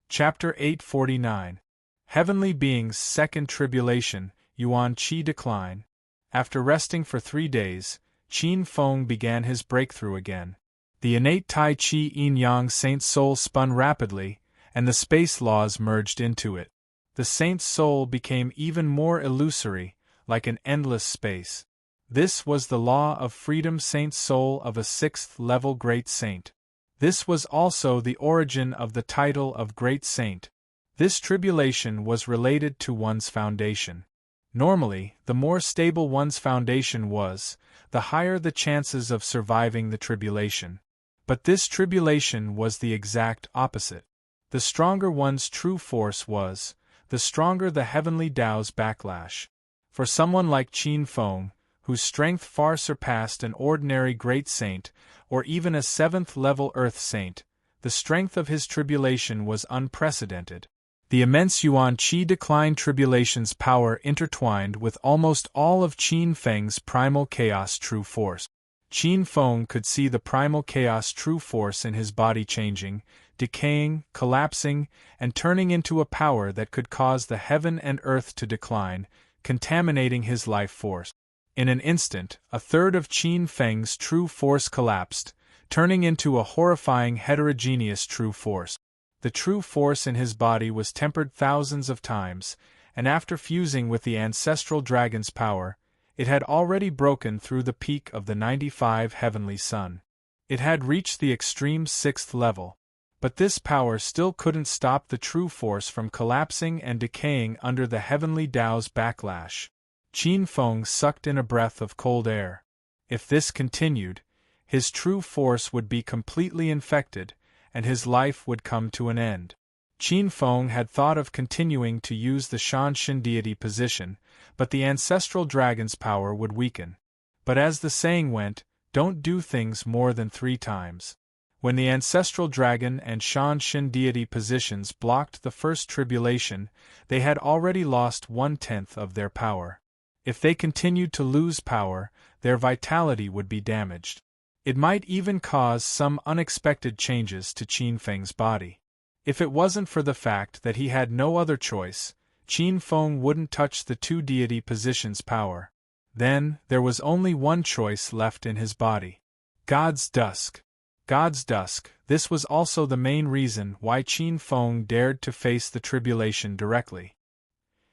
A: Chapter 849. Heavenly Beings Second Tribulation, Yuan Qi Decline. After resting for 3 days, Qin Feng began his breakthrough again. The innate Tai Chi Yin-Yang Saint's soul spun rapidly, and the space laws merged into it. The Saint's soul became even more illusory, like an endless space. This was the law of freedom Saint's soul of a 6th-level Great Saint. This was also the origin of the title of Great Saint. This tribulation was related to one's foundation. Normally, the more stable one's foundation was, the higher the chances of surviving the tribulation. But this tribulation was the exact opposite. The stronger one's true force was, the stronger the heavenly Tao's backlash. For someone like Qin Feng, whose strength far surpassed an ordinary great saint, or even a 7th-level earth saint, the strength of his tribulation was unprecedented. The immense Yuan Qi Decline tribulation's power intertwined with almost all of Qin Feng's primal chaos true force. Qin Feng could see the primal chaos true force in his body changing, decaying, collapsing, and turning into a power that could cause the heaven and earth to decline, contaminating his life force. In an instant, a third of Qin Feng's true force collapsed, turning into a horrifying heterogeneous true force. The true force in his body was tempered thousands of times, and after fusing with the ancestral dragon's power, it had already broken through the peak of the 95 heavenly sun. It had reached the extreme 6th level. But this power still couldn't stop the true force from collapsing and decaying under the heavenly Tao's backlash. Qin Feng sucked in a breath of cold air. If this continued, his true force would be completely infected, and his life would come to an end. Qin Feng had thought of continuing to use the Shanshin deity position, but the ancestral dragon's power would weaken. But as the saying went, don't do things more than 3 times. When the ancestral dragon and Shanshin deity positions blocked the first tribulation, they had already lost 1/10 of their power. If they continued to lose power, their vitality would be damaged. It might even cause some unexpected changes to Qin Feng's body. If it wasn't for the fact that he had no other choice, Qin Feng wouldn't touch the 2 deity positions' power. Then, there was only one choice left in his body. God's Dusk. God's Dusk. This was also the main reason why Qin Feng dared to face the tribulation directly.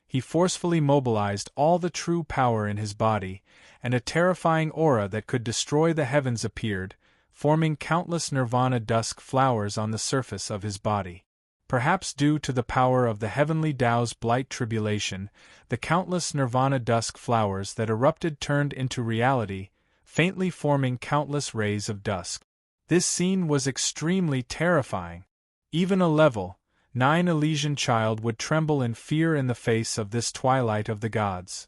A: He forcefully mobilized all the true power in his body, and a terrifying aura that could destroy the heavens appeared, forming countless nirvana dusk flowers on the surface of his body. Perhaps due to the power of the heavenly Tao's blight tribulation, the countless nirvana dusk flowers that erupted turned into reality, faintly forming countless rays of dusk. This scene was extremely terrifying. Even a level 9 Elysian child would tremble in fear in the face of this twilight of the gods.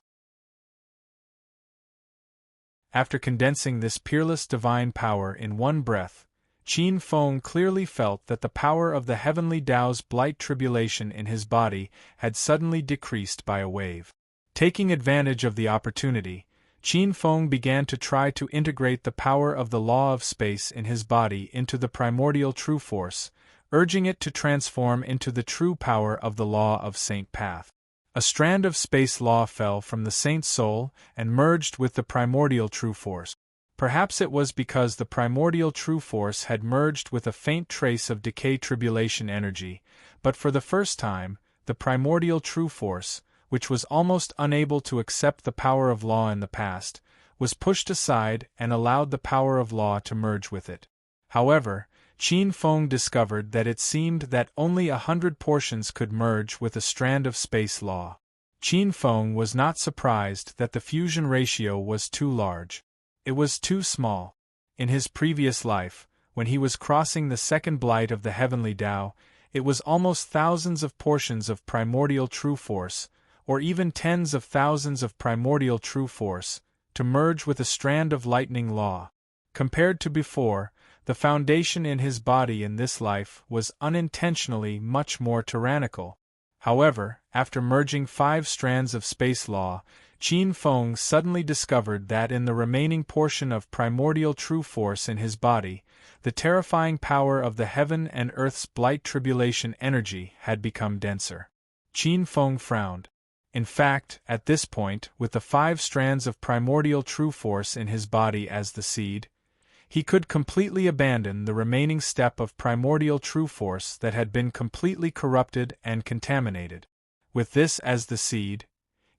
A: After condensing this peerless divine power in one breath, Qin Feng clearly felt that the power of the heavenly Tao's blight tribulation in his body had suddenly decreased by a wave. Taking advantage of the opportunity, Qin Feng began to try to integrate the power of the law of space in his body into the primordial true force, urging it to transform into the true power of the law of Saint Path. A strand of space law fell from the saint's soul and merged with the primordial true force. Perhaps it was because the primordial true force had merged with a faint trace of decay tribulation energy, but for the first time, the primordial true force, which was almost unable to accept the power of law in the past, was pushed aside and allowed the power of law to merge with it. However, Qin Feng discovered that it seemed that only 100 portions could merge with a strand of space law. Qin Feng was not surprised that the fusion ratio was too large. It was too small. In his previous life, when he was crossing the second blight of the heavenly Tao, it was almost thousands of portions of primordial true force, or even tens of thousands of primordial true force, to merge with a strand of lightning law. Compared to before, the foundation in his body in this life was unintentionally much more tyrannical. However, after merging 5 strands of space law, Qin Feng suddenly discovered that in the remaining portion of primordial true force in his body, the terrifying power of the heaven and earth's blight tribulation energy had become denser. Qin Feng frowned. In fact, at this point, with the 5 strands of primordial true force in his body as the seed, he could completely abandon the remaining step of primordial true force that had been completely corrupted and contaminated. With this as the seed,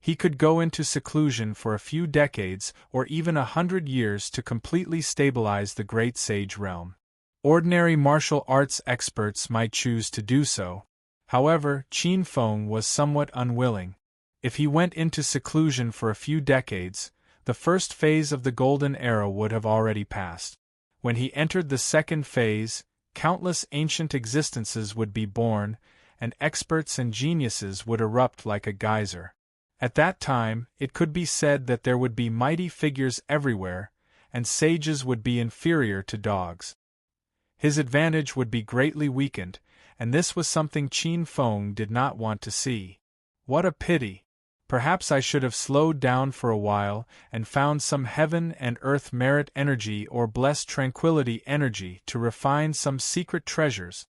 A: he could go into seclusion for a few decades or even 100 years to completely stabilize the great sage realm. Ordinary martial arts experts might choose to do so. However, Qin Feng was somewhat unwilling. If he went into seclusion for a few decades, the first phase of the Golden Era would have already passed. When he entered the second phase, countless ancient existences would be born, and experts and geniuses would erupt like a geyser. At that time, it could be said that there would be mighty figures everywhere, and sages would be inferior to dogs. His advantage would be greatly weakened, and this was something Qin Feng did not want to see. What a pity! Perhaps I should have slowed down for a while and found some heaven and earth merit energy or blessed tranquility energy to refine some secret treasures.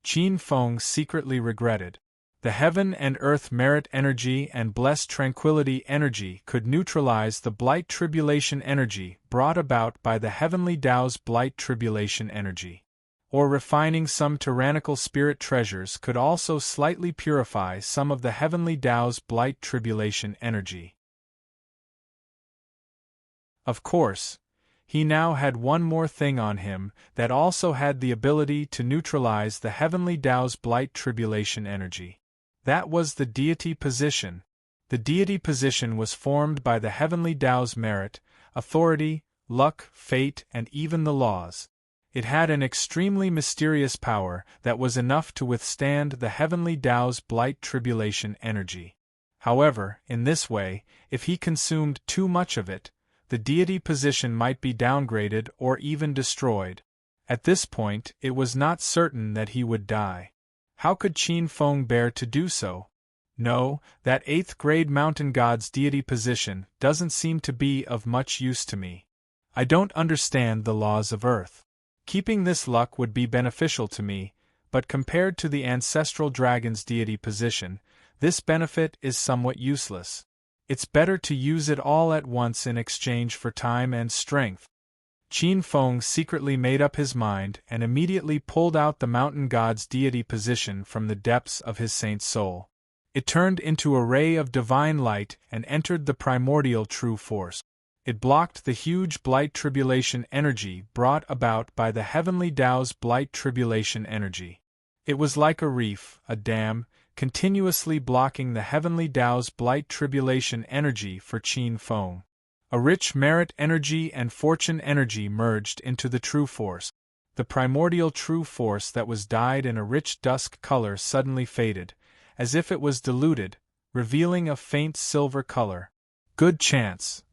A: Qin Feng secretly regretted. The heaven and earth merit energy and blessed tranquility energy could neutralize the blight tribulation energy brought about by the heavenly Tao's blight tribulation energy. Or refining some tyrannical spirit treasures could also slightly purify some of the heavenly Tao's blight tribulation energy. Of course, he now had one more thing on him that also had the ability to neutralize the heavenly Tao's blight tribulation energy. That was the deity position. The deity position was formed by the heavenly Tao's merit, authority, luck, fate, and even the laws. It had an extremely mysterious power that was enough to withstand the heavenly Tao's blight tribulation energy. However, in this way, if he consumed too much of it, the deity position might be downgraded or even destroyed. At this point, it was not certain that he would die. How could Qin Feng bear to do so? No, that 8th grade mountain god's deity position doesn't seem to be of much use to me. I don't understand the laws of Earth. Keeping this luck would be beneficial to me, but compared to the ancestral dragon's deity position, this benefit is somewhat useless. It's better to use it all at once in exchange for time and strength. Qin Feng secretly made up his mind and immediately pulled out the mountain god's deity position from the depths of his saint's soul. It turned into a ray of divine light and entered the primordial true force. It blocked the huge blight tribulation energy brought about by the heavenly Tao's blight tribulation energy. It was like a reef, a dam, continuously blocking the heavenly Tao's blight tribulation energy for Qin Feng. A rich merit energy and fortune energy merged into the true force. The primordial true force that was dyed in a rich dusk color suddenly faded, as if it was diluted, revealing a faint silver color. Good chance.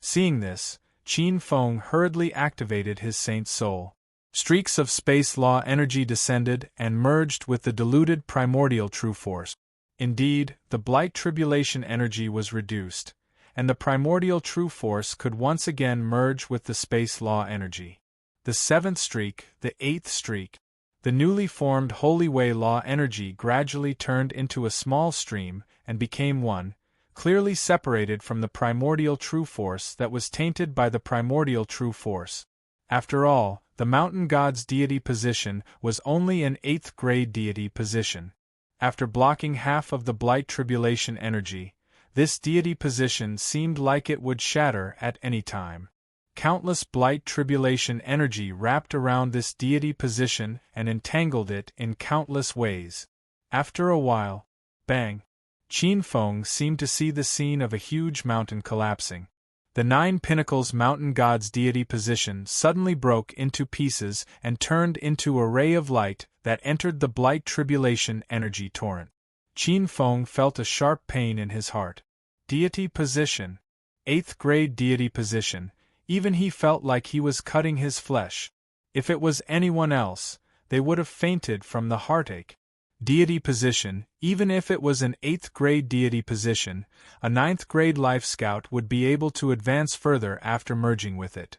A: Seeing this, Qin Feng hurriedly activated his saint's soul. Streaks of space law energy descended and merged with the diluted primordial true force. Indeed, the blight tribulation energy was reduced, and the primordial true force could once again merge with the space law energy. The 7th streak, the 8th streak, the newly formed holy way law energy gradually turned into a small stream and became one, clearly separated from the primordial true force that was tainted by the primordial true force. After all, the mountain god's deity position was only an 8th grade deity position. After blocking half of the blight tribulation energy, this deity position seemed like it would shatter at any time. Countless blight tribulation energy wrapped around this deity position and entangled it in countless ways. After a while, bang! Qin Feng seemed to see the scene of a huge mountain collapsing. The 9 Pinnacles mountain god's deity position suddenly broke into pieces and turned into a ray of light that entered the blight tribulation energy torrent. Qin Feng felt a sharp pain in his heart. Deity position. 8th grade deity position. Even he felt like he was cutting his flesh. If it was anyone else, they would have fainted from the heartache. Deity position, even if it was an 8th grade deity position, a 9th grade life scout would be able to advance further after merging with it.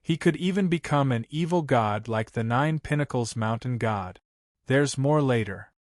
A: He could even become an evil god like the 9 Pinnacles mountain god. There's more later.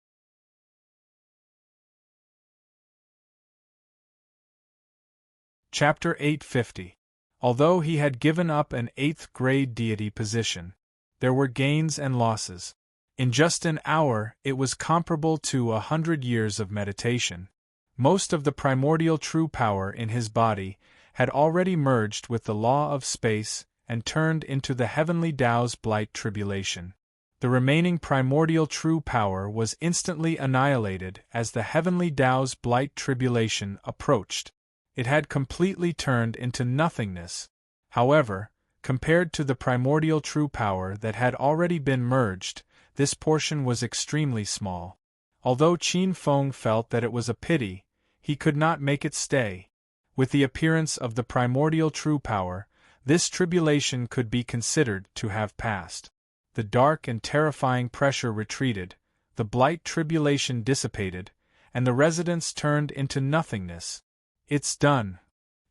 A: Chapter 850. Although he had given up an 8th grade deity position, there were gains and losses. In just an hour, it was comparable to 100 years of meditation. Most of the primordial true power in his body had already merged with the law of space and turned into the heavenly Tao's blight tribulation. The remaining primordial true power was instantly annihilated as the heavenly Tao's blight tribulation approached. It had completely turned into nothingness. However, compared to the primordial true power that had already been merged, this portion was extremely small. Although Qin Feng felt that it was a pity, he could not make it stay. With the appearance of the primordial true power, this tribulation could be considered to have passed. The dark and terrifying pressure retreated, the blight tribulation dissipated, and the residence turned into nothingness. "It's done."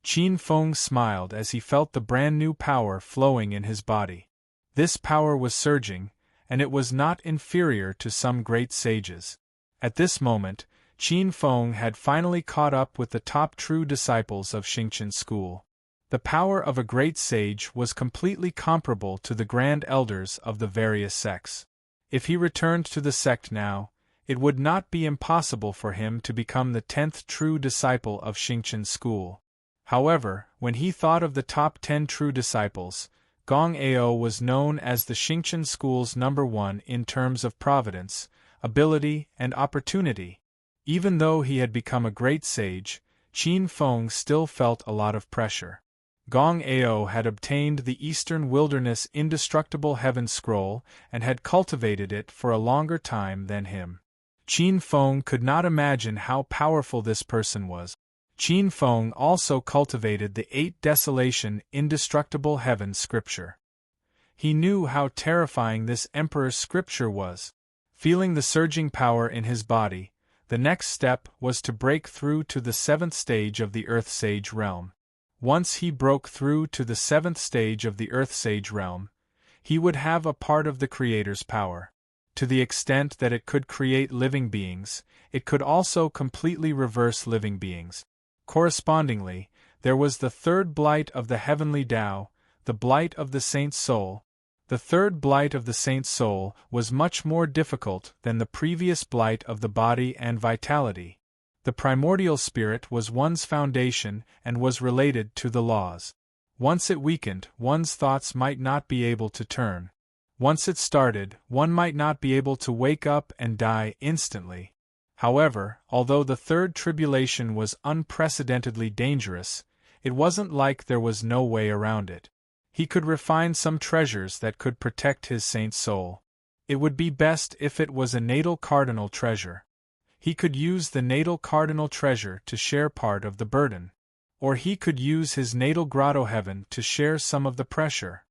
A: Qin Feng smiled as he felt the brand new power flowing in his body. This power was surging, and it was not inferior to some great sages. At this moment, Qin Feng had finally caught up with the top true disciples of Xingqian school. The power of a great sage was completely comparable to the grand elders of the various sects. If he returned to the sect now, it would not be impossible for him to become the 10th true disciple of Xingqian school. However, when he thought of the top 10 true disciples, Gong Ao was known as the Xingqian school's #1 in terms of providence, ability, and opportunity. Even though he had become a great sage, Qin Feng still felt a lot of pressure. Gong Ao had obtained the Eastern Wilderness Indestructible Heaven Scroll and had cultivated it for a longer time than him. Qin Feng could not imagine how powerful this person was. Qin Feng also cultivated the 8 Desolation Indestructible Heaven scripture. He knew how terrifying this Emperor's scripture was. Feeling the surging power in his body, the next step was to break through to the 7th stage of the Earth Sage realm. Once he broke through to the 7th stage of the Earth Sage realm, he would have a part of the Creator's power. To the extent that it could create living beings, it could also completely reverse living beings. Correspondingly, there was the 3rd blight of the heavenly Tao, the blight of the Saint's soul. The 3rd blight of the Saint's soul was much more difficult than the previous blight of the body and vitality. The primordial spirit was one's foundation and was related to the laws. Once it weakened, one's thoughts might not be able to turn. Once it started, one might not be able to wake up and die instantly. However, although the 3rd tribulation was unprecedentedly dangerous, it wasn't like there was no way around it. He could refine some treasures that could protect his saint's soul. It would be best if it was a natal cardinal treasure. He could use the natal cardinal treasure to share part of the burden. Or he could use his natal grotto heaven to share some of the pressure.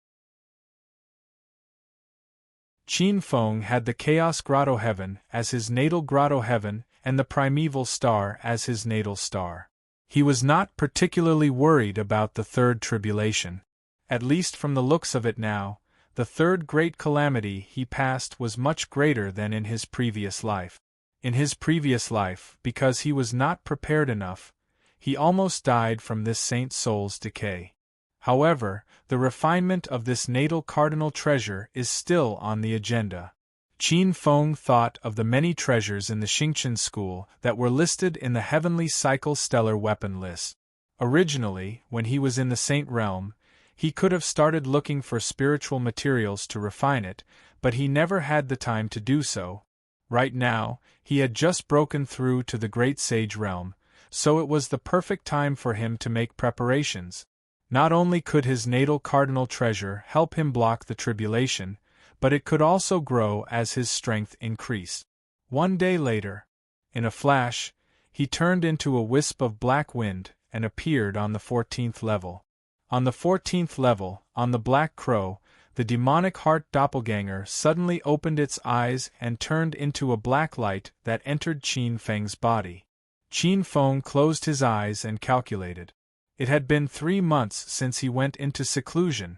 A: Qin Feng had the Chaos Grotto Heaven as his natal grotto heaven and the Primeval Star as his natal star. He was not particularly worried about the 3rd tribulation. At least from the looks of it now, the 3rd great calamity he passed was much greater than in his previous life. In his previous life, because he was not prepared enough, he almost died from this saint's soul's decay. However, the refinement of this natal cardinal treasure is still on the agenda. Qin Feng thought of the many treasures in the Xingqian school that were listed in the Heavenly Cycle Stellar Weapon list. Originally, when he was in the Saint realm, he could have started looking for spiritual materials to refine it, but he never had the time to do so. Right now, he had just broken through to the Great Sage realm, so it was the perfect time for him to make preparations. Not only could his natal cardinal treasure help him block the tribulation, but it could also grow as his strength increased. One day later, in a flash, he turned into a wisp of black wind and appeared on the 14th level. On the 14th level, on the Black Crow, the demonic heart doppelganger suddenly opened its eyes and turned into a black light that entered Qin Feng's body. Qin Feng closed his eyes and calculated. It had been 3 months since he went into seclusion.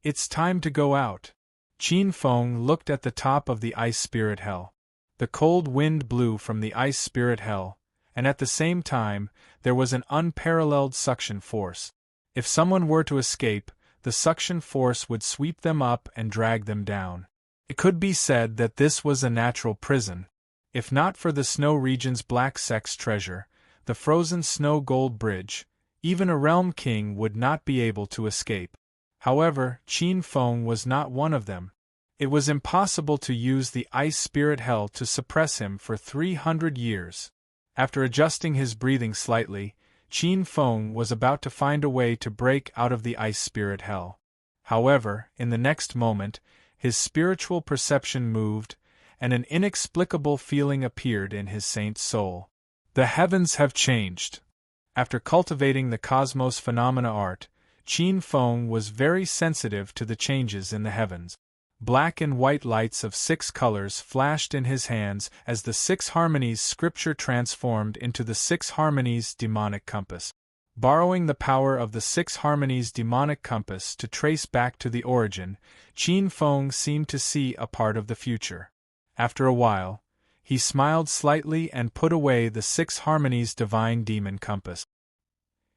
A: It's time to go out. Qin Feng looked at the top of the ice spirit hell. The cold wind blew from the ice spirit hell, and at the same time, there was an unparalleled suction force. If someone were to escape, the suction force would sweep them up and drag them down. It could be said that this was a natural prison. If not for the snow region's black sex treasure, the frozen snow gold bridge, even a realm king would not be able to escape. However, Qin Feng was not one of them. It was impossible to use the ice spirit hell to suppress him for 300 years. After adjusting his breathing slightly, Qin Feng was about to find a way to break out of the ice spirit hell. However, in the next moment, his spiritual perception moved, and an inexplicable feeling appeared in his saint's soul. The heavens have changed. After cultivating the cosmos phenomena art, Qin Feng was very sensitive to the changes in the heavens. Black and white lights of 6 colors flashed in his hands as the 6 harmonies scripture transformed into the 6 harmonies demonic compass. Borrowing the power of the 6 harmonies demonic compass to trace back to the origin, Qin Feng seemed to see a part of the future. After a while, he smiled slightly and put away the 6 harmonies divine demon compass.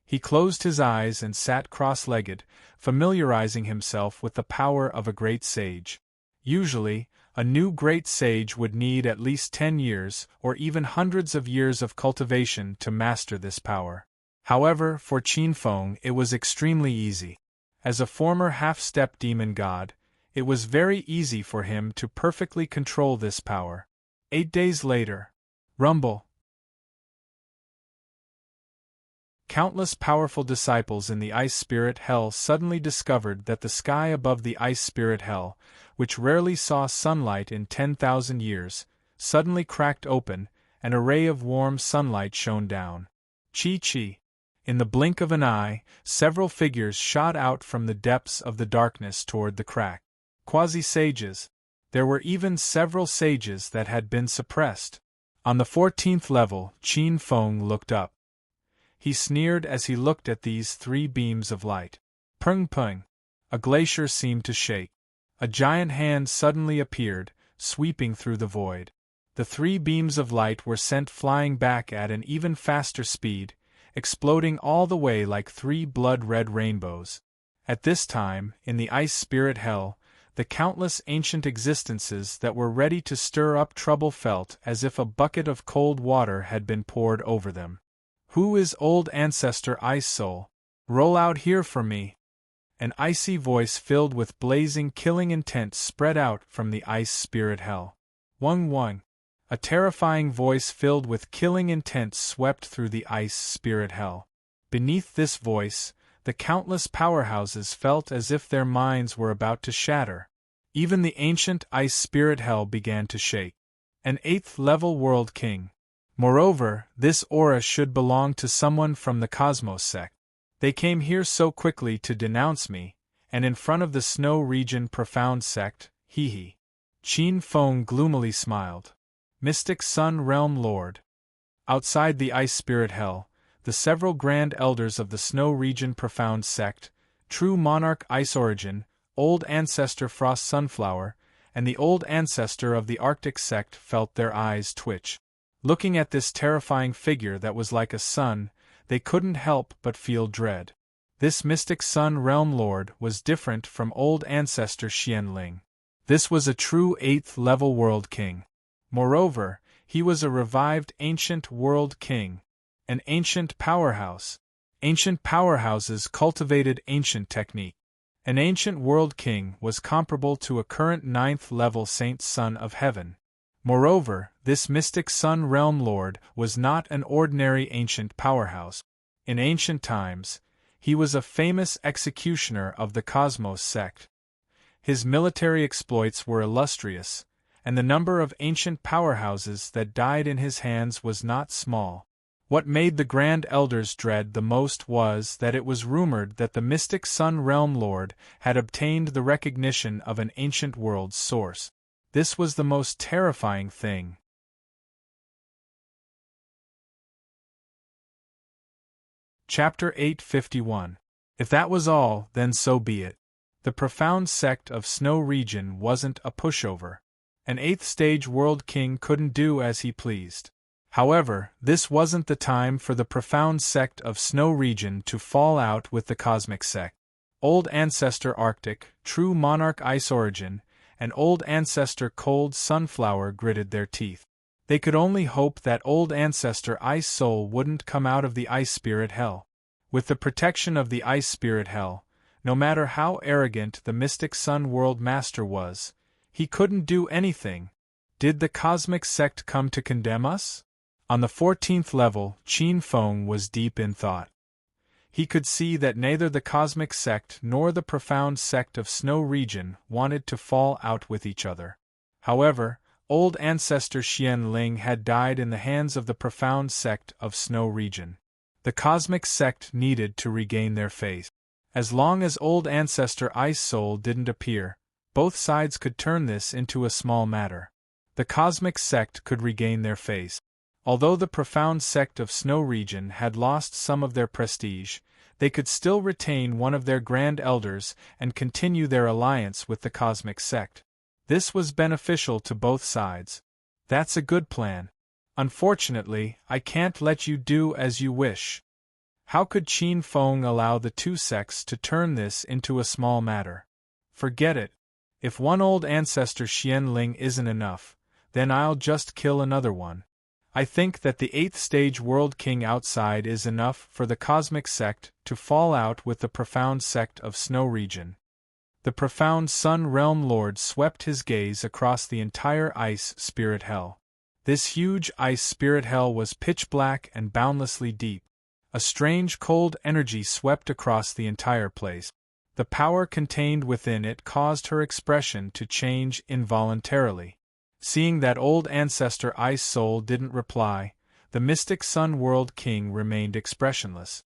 A: He closed his eyes and sat cross-legged, familiarizing himself with the power of a great sage. Usually, a new great sage would need at least 10 years or even hundreds of years of cultivation to master this power. However, for Qin Feng it was extremely easy. As a former half-step demon god, it was very easy for him to perfectly control this power. 8 days later. Rumble. Countless powerful disciples in the Ice Spirit Hell suddenly discovered that the sky above the Ice Spirit Hell, which rarely saw sunlight in 10,000 years, suddenly cracked open, and a ray of warm sunlight shone down. Chi. In the blink of an eye, several figures shot out from the depths of the darkness toward the crack. Quasi-sages. There were even several sages that had been suppressed. On the 14th level, Qin Feng looked up. He sneered as he looked at these 3 beams of light. Pung. A glacier seemed to shake. A giant hand suddenly appeared, sweeping through the void. The 3 beams of light were sent flying back at an even faster speed, exploding all the way like 3 blood-red rainbows. At this time, in the Ice Spirit Hell, the countless ancient existences that were ready to stir up trouble felt as if a bucket of cold water had been poured over them. Who is old ancestor Ice Soul? Roll out here for me. An icy voice filled with blazing killing intent spread out from the Ice Spirit Hell. Wung. A terrifying voice filled with killing intent swept through the Ice Spirit Hell. Beneath this voice, the countless powerhouses felt as if their minds were about to shatter. Even the ancient Ice Spirit Hell began to shake. An 8th-level world king. Moreover, this aura should belong to someone from the Cosmos sect. They came here so quickly to denounce me, and in front of the Snow Region Profound sect, hee. Qin Feng gloomily smiled. Mystic Sun Realm Lord. Outside the Ice Spirit Hell, the several Grand Elders of the Snow Region Profound sect, True Monarch Ice Origin, Old Ancestor Frost Sunflower, and the Old Ancestor of the Arctic sect felt their eyes twitch. Looking at this terrifying figure that was like a sun, they couldn't help but feel dread. This mystic Sun Realm Lord was different from Old Ancestor Xianling. This was a true 8th-level World King. Moreover, he was a revived Ancient World King. An ancient powerhouse. Ancient powerhouses cultivated ancient technique. An Ancient World King was comparable to a current 9th-level Saint Son of Heaven. Moreover, this mystic Sun Realm Lord was not an ordinary ancient powerhouse. In ancient times, he was a famous executioner of the Cosmos sect. His military exploits were illustrious, and the number of ancient powerhouses that died in his hands was not small. What made the Grand Elders dread the most was that it was rumored that the mystic Sun Realm Lord had obtained the recognition of an ancient world's source. This was the most terrifying thing. Chapter 851. If that was all, then so be it. The Profound sect of Snow Region wasn't a pushover. An 8th-stage World King couldn't do as he pleased. However, this wasn't the time for the Profound sect of Snow Region to fall out with the Cosmic sect. Old Ancestor Arctic, True Monarch Ice Origin, and Old Ancestor Cold Sunflower gritted their teeth. They could only hope that Old Ancestor Ice Soul wouldn't come out of the Ice Spirit Hell. With the protection of the Ice Spirit Hell, no matter how arrogant the Mystic Sun World Master was, he couldn't do anything. Did the Cosmic sect come to condemn us? On the 14th level, Qin Feng was deep in thought. He could see that neither the Cosmic sect nor the Profound sect of Snow Region wanted to fall out with each other. However, Old Ancestor Xianling had died in the hands of the Profound sect of Snow Region. The Cosmic sect needed to regain their faith. As long as Old Ancestor Ice Soul didn't appear, both sides could turn this into a small matter. The cosmic sect could regain their face. Although the profound sect of Snow Region had lost some of their prestige, they could still retain one of their grand elders and continue their alliance with the cosmic sect. This was beneficial to both sides. That's a good plan. Unfortunately, I can't let you do as you wish. How could Qin Feng allow the two sects to turn this into a small matter? Forget it. If one old ancestor Xian Ling isn't enough, then I'll just kill another one. I think that the 8th stage World King outside is enough for the cosmic sect to fall out with the profound sect of Snow Region. The profound Sun Realm Lord swept his gaze across the entire ice spirit hell. This huge ice spirit hell was pitch black and boundlessly deep. A strange cold energy swept across the entire place. The power contained within it caused her expression to change involuntarily. Seeing that old ancestor Ice Soul didn't reply, the mystic Sun World King remained expressionless.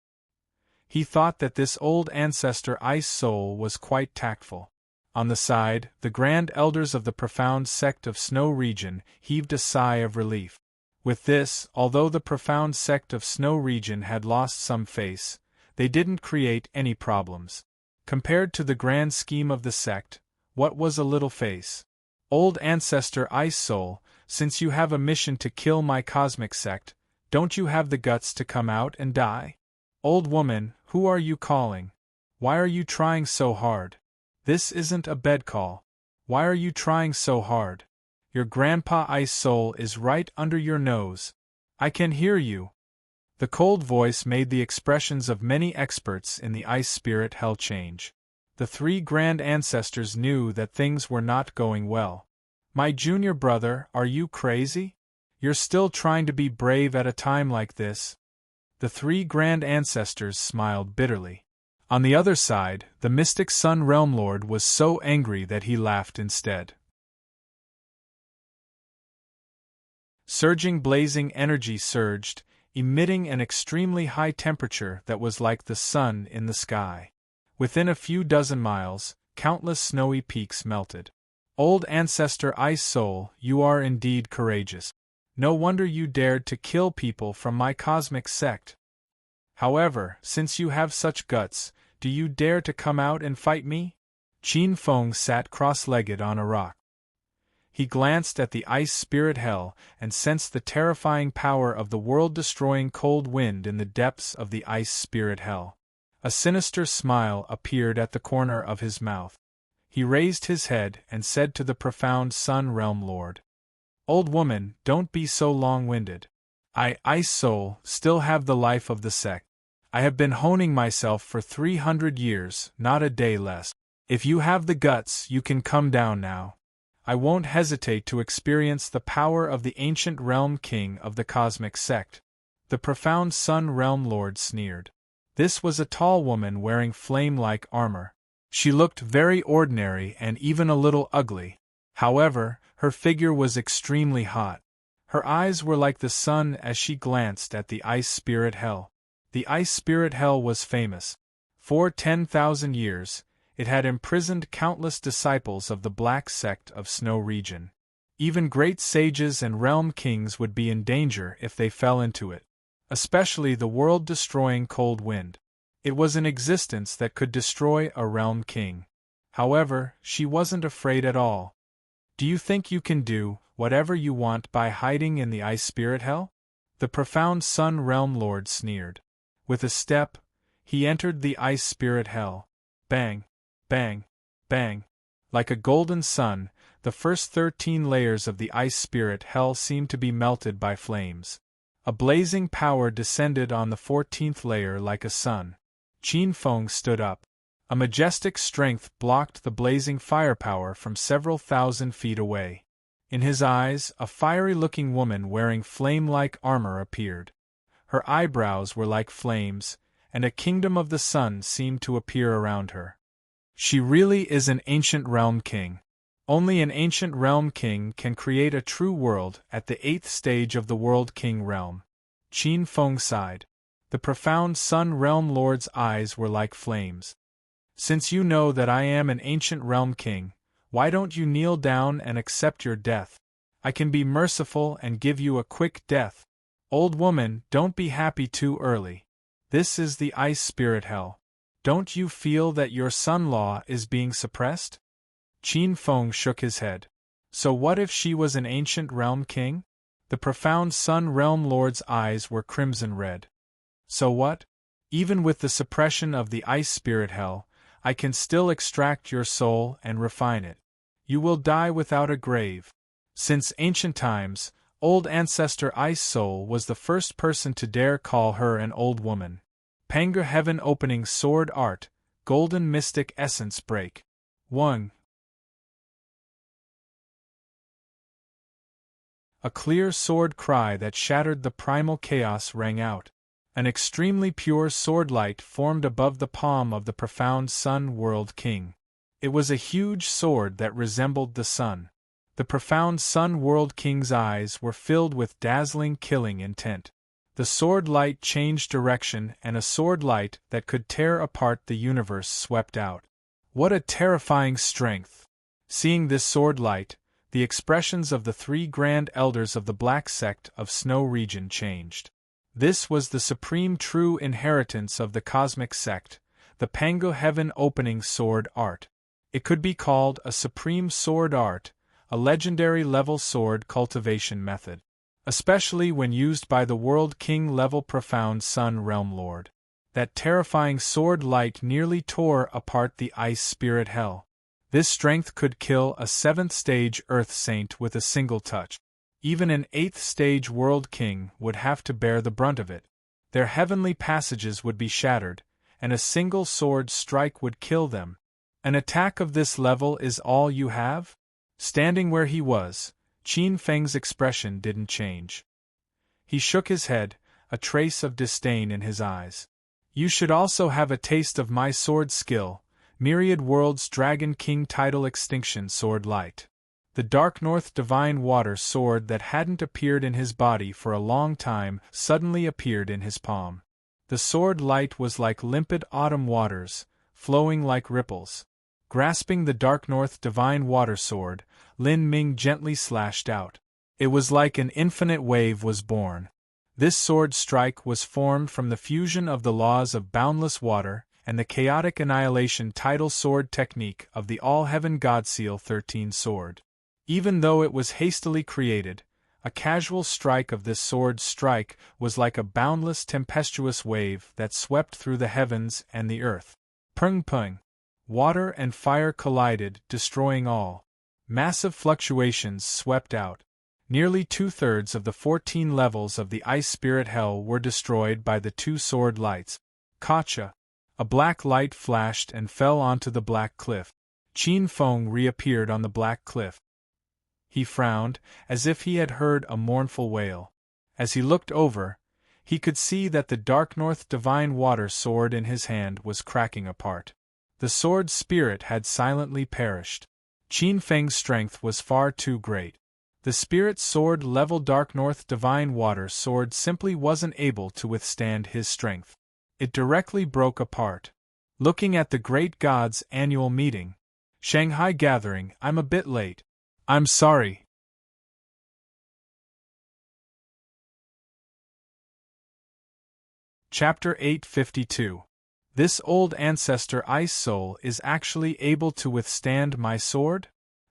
A: He thought that this old ancestor Ice Soul was quite tactful. On the side, the grand elders of the profound sect of Snow Region heaved a sigh of relief. With this, although the profound sect of Snow Region had lost some face, they didn't create any problems. Compared to the grand scheme of the sect, what was a little face? Old ancestor Ice Soul, since you have a mission to kill my cosmic sect, don't you have the guts to come out and die? Old woman, who are you calling? Why are you trying so hard? This isn't a bed call. Why are you trying so hard? Your grandpa Ice Soul is right under your nose. I can hear you. The cold voice made the expressions of many experts in the ice spirit hell change. The 3 grand ancestors knew that things were not going well. My junior brother, are you crazy? You're still trying to be brave at a time like this? The 3 grand ancestors smiled bitterly. On the other side, the mystic Sun Realm Lord was so angry that he laughed instead. Surging blazing energy surged, emitting an extremely high temperature that was like the sun in the sky. Within a few dozen miles, countless snowy peaks melted. Old ancestor Ice Soul, you are indeed courageous. No wonder you dared to kill people from my cosmic sect. However, since you have such guts, do you dare to come out and fight me? Qin Feng sat cross-legged on a rock. He glanced at the ice spirit hell and sensed the terrifying power of the world-destroying cold wind in the depths of the ice spirit hell. A sinister smile appeared at the corner of his mouth. He raised his head and said to the profound Sun Realm Lord, "Old woman, don't be so long-winded. I, Ice Soul, still have the life of the sect. I have been honing myself for 300 years, not a day less. If you have the guts, you can come down now. I won't hesitate to experience the power of the ancient realm king of the cosmic sect." The profound Sun Realm Lord sneered. This was a tall woman wearing flame-like armor. She looked very ordinary and even a little ugly. However, her figure was extremely hot. Her eyes were like the sun as she glanced at the ice spirit hell. The ice spirit hell was famous. For 10,000 years, it had imprisoned countless disciples of the black sect of Snow Region. Even great sages and realm kings would be in danger if they fell into it. Especially the world-destroying cold wind. It was an existence that could destroy a realm king. However, she wasn't afraid at all. Do you think you can do whatever you want by hiding in the ice spirit hell? The profound Sun Realm Lord sneered. With a step, he entered the ice spirit hell. Bang, bang, bang. Like a golden sun, the first 13 layers of the ice spirit hell seemed to be melted by flames. A blazing power descended on the 14th layer like a sun. Qin Feng stood up. A majestic strength blocked the blazing firepower from several thousand feet away. In his eyes, a fiery-looking woman wearing flame-like armor appeared. Her eyebrows were like flames, and a kingdom of the sun seemed to appear around her. She really is an ancient realm king. Only an ancient realm king can create a true world at the 8th stage of the World King realm. Qin Feng sighed. The profound Sun Realm Lord's eyes were like flames. Since you know that I am an ancient realm king, Why don't you kneel down and accept your death? I can be merciful and give you a quick death. Old woman, don't be happy too early. This is the ice spirit hell. Don't you feel that your son-in-law is being suppressed? Qin Feng shook his head. So what if she was an ancient realm king? The profound Sun Realm Lord's eyes were crimson red. So what? Even with the suppression of the ice spirit hell, I can still extract your soul and refine it. You will die without a grave. Since ancient times, old ancestor Ice Soul was the first person to dare call her an old woman. Panga Heaven Opening Sword Art, Golden Mystic Essence Break. 1. A clear sword cry that shattered the primal chaos rang out. An extremely pure sword light formed above the palm of the profound Sun World King. It was a huge sword that resembled the sun. The profound Sun World King's eyes were filled with dazzling killing intent. The sword light changed direction and a sword light that could tear apart the universe swept out. What a terrifying strength! Seeing this sword light, the expressions of the three grand elders of the Black Sect of Snow Region changed. This was the supreme true inheritance of the cosmic sect, the Pango Heaven Opening Sword Art. It could be called a supreme sword art, a legendary level sword cultivation method, especially when used by the World King level profound Sun Realm Lord. That terrifying sword light nearly tore apart the ice spirit hell. This strength could kill a 7th stage Earth Saint with a single touch. Even an 8th stage World King would have to bear the brunt of it. Their heavenly passages would be shattered, and a single sword strike would kill them. An attack of this level is all you have? Standing where he was, Qin Feng's expression didn't change. He shook his head, a trace of disdain in his eyes. You should also have a taste of my sword skill, Myriad Worlds Dragon King Title Extinction Sword Light. The Dark North Divine Water sword that hadn't appeared in his body for a long time suddenly appeared in his palm. The sword light was like limpid autumn waters, flowing like ripples. Grasping the Dark North Divine Water sword, Lin Ming gently slashed out. It was like an infinite wave was born. This sword strike was formed from the fusion of the laws of boundless water and the chaotic annihilation tidal sword technique of the All-Heaven Godseal 13 sword. Even though it was hastily created, a casual strike of this sword strike was like a boundless tempestuous wave that swept through the heavens and the earth. Pung pung. Water and fire collided, destroying all. Massive fluctuations swept out. Nearly 2/3 of the 14 levels of the Ice Spirit Hell were destroyed by the two sword lights. Kacha. A black light flashed and fell onto the black cliff. Qin Feng reappeared on the black cliff. He frowned, as if he had heard a mournful wail. As he looked over, he could see that the Dark North Divine Water sword in his hand was cracking apart. The sword's spirit had silently perished. Qin Feng's strength was far too great. The spirit sword level Dark North Divine Water sword simply wasn't able to withstand his strength. It directly broke apart. Looking at the Great Gods annual meeting. Shanghai gathering, I'm a bit late. I'm sorry. Chapter 852. This old ancestor Ice Soul is actually able to withstand my sword?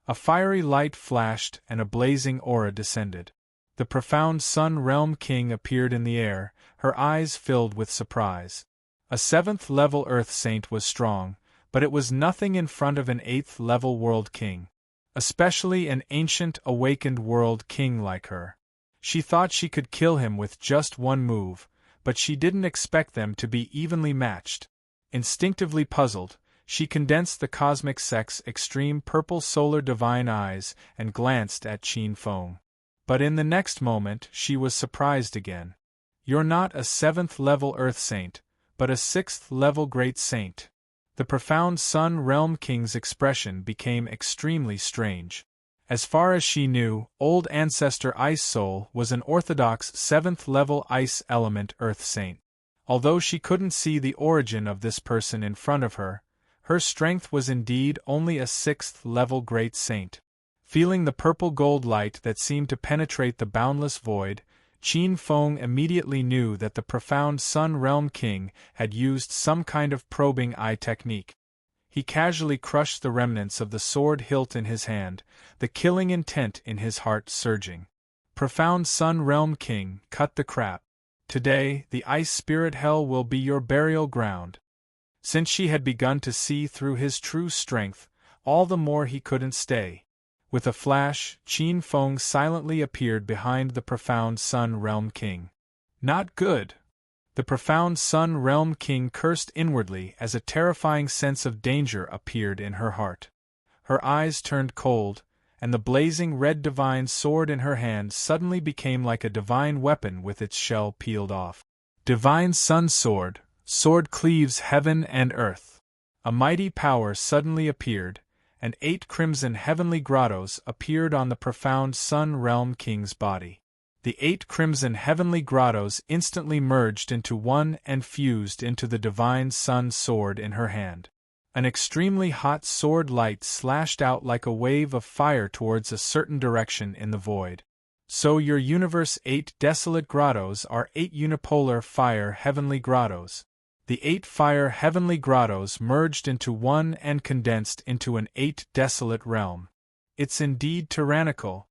A: A fiery light flashed and a blazing aura descended. The profound Sun Realm King appeared in the air, her eyes filled with surprise. A 7th level Earth Saint was strong, but it was nothing in front of an 8th level World King. Especially an ancient awakened World King like her. She thought she could kill him with just one move, but she didn't expect them to be evenly matched. Instinctively puzzled, she condensed the cosmic sect's extreme purple solar divine eyes and glanced at Qin Feng. But in the next moment she was surprised again. You're not a 7th level Earth Saint, but a 6th level Great Saint. The profound Sun Realm King's expression became extremely strange. As far as she knew, old ancestor Ice Soul was an orthodox 7th level Ice Element Earth Saint. Although she couldn't see the origin of this person in front of her, Her strength was indeed only a 6th-level great saint. Feeling the purple gold light that seemed to penetrate the boundless void, Qin Feng immediately knew that the profound Sun Realm King had used some kind of probing eye technique. He casually crushed the remnants of the sword hilt in his hand, the killing intent in his heart surging. Profound Sun Realm King, cut the crap. Today, the ice spirit hell will be your burial ground. Since she had begun to see through his true strength, all the more he couldn't stay. With a flash, Qin Feng silently appeared behind the profound Sun Realm King. Not good. The profound Sun Realm King cursed inwardly as a terrifying sense of danger appeared in her heart. Her eyes turned cold, and the blazing red divine sword in her hand suddenly became like a divine weapon with its shell peeled off. Divine Sun Sword, sword cleaves heaven and earth. A mighty power suddenly appeared, and 8 crimson heavenly grottos appeared on the profound Sun Realm King's body. The 8 crimson heavenly grottos instantly merged into one and fused into the divine sun sword in her hand. An extremely hot sword light slashed out like a wave of fire towards a certain direction in the void. So your universe 8 desolate grottos are 8 unipolar fire heavenly grottos. The 8 fire heavenly grottos merged into one and condensed into an 8 desolate realm. It's indeed tyrannical.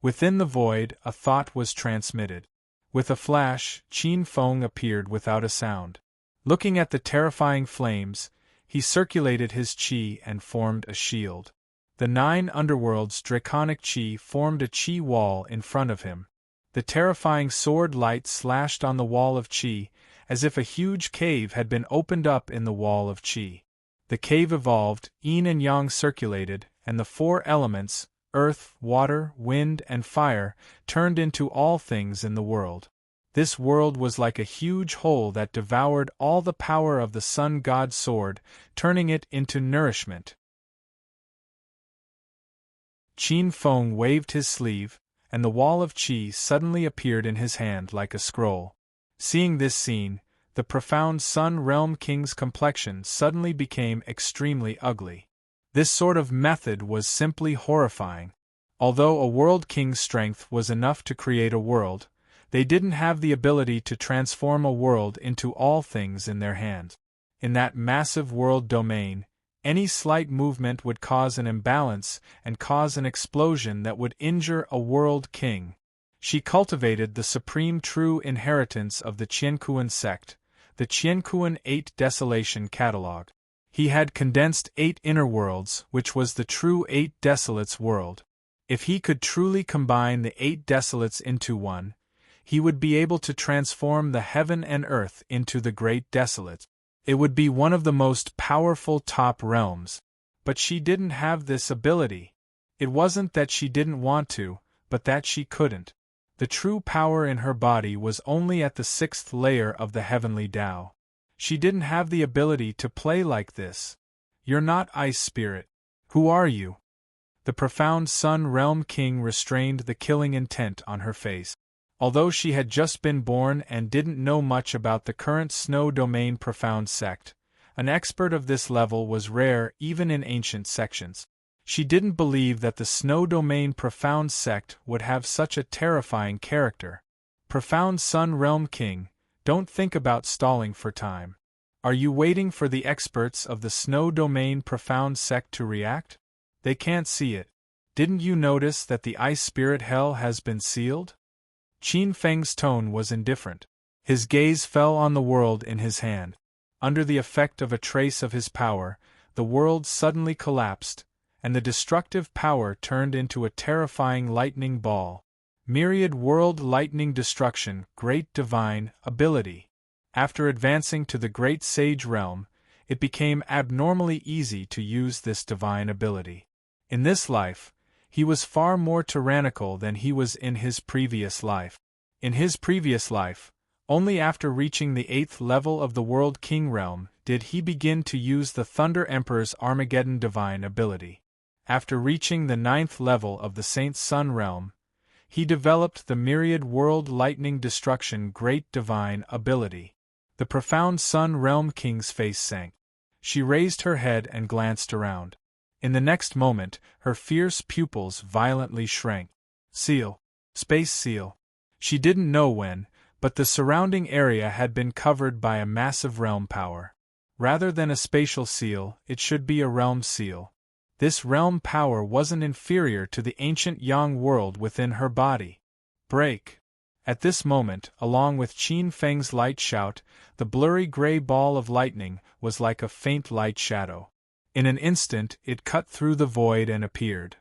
A: Within the void, a thought was transmitted. With a flash, Qin Feng appeared without a sound. Looking at the terrifying flames, he circulated his qi and formed a shield. The 9 underworld's draconic qi formed a qi wall in front of him. The terrifying sword light slashed on the wall of qi, as if a huge cave had been opened up in the wall of qi. The cave evolved, yin and yang circulated, and the 4 elements, earth, water, wind, and fire, turned into all things in the world. This world was like a huge hole that devoured all the power of the sun god sword, turning it into nourishment. Qin Feng waved his sleeve, and the wall of qi suddenly appeared in his hand like a scroll. Seeing this scene, the profound Sun Realm King's complexion suddenly became extremely ugly. This sort of method was simply horrifying. Although a world king's strength was enough to create a world, they didn't have the ability to transform a world into all things in their hands. In that massive world domain, any slight movement would cause an imbalance and cause an explosion that would injure a world king. She cultivated the supreme true inheritance of the Qiankuan sect, the Qiankuan 8 Desolation Catalogue. He had condensed 8 inner worlds, which was the true 8 Desolates world. If he could truly combine the 8 Desolates into one, he would be able to transform the heaven and earth into the great Desolates. It would be one of the most powerful top realms. But she didn't have this ability. It wasn't that she didn't want to, but that she couldn't. The true power in her body was only at the 6th layer of the heavenly Tao. She didn't have the ability to play like this. You're not Ice Spirit. Who are you? The profound Sun Realm King restrained the killing intent on her face. Although she had just been born and didn't know much about the current Snow Domain Profound sect, an expert of this level was rare even in ancient sections. She didn't believe that the Snow Domain Profound sect would have such a terrifying character. Profound Sun Realm King, don't think about stalling for time. Are you waiting for the experts of the Snow Domain Profound sect to react? They can't see it. Didn't you notice that the Ice Spirit Hell has been sealed? Qin Feng's tone was indifferent. His gaze fell on the world in his hand. Under the effect of a trace of his power, the world suddenly collapsed, and the destructive power turned into a terrifying lightning ball. Myriad world lightning destruction, great divine ability. After advancing to the great sage realm, it became abnormally easy to use this divine ability. In this life, he was far more tyrannical than he was in his previous life. In his previous life, only after reaching the 8th level of the World King realm did he begin to use the Thunder Emperor's Armageddon divine ability. After reaching the 9th level of the Saint Sun realm, he developed the Myriad World Lightning Destruction Great Divine ability. The profound Sun Realm King's face sank. She raised her head and glanced around. In the next moment, her fierce pupils violently shrank. Seal. Space seal. She didn't know when, but the surrounding area had been covered by a massive realm power. Rather than a spatial seal, it should be a realm seal. This realm power wasn't inferior to the ancient yang world within her body. Break! At this moment, along with Qin Feng's light shout, the blurry gray ball of lightning was like a faint light shadow. In an instant, it cut through the void and appeared.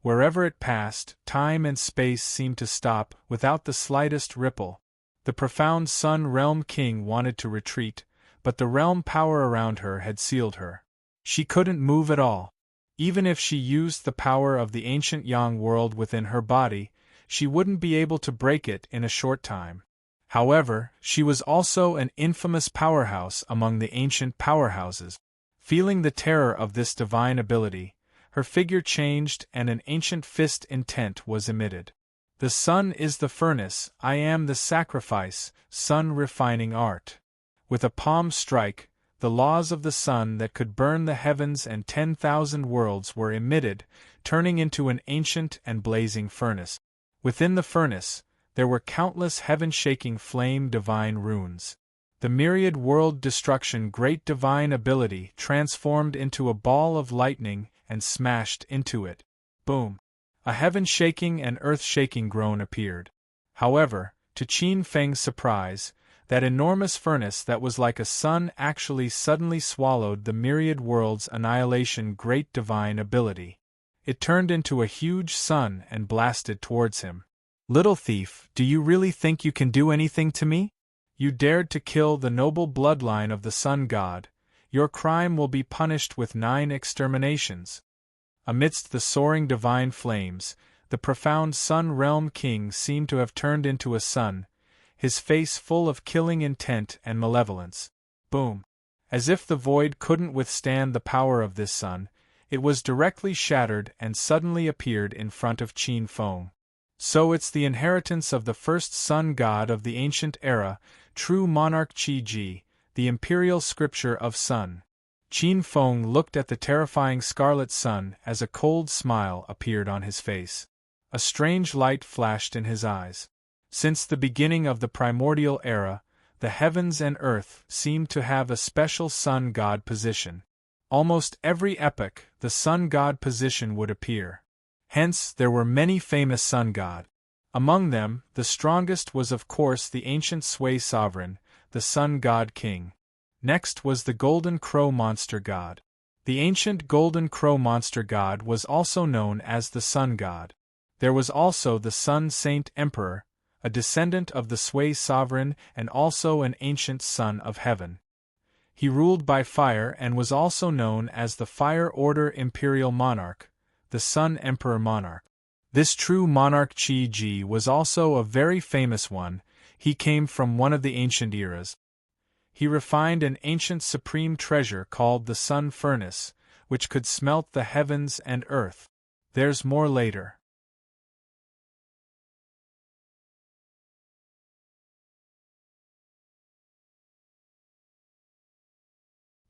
A: Wherever it passed, time and space seemed to stop, without the slightest ripple. The profound Sun Realm King wanted to retreat, but the realm power around her had sealed her. She couldn't move at all. Even if she used the power of the ancient Yang world within her body, she wouldn't be able to break it in a short time. However, she was also an infamous powerhouse among the ancient powerhouses. Feeling the terror of this divine ability, her figure changed and an ancient fist intent was emitted. The sun is the furnace, I am the sacrifice, sun refining art. With a palm strike, the laws of the sun that could burn the heavens and 10,000 worlds were emitted, turning into an ancient and blazing furnace. Within the furnace, there were countless heaven-shaking flame divine runes. The myriad world destruction great divine ability transformed into a ball of lightning and smashed into it. Boom! A heaven-shaking and earth-shaking groan appeared. However, to Qin Feng's surprise, that enormous furnace that was like a sun actually suddenly swallowed the myriad worlds' annihilation great divine ability. It turned into a huge sun and blasted towards him. Little thief, do you really think you can do anything to me? You dared to kill the noble bloodline of the sun god. Your crime will be punished with 9 exterminations. Amidst the soaring divine flames, the profound Sun Realm King seemed to have turned into a sun, his face full of killing intent and malevolence. Boom! As if the void couldn't withstand the power of this sun, it was directly shattered and suddenly appeared in front of Qin Feng. So it's the inheritance of the first sun god of the ancient era, true monarch Qi Ji, the imperial scripture of sun. Qin Feng looked at the terrifying scarlet sun as a cold smile appeared on his face. A strange light flashed in his eyes. Since the beginning of the primordial era, the heavens and earth seemed to have a special sun god position. Almost every epoch, the sun god position would appear. Hence, there were many famous sun god. Among them, the strongest was of course the ancient Sui sovereign, the sun god king. Next was the golden crow monster god. The ancient golden crow monster god was also known as the sun god. There was also the sun saint emperor, a descendant of the Sui sovereign and also an ancient son of heaven. He ruled by fire and was also known as the Fire Order Imperial Monarch, the Sun Emperor Monarch. This true monarch Qi Ji was also a very famous one. He came from one of the ancient eras. He refined an ancient supreme treasure called the Sun Furnace, which could smelt the heavens and earth. There's more later.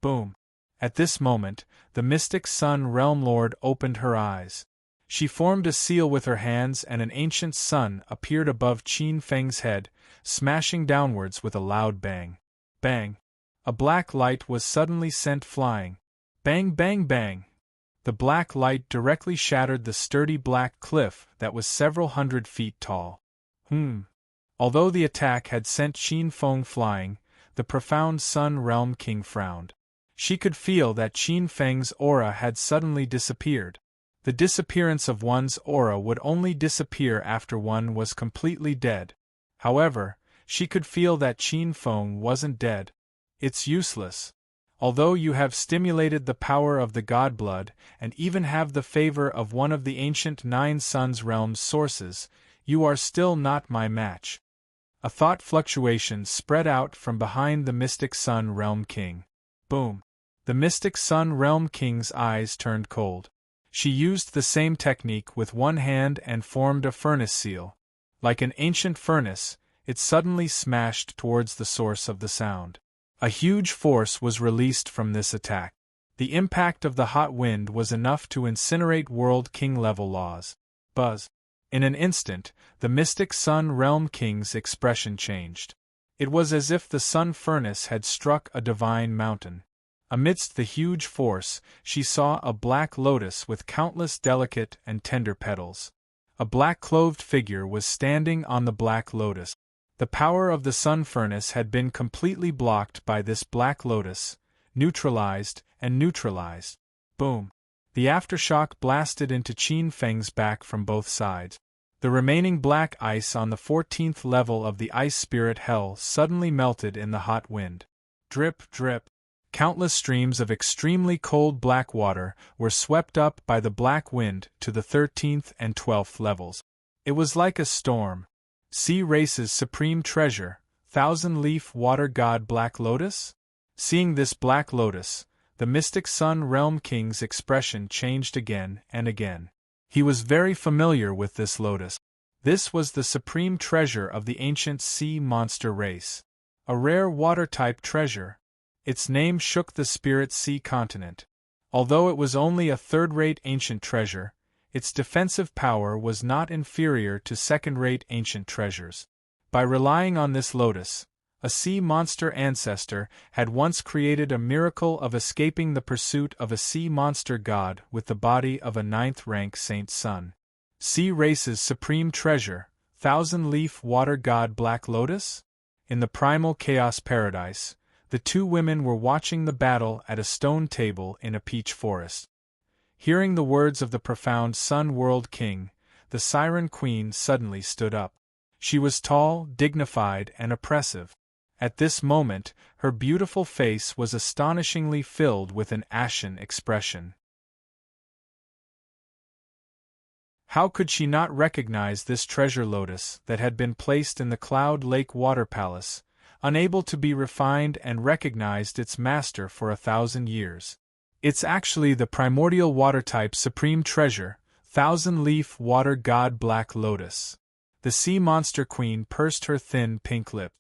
A: Boom! At this moment, the mystic Sun Realm Lord opened her eyes. She formed a seal with her hands and an ancient sun appeared above Qin Feng's head, smashing downwards with a loud bang. Bang! A black light was suddenly sent flying. Bang bang bang! The black light directly shattered the sturdy black cliff that was several hundred feet tall. Although the attack had sent Qin Feng flying, the profound Sun Realm King frowned. She could feel that Qin Feng's aura had suddenly disappeared. The disappearance of one's aura would only disappear after one was completely dead. However, she could feel that Qin Feng wasn't dead. It's useless. Although you have stimulated the power of the god blood and even have the favor of one of the ancient 9 suns realm's sources, you are still not my match. A thought fluctuation spread out from behind the mystic Sun Realm King. Boom! The mystic Sun Realm King's eyes turned cold. She used the same technique with one hand and formed a furnace seal. Like an ancient furnace, it suddenly smashed towards the source of the sound. A huge force was released from this attack. The impact of the hot wind was enough to incinerate World King level laws. Buzz. In an instant, the mystic Sun Realm King's expression changed. It was as if the sun furnace had struck a divine mountain. Amidst the huge force, she saw a black lotus with countless delicate and tender petals. A black-clothed figure was standing on the black lotus. The power of the sun furnace had been completely blocked by this black lotus, neutralized and neutralized. Boom! The aftershock blasted into Qin Feng's back from both sides. The remaining black ice on the 14th level of the ice spirit hell suddenly melted in the hot wind. Drip, drip. Countless streams of extremely cold black water were swept up by the black wind to the 13th and 12th levels. It was like a storm. Sea Race's supreme treasure, thousand-leaf water god Black Lotus? Seeing this Black Lotus, the mystic Sun Realm King's expression changed again and again. He was very familiar with this lotus. This was the supreme treasure of the ancient sea monster race. A rare water-type treasure. Its name shook the spirit sea continent. Although it was only a third-rate ancient treasure, its defensive power was not inferior to second-rate ancient treasures. By relying on this lotus, a sea monster ancestor had once created a miracle of escaping the pursuit of a sea monster god with the body of a 9th-rank Saint Sun. Sea Race's supreme treasure, thousand-leaf water god Black Lotus? In the primal chaos paradise, the two women were watching the battle at a stone table in a peach forest. Hearing the words of the profound Sun World King, the Siren Queen suddenly stood up. She was tall, dignified, and oppressive. At this moment, her beautiful face was astonishingly filled with an ashen expression. How could she not recognize this treasure lotus that had been placed in the Cloud Lake Water Palace, unable to be refined and recognized its master for 1,000 years? It's actually the primordial water-type supreme treasure, thousand-leaf water god Black Lotus. The sea monster queen pursed her thin pink lip.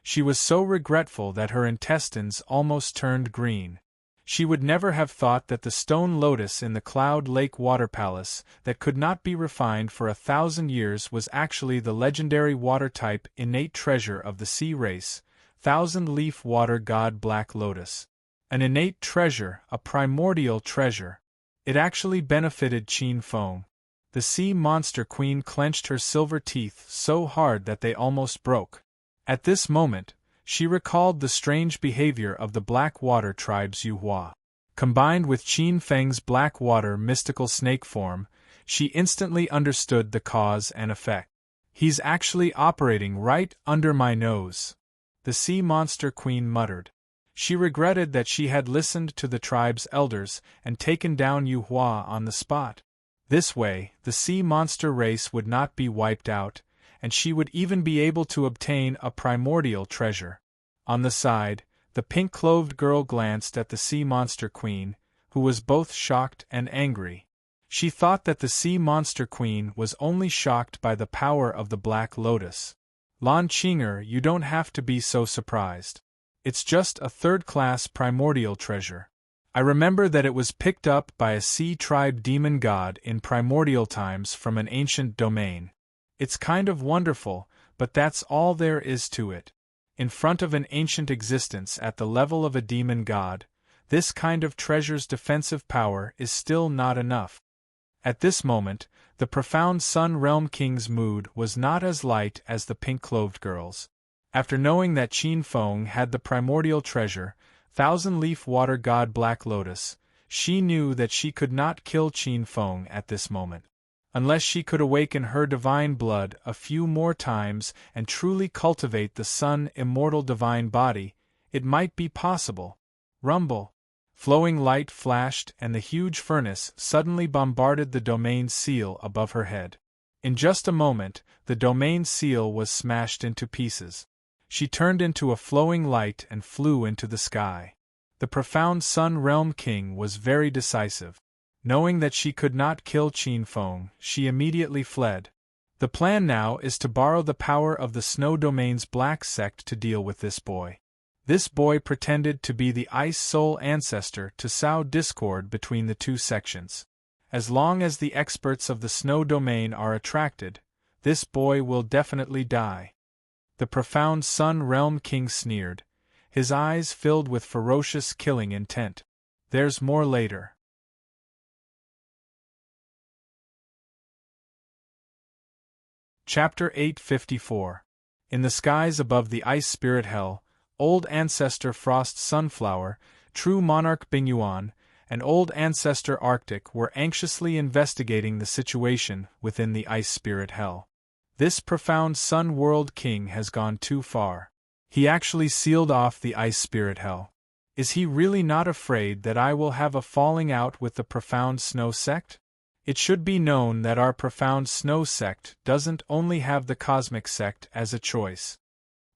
A: She was so regretful that her intestines almost turned green. She would never have thought that the stone lotus in the Cloud Lake Water Palace that could not be refined for 1,000 years was actually the legendary water-type innate treasure of the sea race, thousand-leaf water god Black Lotus. An innate treasure, a primordial treasure. It actually benefited Qin Feng. The sea monster queen clenched her silver teeth so hard that they almost broke. At this moment, she recalled the strange behavior of the Black Water tribe's Yuhua. Combined with Qin Feng's black water mystical snake form, she instantly understood the cause and effect. He's actually operating right under my nose, the sea monster queen muttered. She regretted that she had listened to the tribe's elders and taken down Yuhua on the spot. This way, the sea monster race would not be wiped out, and she would even be able to obtain a primordial treasure. On the side, the pink-clothed girl glanced at the sea monster queen, who was both shocked and angry. She thought that the sea monster queen was only shocked by the power of the Black Lotus. Lan Qinger, you don't have to be so surprised. It's just a third-class primordial treasure. I remember that it was picked up by a sea tribe demon god in primordial times from an ancient domain. It's kind of wonderful, but that's all there is to it. In front of an ancient existence at the level of a demon god, this kind of treasure's defensive power is still not enough. At this moment, the profound Sun Realm King's mood was not as light as the pink-clothed girl's. After knowing that Qin Feng had the primordial treasure, thousand-leaf water god Black Lotus, she knew that she could not kill Qin Feng at this moment. Unless she could awaken her divine blood a few more times and truly cultivate the sun immortal divine body, it might be possible. Rumble. Flowing light flashed and the huge furnace suddenly bombarded the domain seal above her head. In just a moment, the domain seal was smashed into pieces. She turned into a flowing light and flew into the sky. The profound Sun Realm King was very decisive. Knowing that she could not kill Qin Feng, she immediately fled. The plan now is to borrow the power of the Snow Domain's Black Sect to deal with this boy. This boy pretended to be the Ice Soul ancestor to sow discord between the two sections. As long as the experts of the snow domain are attracted, this boy will definitely die. The profound Sun Realm King sneered, his eyes filled with ferocious killing intent. There's more later. Chapter 854. In the skies above the ice spirit hell, Old Ancestor Frost Sunflower, True Monarch Bingyuan, and Old Ancestor Arctic were anxiously investigating the situation within the ice spirit hell. This profound Sun World King has gone too far. He actually sealed off the ice spirit hell. Is he really not afraid that I will have a falling out with the profound Snow Sect? It should be known that our profound Snow Sect doesn't only have the Cosmic Sect as a choice.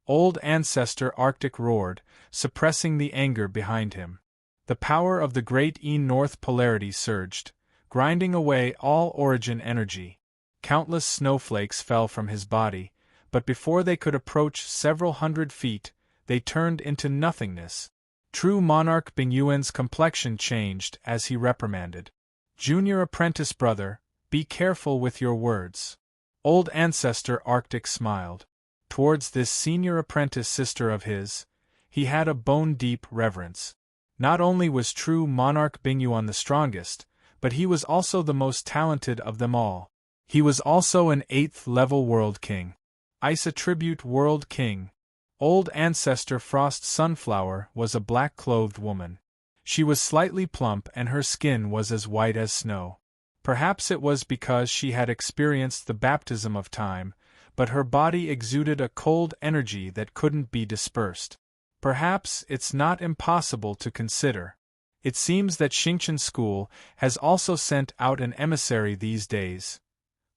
A: Old Ancestor Arctic roared, suppressing the anger behind him. The power of the great North polarity surged, grinding away all origin energy. Countless snowflakes fell from his body, but before they could approach several hundred feet, they turned into nothingness. True Monarch Bingyuan's complexion changed as he reprimanded. Junior apprentice brother, be careful with your words. Old Ancestor Arctic smiled. Towards this senior apprentice sister of his, he had a bone-deep reverence. Not only was True Monarch Bingyuan the strongest, but he was also the most talented of them all. He was also an 8th-level World King. Ice Attribute World King. Old Ancestor Frost Sunflower was a black-clothed woman. She was slightly plump and her skin was as white as snow. Perhaps it was because she had experienced the baptism of time, but her body exuded a cold energy that couldn't be dispersed. Perhaps it's not impossible to consider. It seems that Xingqian School has also sent out an emissary these days.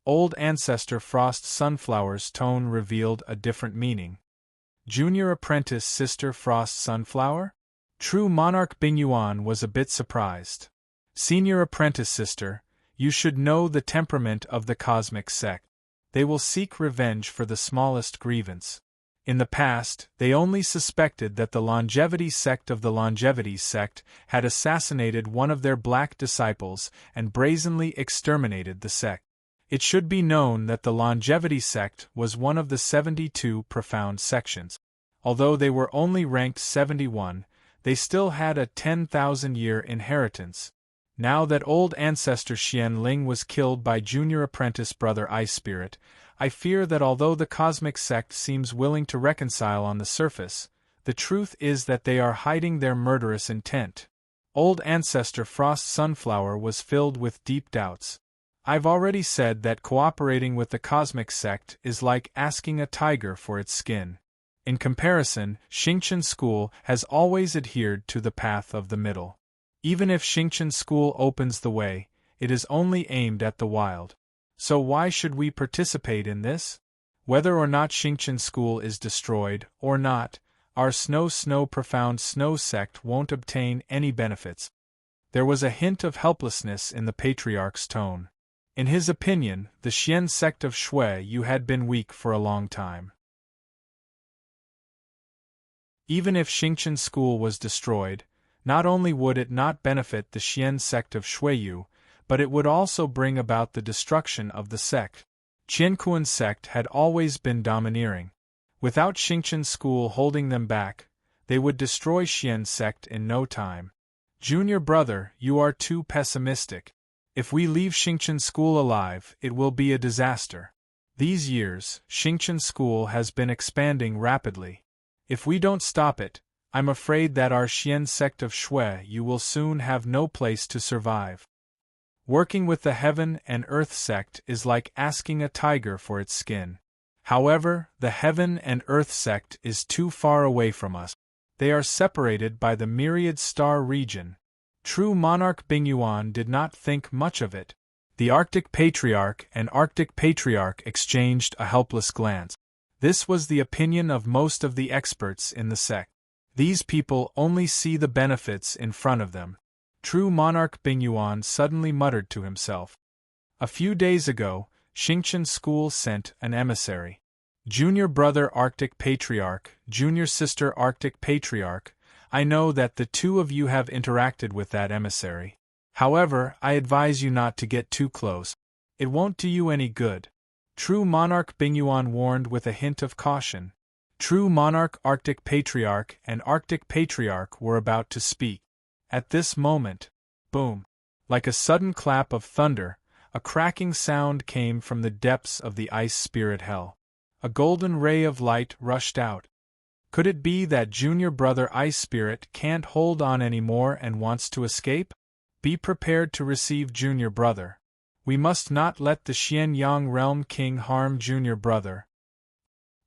A: Old Ancestor Frost Sunflower's tone revealed a different meaning. Junior Apprentice Sister Frost Sunflower? True Monarch Bingyuan was a bit surprised. Senior Apprentice Sister, you should know the temperament of the Cosmic Sect. They will seek revenge for the smallest grievance. In the past, they only suspected that the Longevity Sect of the Longevity Sect had assassinated one of their black disciples and brazenly exterminated the sect. It should be known that the Longevity Sect was one of the 72 profound sections. Although they were only ranked 71, they still had a 10,000-year inheritance. Now that Old Ancestor Xian Ling was killed by Junior Apprentice Brother Ice Spirit, I fear that although the Cosmic Sect seems willing to reconcile on the surface, the truth is that they are hiding their murderous intent. Old Ancestor Frost Sunflower was filled with deep doubts. I've already said that cooperating with the Cosmic Sect is like asking a tiger for its skin. In comparison, Xingqian School has always adhered to the path of the middle. Even if Xingqian School opens the way, it is only aimed at the wild. So why should we participate in this? Whether or not Xingqian School is destroyed, or not, our Snow Profound Snow Sect won't obtain any benefits. There was a hint of helplessness in the Patriarch's tone. In his opinion, the Xian sect of Shui Yu had been weak for a long time. Even if Xingqian School was destroyed, not only would it not benefit the Xian sect of Shui Yu, but it would also bring about the destruction of the sect. Qianquan sect had always been domineering. Without Xingqian School holding them back, they would destroy Xian sect in no time. Junior brother, you are too pessimistic. If we leave Xingqian School alive, it will be a disaster. These years, Xingqian School has been expanding rapidly. If we don't stop it, I'm afraid that our Xian sect of Shui Yu will soon have no place to survive. Working with the Heaven and Earth sect is like asking a tiger for its skin. However, the Heaven and Earth sect is too far away from us. They are separated by the Myriad Star region. True Monarch Bingyuan did not think much of it. The Arctic Patriarch and Arctic Patriarch exchanged a helpless glance. This was the opinion of most of the experts in the sect. These people only see the benefits in front of them. True Monarch Bingyuan suddenly muttered to himself. A few days ago, Xingqian School sent an emissary. Junior brother Arctic Patriarch, junior sister Arctic Patriarch, I know that the two of you have interacted with that emissary. However, I advise you not to get too close. It won't do you any good. True Monarch Bingyuan warned with a hint of caution. True Monarch Arctic Patriarch and Arctic Patriarch were about to speak. At this moment, boom! Like a sudden clap of thunder, a cracking sound came from the depths of the ice spirit hell. A golden ray of light rushed out. Could it be that junior brother Ice Spirit can't hold on anymore and wants to escape? Be prepared to receive junior brother. We must not let the Xianyang Realm King harm junior brother.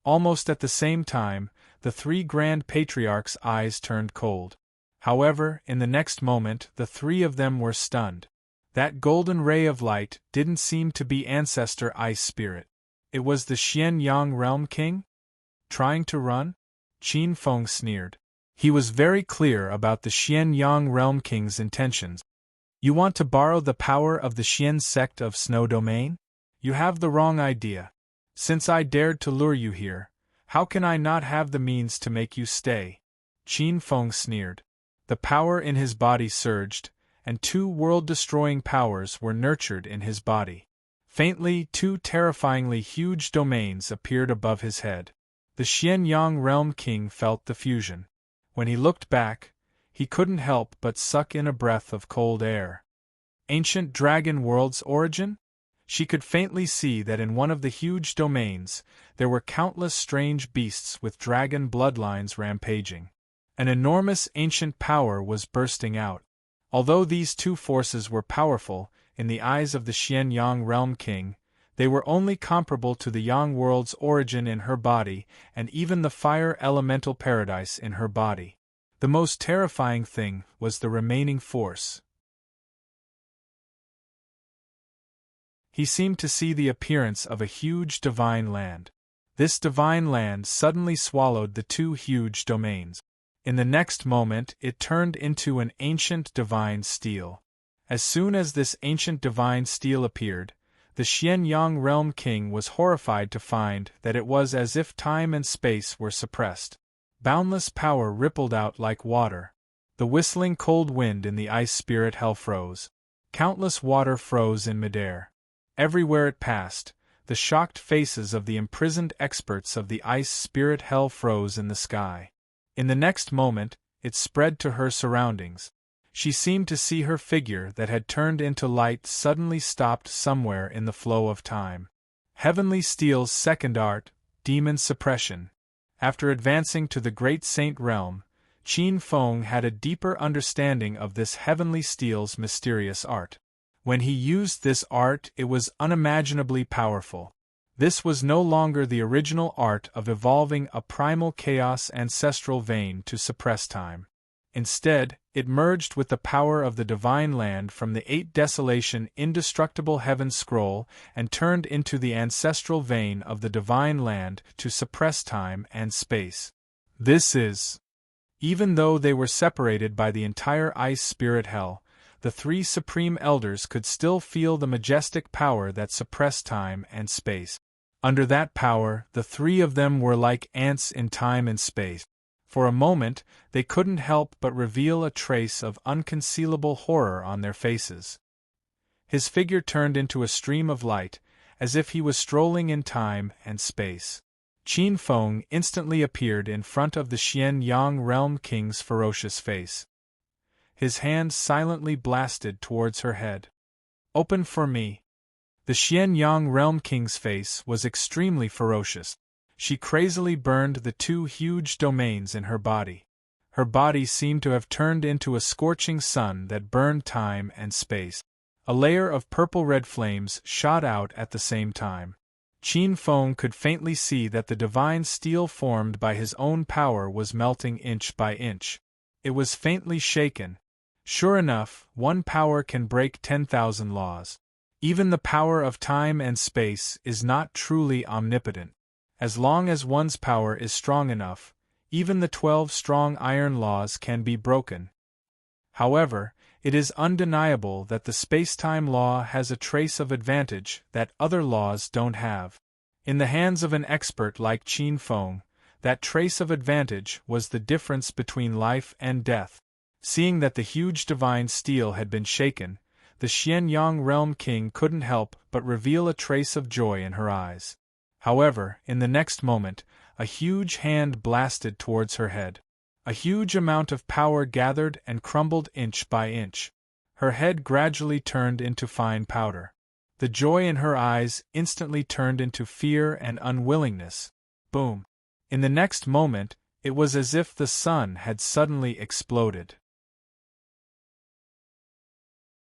A: Almost at the same time, the three Grand Patriarchs' eyes turned cold. However, in the next moment, the three of them were stunned. That golden ray of light didn't seem to be Ancestor Ice Spirit. It was the Xianyang Realm King? Trying to run? Qin Feng sneered. He was very clear about the Xianyang Realm King's intentions. You want to borrow the power of the Xian sect of Snow Domain? You have the wrong idea. Since I dared to lure you here, how can I not have the means to make you stay? Qin Feng sneered. The power in his body surged, and two world-destroying powers were nurtured in his body. Faintly, two terrifyingly huge domains appeared above his head. The Xianyang Realm King felt the fusion. When he looked back, he couldn't help but suck in a breath of cold air. Ancient Dragon World's origin? She could faintly see that in one of the huge domains, there were countless strange beasts with dragon bloodlines rampaging. An enormous ancient power was bursting out. Although these two forces were powerful, in the eyes of the Xianyang Realm King, they were only comparable to the Yang World's origin in her body and even the fire elemental paradise in her body. The most terrifying thing was the remaining force. He seemed to see the appearance of a huge divine land. This divine land suddenly swallowed the two huge domains. In the next moment it turned into an ancient divine steel. As soon as this ancient divine steel appeared, the Xianyang Realm King was horrified to find that it was as if time and space were suppressed. Boundless power rippled out like water. The whistling cold wind in the ice spirit hell froze. Countless water froze in midair. Everywhere it passed, the shocked faces of the imprisoned experts of the ice spirit hell froze in the sky. In the next moment, it spread to her surroundings. She seemed to see her figure that had turned into light suddenly stopped somewhere in the flow of time. Heavenly Steel's second art, Demon Suppression. After advancing to the Great Saint Realm, Qin Feng had a deeper understanding of this Heavenly Steel's mysterious art. When he used this art, it was unimaginably powerful. This was no longer the original art of evolving a primal chaos ancestral vein to suppress time. Instead, it merged with the power of the divine land from the 8 Desolation indestructible heaven scroll and turned into the ancestral vein of the divine land to suppress time and space. This is. Even though they were separated by the entire ice spirit hell, the 3 supreme elders could still feel the majestic power that suppressed time and space. Under that power, the 3 of them were like ants in time and space. For a moment, they couldn't help but reveal a trace of unconcealable horror on their faces. His figure turned into a stream of light, as if he was strolling in time and space. Qin Feng instantly appeared in front of the Xianyang Realm King's ferocious face. His hand silently blasted towards her head. "Open for me." The Xianyang Realm King's face was extremely ferocious. She crazily burned the 2 huge domains in her body. Her body seemed to have turned into a scorching sun that burned time and space. A layer of purple-red flames shot out at the same time. Qin Feng could faintly see that the divine steel formed by his own power was melting inch by inch. It was faintly shaken. Sure enough, one power can break 10,000 laws. Even the power of time and space is not truly omnipotent. As long as one's power is strong enough, even the 12 strong iron laws can be broken. However, it is undeniable that the space-time law has a trace of advantage that other laws don't have. In the hands of an expert like Qin Feng, that trace of advantage was the difference between life and death. Seeing that the huge divine steel had been shaken, the Xianyang Realm King couldn't help but reveal a trace of joy in her eyes. However, in the next moment, a huge hand blasted towards her head. A huge amount of power gathered and crumbled inch by inch. Her head gradually turned into fine powder. The joy in her eyes instantly turned into fear and unwillingness. Boom! In the next moment, it was as if the sun had suddenly exploded.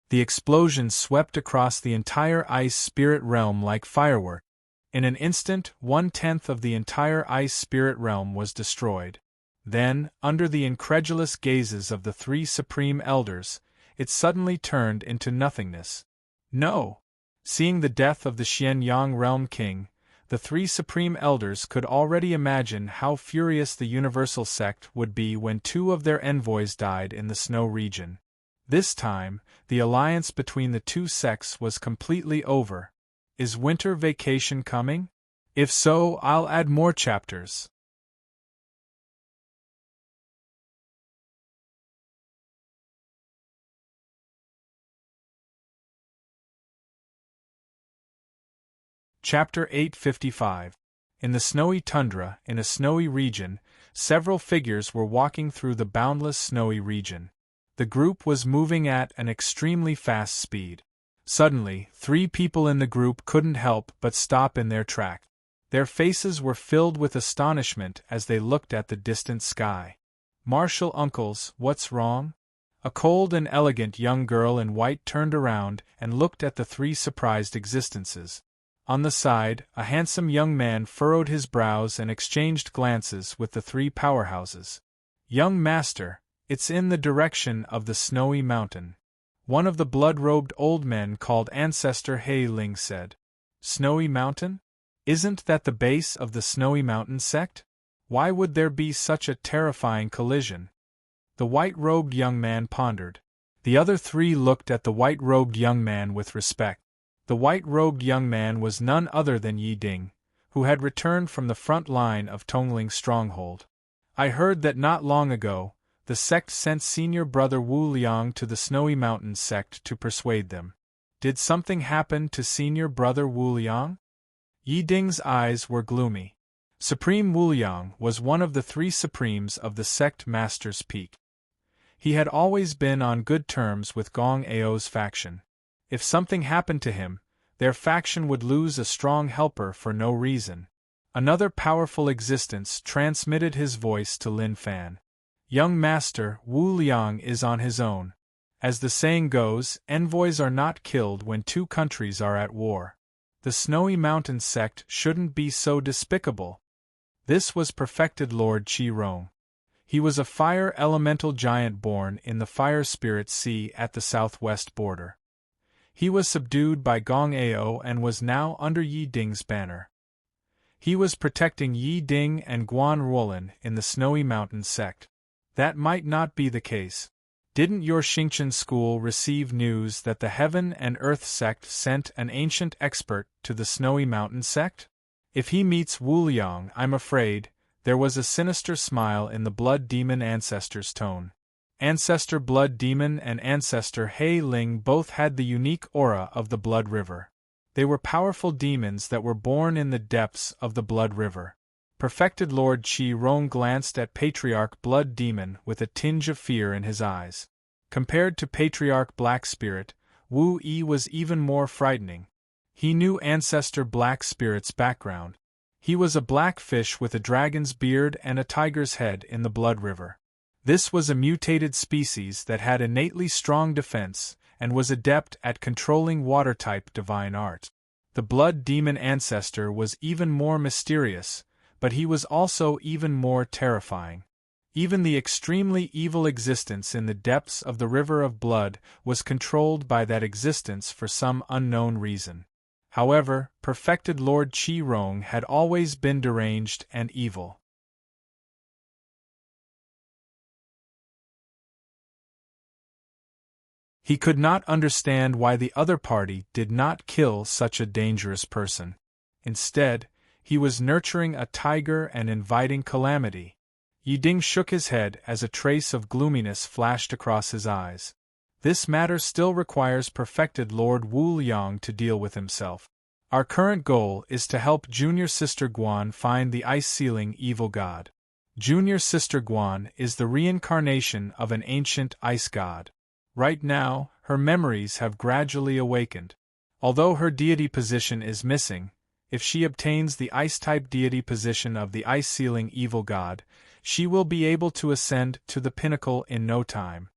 A: The explosion swept across the entire ice spirit realm like firework. In an instant, 1/10 of the entire ice spirit realm was destroyed. Then, under the incredulous gazes of the three supreme elders, it suddenly turned into nothingness. No! Seeing the death of the Xianyang Realm King, the three supreme elders could already imagine how furious the universal sect would be when 2 of their envoys died in the snow region. This time, the alliance between the 2 sects was completely over. Is winter vacation coming? If so, I'll add more chapters. Chapter 855. In the snowy tundra, in a snowy region, several figures were walking through the boundless snowy region. The group was moving at an extremely fast speed. Suddenly, 3 people in the group couldn't help but stop in their track. Their faces were filled with astonishment as they looked at the distant sky. "Martial uncles, what's wrong?" A cold and elegant young girl in white turned around and looked at the 3 surprised existences. On the side, a handsome young man furrowed his brows and exchanged glances with the 3 powerhouses. "Young master, it's in the direction of the snowy mountain," one of the blood-robed old men called Ancestor He Ling said. "Snowy mountain? Isn't that the base of the Snowy Mountain sect? Why would there be such a terrifying collision?" The white-robed young man pondered. The other 3 looked at the white-robed young man with respect. The white-robed young man was none other than Yi Ding, who had returned from the front line of Tongling's stronghold. "I heard that not long ago, the sect sent senior brother Wu Liang to the Snowy Mountains sect to persuade them. Did something happen to senior brother Wu Liang?" Yi Ding's eyes were gloomy. Supreme Wu Liang was one of the 3 supremes of the sect Master's Peak. He had always been on good terms with Gong Ao's faction. If something happened to him, their faction would lose a strong helper for no reason. Another powerful existence transmitted his voice to Lin Fan. "Young master, Wu Liang is on his own. As the saying goes, envoys are not killed when 2 countries are at war. The Snowy Mountain sect shouldn't be so despicable." This was perfected Lord Qi Rong. He was a fire elemental giant born in the Fire Spirit Sea at the southwest border. He was subdued by Gong Ao and was now under Yi Ding's banner. He was protecting Yi Ding and Guan Ruolin in the Snowy Mountain sect. That might not be the case. Didn't your Xingqian school receive news that the Heaven and Earth sect sent an ancient expert to the Snowy Mountain sect? If he meets Wu Liang, I'm afraid. There was a sinister smile in the Blood Demon ancestor's tone. Ancestor Blood Demon and Ancestor He Ling both had the unique aura of the Blood River. They were powerful demons that were born in the depths of the Blood River. Perfected Lord Qi Rong glanced at Patriarch Blood Demon with a tinge of fear in his eyes. Compared to Patriarch Black Spirit, Wu Yi was even more frightening. He knew Ancestor Black Spirit's background. He was a black fish with a dragon's beard and a tiger's head in the Blood River. This was a mutated species that had innately strong defense and was adept at controlling water-type divine art. The Blood Demon ancestor was even more mysterious, but he was also even more terrifying. Even the extremely evil existence in the depths of the River of Blood was controlled by that existence for some unknown reason. However, perfected Lord Qi Rong had always been deranged and evil. He could not understand why the other party did not kill such a dangerous person. Instead, He was nurturing a tiger and inviting calamity. Yi Ding shook his head as a trace of gloominess flashed across his eyes. This matter still requires perfected Lord Wu Liang to deal with himself. Our current goal is to help Junior Sister Guan find the ice-sealing evil god. Junior Sister Guan is the reincarnation of an ancient ice god. Right now, her memories have gradually awakened. Although her deity position is missing, if she obtains the ice-type deity position of the ice-sealing evil god, she will be able to ascend to the pinnacle in no time.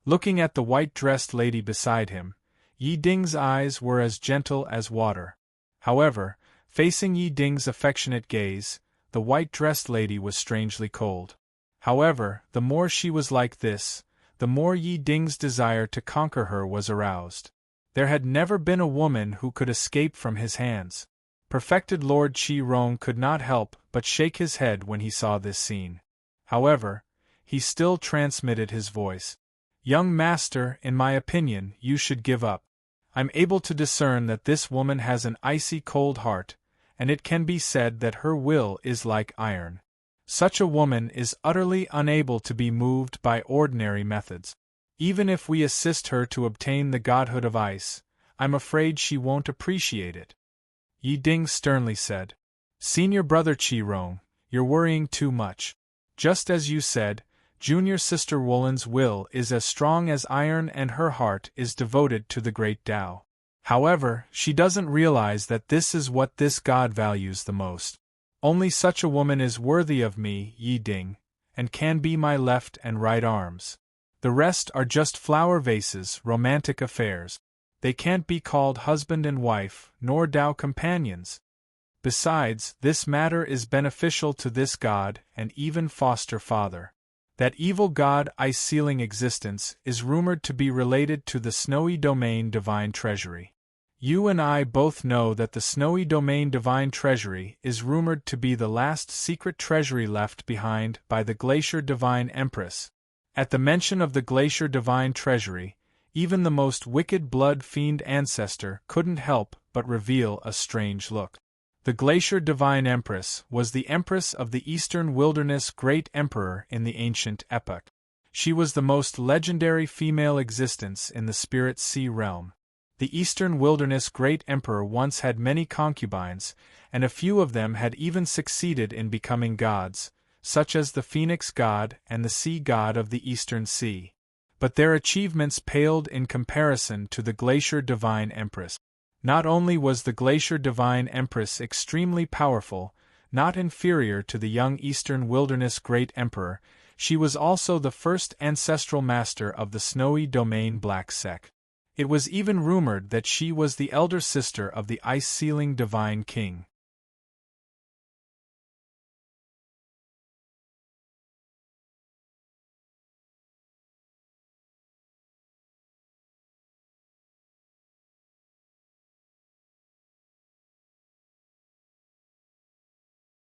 A: Looking at the white-dressed lady beside him, Yi Ding's eyes were as gentle as water. However, facing Yi Ding's affectionate gaze, the white-dressed lady was strangely cold. However, the more she was like this, the more Yi Ding's desire to conquer her was aroused. There had never been a woman who could escape from his hands. Perfected Lord Qi Rong could not help but shake his head when he saw this scene. However, he still transmitted his voice. "Young master, in my opinion, you should give up. I'm able to discern that this woman has an icy cold heart, and it can be said that her will is like iron. Such a woman is utterly unable to be moved by ordinary methods. Even if we assist her to obtain the godhood of ice, I'm afraid she won't appreciate it." Yi Ding sternly said. "Senior brother Qi Rong, you're worrying too much. Just as you said, Junior Sister Wulin's will is as strong as iron and her heart is devoted to the great Tao. However, she doesn't realize that this is what this god values the most. Only such a woman is worthy of me, Yi Ding, and can be my left and right arms. The rest are just flower vases, romantic affairs. They can't be called husband and wife, nor Tao companions. Besides, this matter is beneficial to this god and even foster father. That evil god ice-sealing existence is rumored to be related to the Snowy Domain Divine Treasury. You and I both know that the Snowy Domain Divine Treasury is rumored to be the last secret treasury left behind by the Glacier Divine Empress. At the mention of the Glacier Divine Treasury, even the most wicked blood fiend ancestor couldn't help but reveal a strange look. The Glacier Divine Empress was the Empress of the Eastern Wilderness Great Emperor in the ancient epoch. She was the most legendary female existence in the Spirit Sea realm. The Eastern Wilderness Great Emperor once had many concubines, and a few of them had even succeeded in becoming gods, such as the Phoenix God and the Sea God of the Eastern Sea. But their achievements paled in comparison to the Glacier Divine Empress. Not only was the Glacier Divine Empress extremely powerful, not inferior to the young Eastern Wilderness Great Emperor, she was also the first ancestral master of the Snowy Domain Black Sect. It was even rumored that she was the elder sister of the ice-sealing Divine King.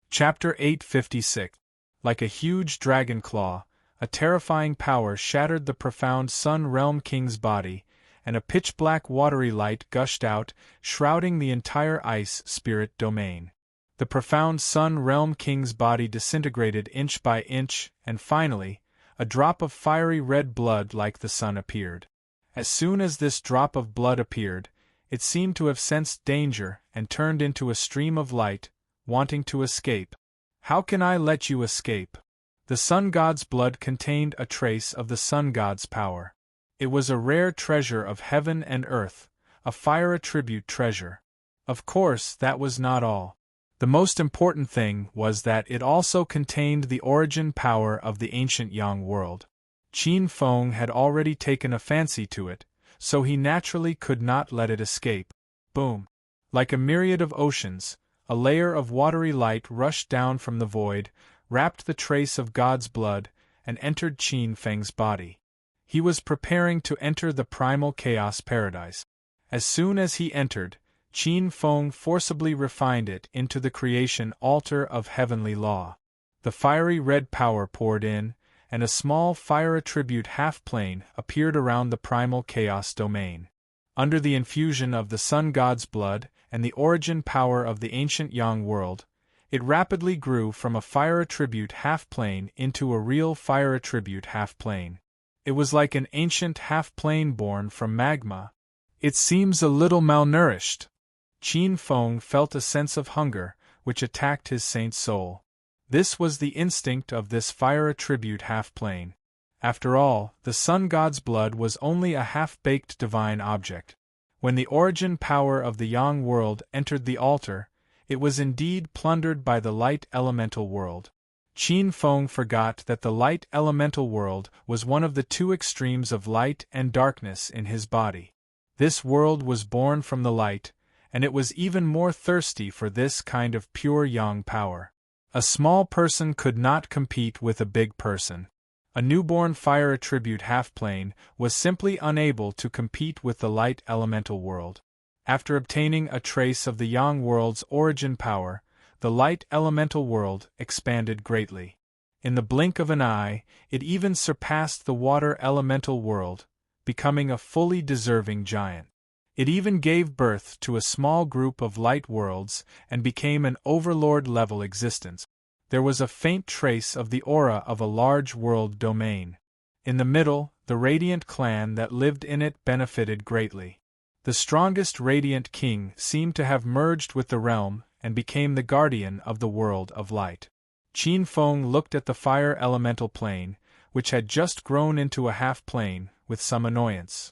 A: Chapter 856. Like a huge dragon claw, a terrifying power shattered the profound Sun Realm King's body, and a pitch-black watery light gushed out, shrouding the entire ice spirit domain. The profound Sun Realm King's body disintegrated inch by inch, and finally, a drop of fiery red blood like the sun appeared. As soon as this drop of blood appeared, it seemed to have sensed danger and turned into a stream of light, wanting to escape. "How can I let you escape?" The sun god's blood contained a trace of the sun god's power. It was a rare treasure of heaven and earth, a fire attribute treasure. Of course, that was not all. The most important thing was that it also contained the origin power of the ancient Yang world. Qin Feng had already taken a fancy to it, so he naturally could not let it escape. Boom! Like a myriad of oceans, a layer of watery light rushed down from the void, wrapped the trace of God's blood, and entered Qin Feng's body. He was preparing to enter the primal chaos paradise. As soon as he entered, Qin Feng forcibly refined it into the creation altar of heavenly law. The fiery red power poured in, and a small fire attribute half-plane appeared around the primal chaos domain. Under the infusion of the sun god's blood and the origin power of the ancient Yang world, it rapidly grew from a fire attribute half-plane into a real fire attribute half-plane. It was like an ancient half-plane born from magma. It seems a little malnourished. Qin Feng felt a sense of hunger, which attacked his saint's soul. This was the instinct of this fire attribute half-plane. After all, the sun god's blood was only a half-baked divine object. When the origin power of the Yang world entered the altar, it was indeed plundered by the light elemental world. Qin Feng forgot that the light elemental world was one of the two extremes of light and darkness in his body. This world was born from the light, and it was even more thirsty for this kind of pure Yang power. A small person could not compete with a big person. A newborn fire attribute half-plane was simply unable to compete with the light elemental world. After obtaining a trace of the Yang world's origin power, the light elemental world expanded greatly. In the blink of an eye, it even surpassed the water elemental world, becoming a fully deserving giant. It even gave birth to a small group of light worlds and became an overlord-level existence. There was a faint trace of the aura of a large world domain. In the middle, the radiant clan that lived in it benefited greatly. The strongest radiant king seemed to have merged with the realm and became the guardian of the world of light. Qin Feng looked at the fire elemental plane, which had just grown into a half-plane, with some annoyance.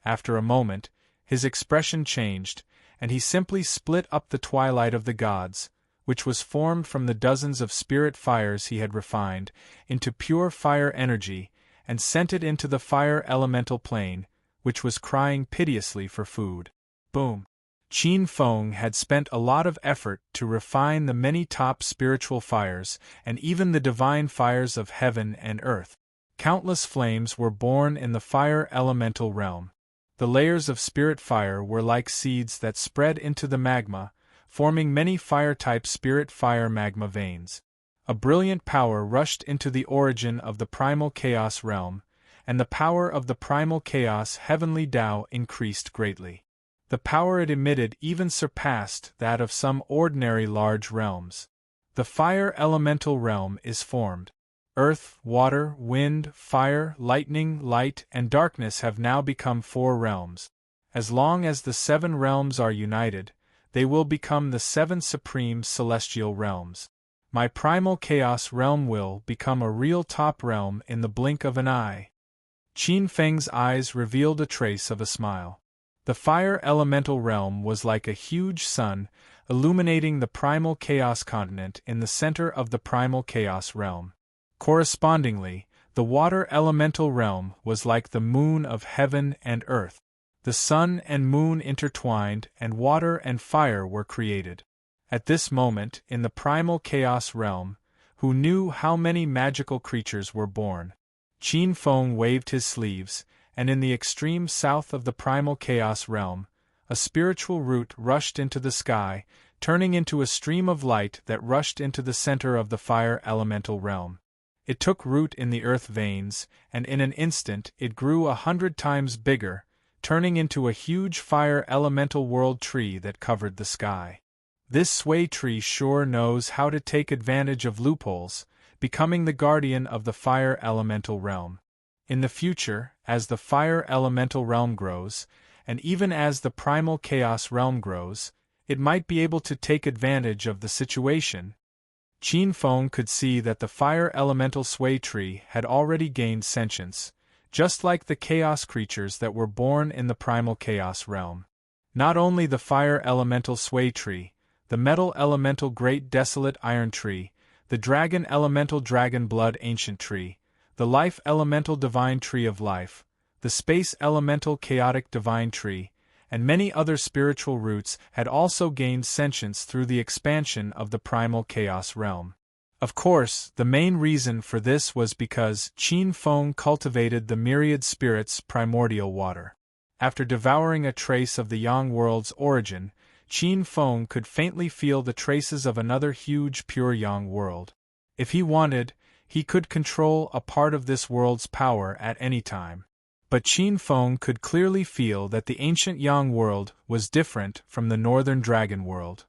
A: After a moment, his expression changed, and he simply split up the twilight of the gods, which was formed from the dozens of spirit fires he had refined, into pure fire energy, and sent it into the fire elemental plane, which was crying piteously for food. Boom! Qin Feng had spent a lot of effort to refine the many top spiritual fires, and even the divine fires of heaven and earth. Countless flames were born in the fire elemental realm. The layers of spirit fire were like seeds that spread into the magma, forming many fire-type spirit fire magma veins. A brilliant power rushed into the origin of the primal chaos realm, and the power of the primal chaos heavenly Tao increased greatly. The power it emitted even surpassed that of some ordinary large realms. The fire elemental realm is formed. Earth, water, wind, fire, lightning, light, and darkness have now become 4 realms. As long as the 7 realms are united, they will become the 7 supreme celestial realms. My primal chaos realm will become a real top realm in the blink of an eye. Qin Feng's eyes revealed a trace of a smile. The fire elemental realm was like a huge sun, illuminating the primal chaos continent in the center of the primal chaos realm. Correspondingly, the water elemental realm was like the moon of heaven and earth. The sun and moon intertwined, and water and fire were created. At this moment, in the primal chaos realm, who knew how many magical creatures were born? Qin Feng waved his sleeves, and in the extreme south of the primal chaos realm, a spiritual root rushed into the sky, turning into a stream of light that rushed into the center of the fire elemental realm. It took root in the earth veins, and in an instant it grew 100 times bigger, turning into a huge fire elemental world tree that covered the sky. This sway tree sure knows how to take advantage of loopholes, becoming the guardian of the fire elemental realm. In the future, as the fire elemental realm grows, and even as the primal chaos realm grows, it might be able to take advantage of the situation. Qin Feng could see that the fire elemental sway tree had already gained sentience, just like the chaos creatures that were born in the primal chaos realm. Not only the fire elemental sway tree, the metal elemental great desolate iron tree, the dragon elemental dragon blood ancient tree, the life elemental divine tree of life, the space elemental chaotic divine tree, and many other spiritual roots had also gained sentience through the expansion of the primal chaos realm. Of course, the main reason for this was because Qin Feng cultivated the myriad spirits' primordial water. After devouring a trace of the Yang world's origin, Qin Feng could faintly feel the traces of another huge pure Yang world. If he wanted, he could control a part of this world's power at any time. But Qin Feng could clearly feel that the ancient Yang world was different from the northern dragon world.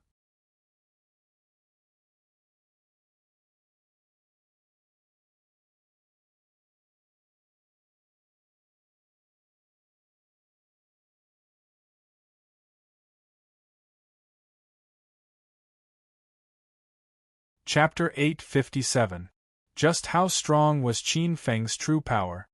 A: Chapter 857. Just how strong was Qin Feng's true power?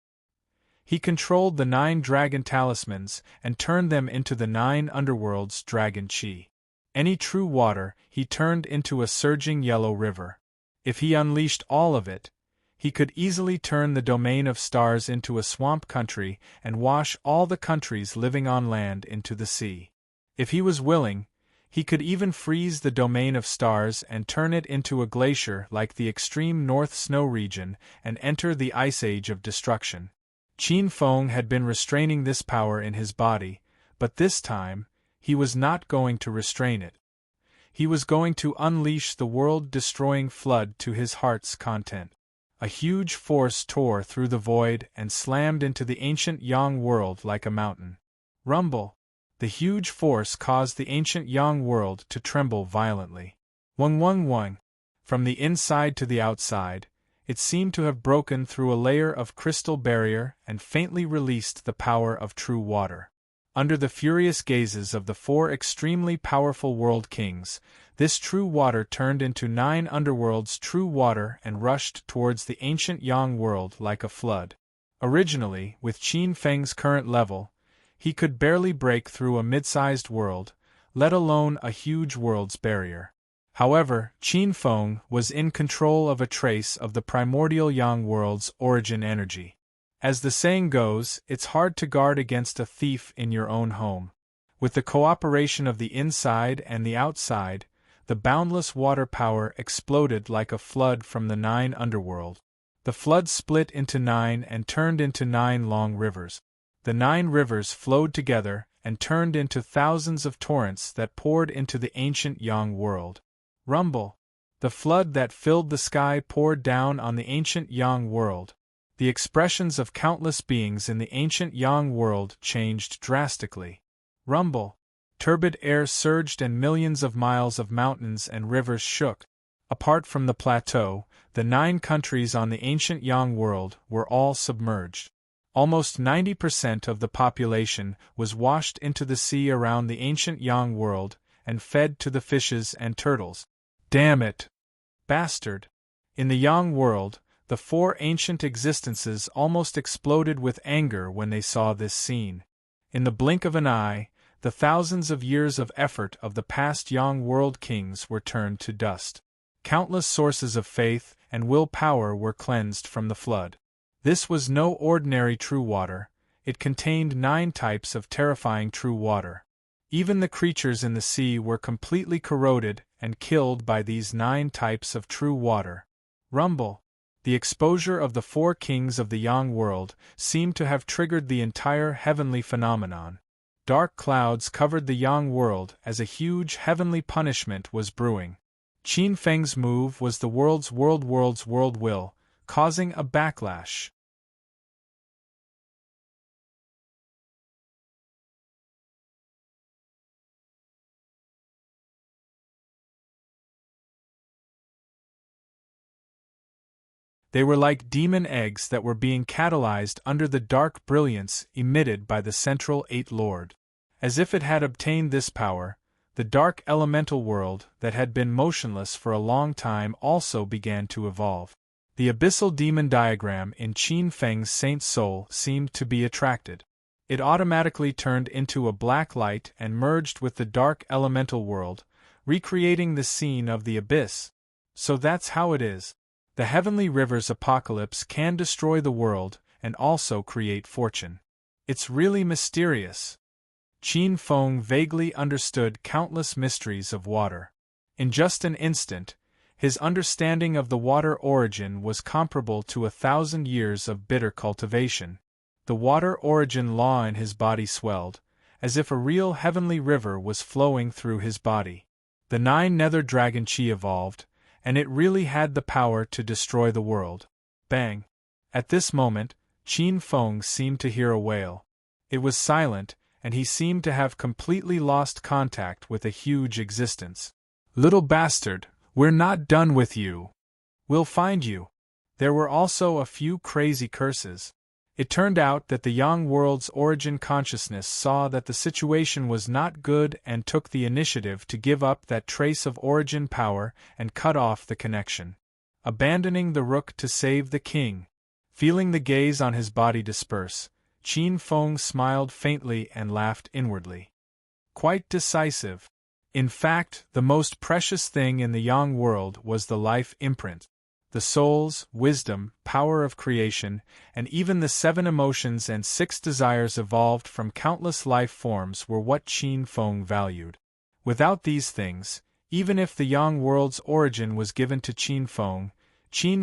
A: He controlled the 9 dragon talismans and turned them into the 9 underworld's dragon qi. Any true water he turned into a surging yellow river. If he unleashed all of it, he could easily turn the domain of stars into a swamp country and wash all the countries living on land into the sea. If he was willing, he could even freeze the domain of stars and turn it into a glacier like the extreme North Snow region and enter the Ice Age of destruction. Qin Feng had been restraining this power in his body, but this time, he was not going to restrain it. He was going to unleash the world-destroying flood to his heart's content. A huge force tore through the void and slammed into the ancient Yang world like a mountain. Rumble! The huge force caused the ancient Yang world to tremble violently. Wung wung wung. From the inside to the outside, it seemed to have broken through a layer of crystal barrier and faintly released the power of true water. Under the furious gazes of the 4 extremely powerful world kings, this true water turned into 9 underworlds true water and rushed towards the ancient Yang world like a flood. Originally, with Qin Feng's current level, he could barely break through a mid-sized world, let alone a huge world's barrier. However, Qin Feng was in control of a trace of the primordial Yang world's origin energy. As the saying goes, it's hard to guard against a thief in your own home. With the cooperation of the inside and the outside, the boundless water power exploded like a flood from the 9 underworld. The flood split into 9 and turned into 9 long rivers. The 9 rivers flowed together and turned into thousands of torrents that poured into the ancient Yang world. Rumble! The flood that filled the sky poured down on the ancient Yang world. The expressions of countless beings in the ancient Yang world changed drastically. Rumble! Turbid air surged and millions of miles of mountains and rivers shook. Apart from the plateau, the 9 countries on the ancient Yang world were all submerged. Almost 90% of the population was washed into the sea around the ancient Yang world and fed to the fishes and turtles. Damn it! Bastard! In the Yang world, the 4 ancient existences almost exploded with anger when they saw this scene. In the blink of an eye, the thousands of years of effort of the past Yang world kings were turned to dust. Countless sources of faith and willpower were cleansed from the flood. This was no ordinary true water, it contained 9 types of terrifying true water. Even the creatures in the sea were completely corroded and killed by these 9 types of true water. Rumble! The exposure of the 4 kings of the Yang world seemed to have triggered the entire heavenly phenomenon. Dark clouds covered the Yang world as a huge heavenly punishment was brewing. Qin Feng's move was the world's world will, causing a backlash. They were like demon eggs that were being catalyzed under the dark brilliance emitted by the central 8 Lord. As if it had obtained this power, the dark elemental world that had been motionless for a long time also began to evolve. The abyssal demon diagram in Qin Feng's saint soul seemed to be attracted. It automatically turned into a black light and merged with the dark elemental world, recreating the scene of the abyss. So that's how it is. The heavenly river's apocalypse can destroy the world and also create fortune. It's really mysterious. Qin Feng vaguely understood countless mysteries of water. In just an instant, his understanding of the water origin was comparable to 1,000 years of bitter cultivation. The water origin law in his body swelled, as if a real heavenly river was flowing through his body. The 9 nether dragon chi evolved, and it really had the power to destroy the world. Bang! At this moment, Qin Feng seemed to hear a wail. It was silent, and he seemed to have completely lost contact with a huge existence. Little bastard, we're not done with you. We'll find you. There were also a few crazy curses. It turned out that the young world's origin consciousness saw that the situation was not good and took the initiative to give up that trace of origin power and cut off the connection. Abandoning the rook to save the king. Feeling the gaze on his body disperse, Qin Feng smiled faintly and laughed inwardly. Quite decisive. In fact, the most precious thing in the yang world was the life imprint. The soul's wisdom, power of creation, and even the 7 emotions and 6 desires evolved from countless life forms were what Qin Feng valued. Without these things, even if the yang world's origin was given to Qin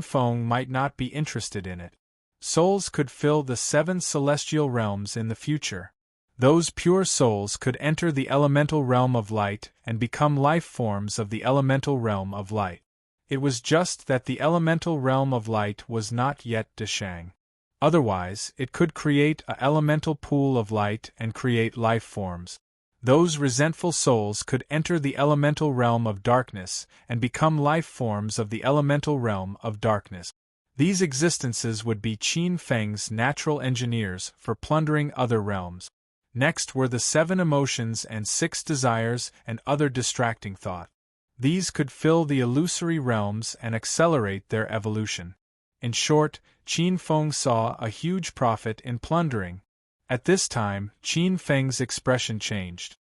A: Feng might not be interested in it. Souls could fill the 7 celestial realms in the future. Those pure souls could enter the elemental realm of light and become life forms of the elemental realm of light. It was just that the elemental realm of light was not yet Deshang. Otherwise, it could create an elemental pool of light and create life forms. Those resentful souls could enter the elemental realm of darkness and become life forms of the elemental realm of darkness. These existences would be Qin Feng's natural engineers for plundering other realms. Next were the 7 emotions and 6 desires and other distracting thought. These could fill the illusory realms and accelerate their evolution. In short, Qin Feng saw a huge profit in plundering. At this time, Qin Feng's expression changed.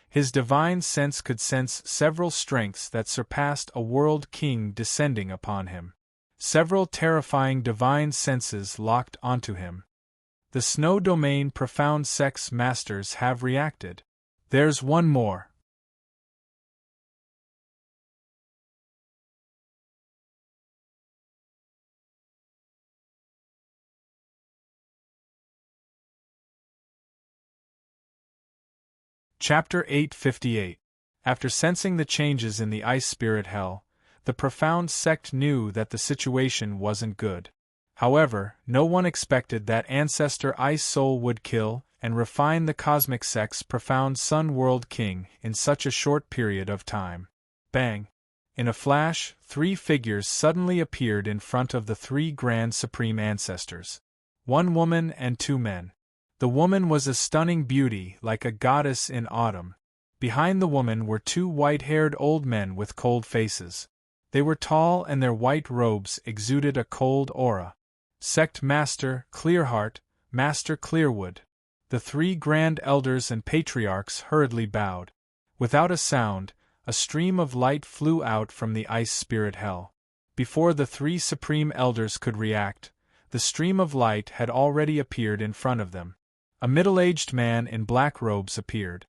A: His divine sense could sense several strengths that surpassed a world king descending upon him. Several terrifying divine senses locked onto him. The Snow Domain Profound Sex Masters have reacted. There's one more. Chapter 858. After sensing the changes in the ice spirit hell, the profound sect knew that the situation wasn't good. However, no one expected that Ancestor Ice Soul would kill and refine the cosmic sect's profound Sun World King in such a short period of time. Bang! In a flash, 3 figures suddenly appeared in front of the 3 Grand Supreme Ancestors. 1 woman and 2 men. The woman was a stunning beauty like a goddess in autumn. Behind the woman were 2 white-haired old men with cold faces. They were tall and their white robes exuded a cold aura. Sect Master Clearheart, Master Clearwood. The 3 grand elders and patriarchs hurriedly bowed. Without a sound, a stream of light flew out from the ice spirit hell. Before the 3 supreme elders could react, the stream of light had already appeared in front of them. A middle-aged man in black robes appeared.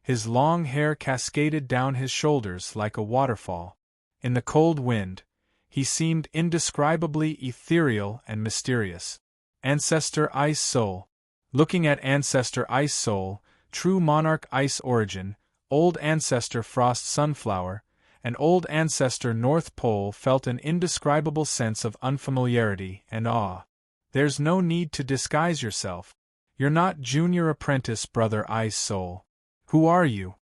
A: His long hair cascaded down his shoulders like a waterfall. In the cold wind, he seemed indescribably ethereal and mysterious. Ancestor Ice Soul. Looking at Ancestor Ice Soul, True Monarch Ice Origin, Old Ancestor Frost Sunflower, and Old Ancestor North Pole felt an indescribable sense of unfamiliarity and awe. There's no need to disguise yourself. You're not Junior Apprentice Brother Ice Soul. Who are you?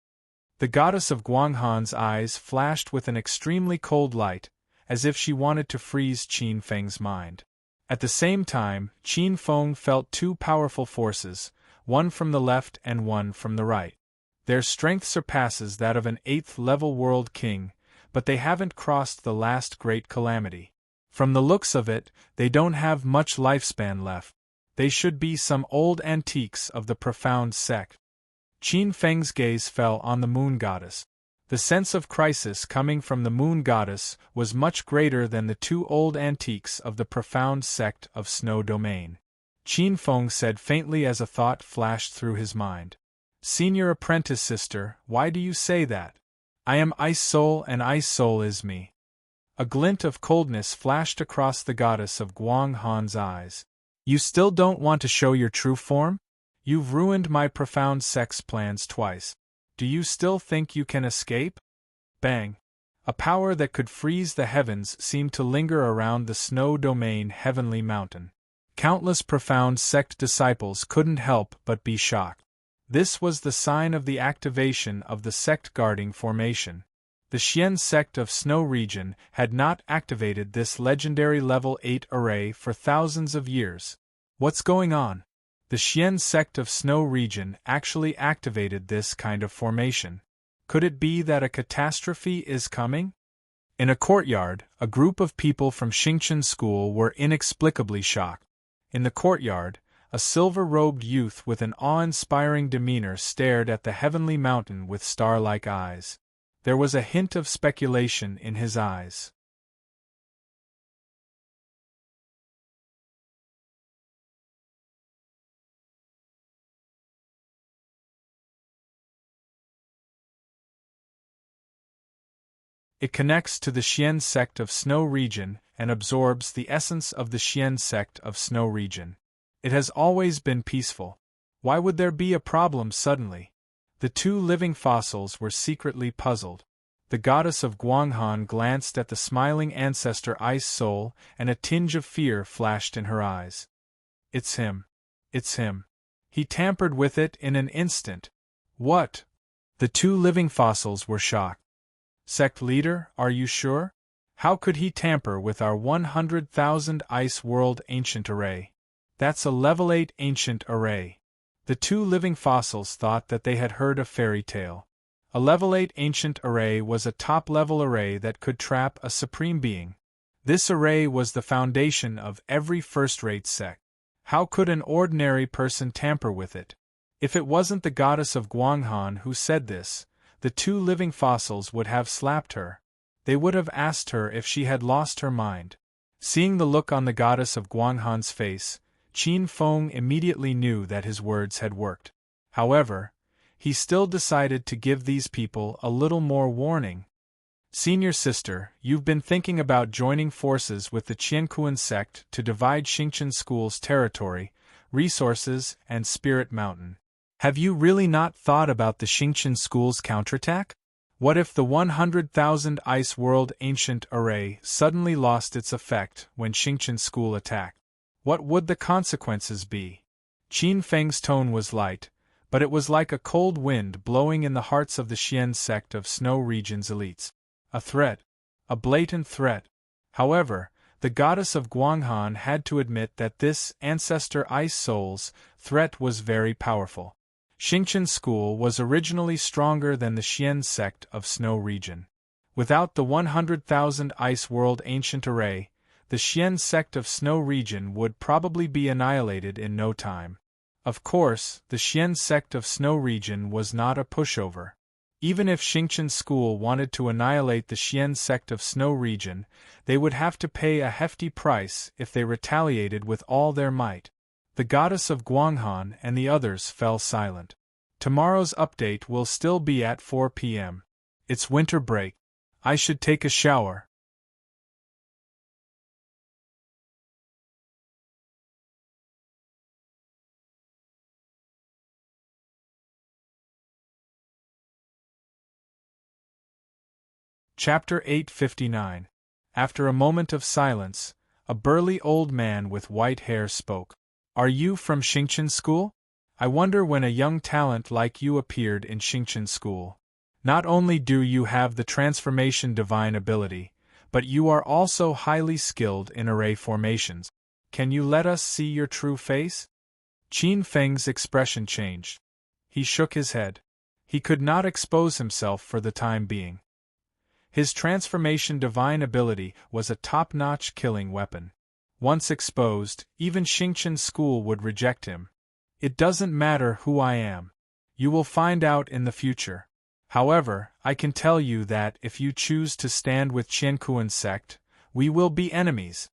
A: The goddess of Guanghan's eyes flashed with an extremely cold light, as if she wanted to freeze Qin Feng's mind. At the same time, Qin Feng felt 2 powerful forces, one from the left and one from the right. Their strength surpasses that of an 8th-level world king, but they haven't crossed the last great calamity. From the looks of it, they don't have much lifespan left. They should be some old antiques of the profound sect. Qin Feng's gaze fell on the moon goddess. The sense of crisis coming from the moon goddess was much greater than the 2 old antiques of the profound sect of Snow Domain. Qin Feng said faintly as a thought flashed through his mind. Senior Apprentice Sister, why do you say that? I am Ice Soul and Ice Soul is me. A glint of coldness flashed across the goddess of Guanghan's eyes. You still don't want to show your true form? You've ruined my profound sex plans twice. Do you still think you can escape? Bang! A power that could freeze the heavens seemed to linger around the snow domain heavenly mountain. Countless profound sect disciples couldn't help but be shocked. This was the sign of the activation of the sect guarding formation. The Xian sect of Snow Region had not activated this legendary level 8 array for thousands of years. What's going on? The Xian sect of Snow Region actually activated this kind of formation. Could it be that a catastrophe is coming? In a courtyard, a group of people from Xingchen School were inexplicably shocked. In the courtyard, a silver-robed youth with an awe-inspiring demeanor stared at the heavenly mountain with star-like eyes. There was a hint of speculation in his eyes. It connects to the Xian sect of Snow Region and absorbs the essence of the Xian sect of Snow Region. It has always been peaceful. Why would there be a problem suddenly? The two living fossils were secretly puzzled. The goddess of Guanghan glanced at the smiling ancestor Ice Soul, and a tinge of fear flashed in her eyes. It's him. It's him. He tampered with it in an instant. What? The two living fossils were shocked. Sect leader, are you sure? How could he tamper with our 100,000 Ice World Ancient Array? That's a level 8 Ancient Array. The two living fossils thought that they had heard a fairy tale. A level 8 Ancient Array was a top-level array that could trap a supreme being. This array was the foundation of every first-rate sect. How could an ordinary person tamper with it? If it wasn't the goddess of Guanghan who said this, the two living fossils would have slapped her. They would have asked her if she had lost her mind. Seeing the look on the goddess of Guanghan's face, Qin Feng immediately knew that his words had worked. However, he still decided to give these people a little more warning. Senior sister, you've been thinking about joining forces with the Qiankuan sect to divide Xingchen School's territory, resources, and Spirit Mountain. Have you really not thought about the Xingchen School's counterattack? What if the 100,000 Ice World Ancient Array suddenly lost its effect when Xingchen School attacked? What would the consequences be? Qin Feng's tone was light, but it was like a cold wind blowing in the hearts of the Xian sect of Snow Region's elites. A threat. A blatant threat. However, the goddess of Guanghan had to admit that this ancestor Ice Soul's threat was very powerful. Xingchen School was originally stronger than the Xian sect of Snow Region. Without the 100,000 Ice World Ancient Array, the Xian sect of Snow Region would probably be annihilated in no time. Of course, the Xian sect of Snow Region was not a pushover. Even if Xingchen School wanted to annihilate the Xian sect of Snow Region, they would have to pay a hefty price if they retaliated with all their might. The goddess of Guanghan and the others fell silent. Tomorrow's update will still be at 4 p.m. It's winter break. I should take a shower. Chapter 859. After a moment of silence, a burly old man with white hair spoke. Are you from Xingchen School? I wonder when a young talent like you appeared in Xingchen School. Not only do you have the transformation divine ability, but you are also highly skilled in array formations. Can you let us see your true face? Qin Feng's expression changed. He shook his head. He could not expose himself for the time being. His transformation divine ability was a top-notch killing weapon. Once exposed, even Xingchen School would reject him. It doesn't matter who I am. You will find out in the future. However, I can tell you that if you choose to stand with Qiankuan sect, we will be enemies.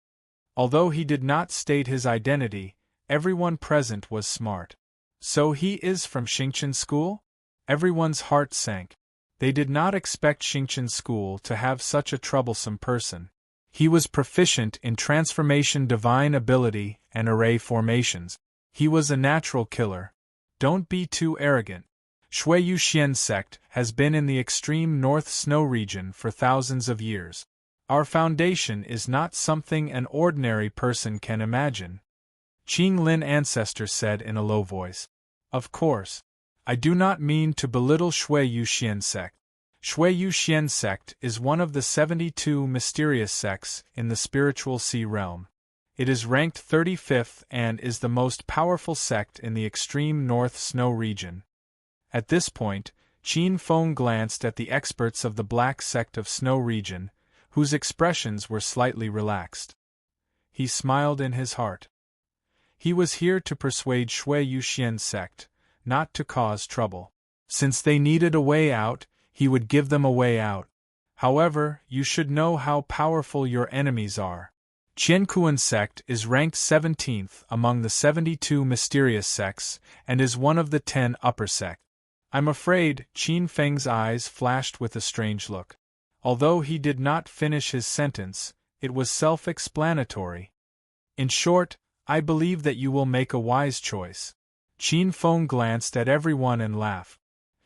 A: Although he did not state his identity, everyone present was smart. So he is from Xingchen School? Everyone's heart sank. They did not expect Xingchen School to have such a troublesome person. He was proficient in transformation divine ability and array formations. He was a natural killer. Don't be too arrogant. Shui Yuxian sect has been in the extreme north snow region for thousands of years. Our foundation is not something an ordinary person can imagine, Qing Lin ancestor said in a low voice. Of course, I do not mean to belittle Shui Yuxian sect. Shui Yuxian sect is one of the 72 mysterious sects in the spiritual sea realm. It is ranked 35th and is the most powerful sect in the extreme north snow region. At this point, Qin Feng glanced at the experts of the Black Sect of Snow region, whose expressions were slightly relaxed. He smiled in his heart. He was here to persuade Shui Yuxian sect, not to cause trouble. Since they needed a way out, he would give them a way out. However, you should know how powerful your enemies are. Qiankuan sect is ranked 17th among the 72 mysterious sects and is one of the 10 upper sects. I'm afraid, Qin Feng's eyes flashed with a strange look. Although he did not finish his sentence, it was self-explanatory. In short, I believe that you will make a wise choice. Qin Feng glanced at everyone and laughed.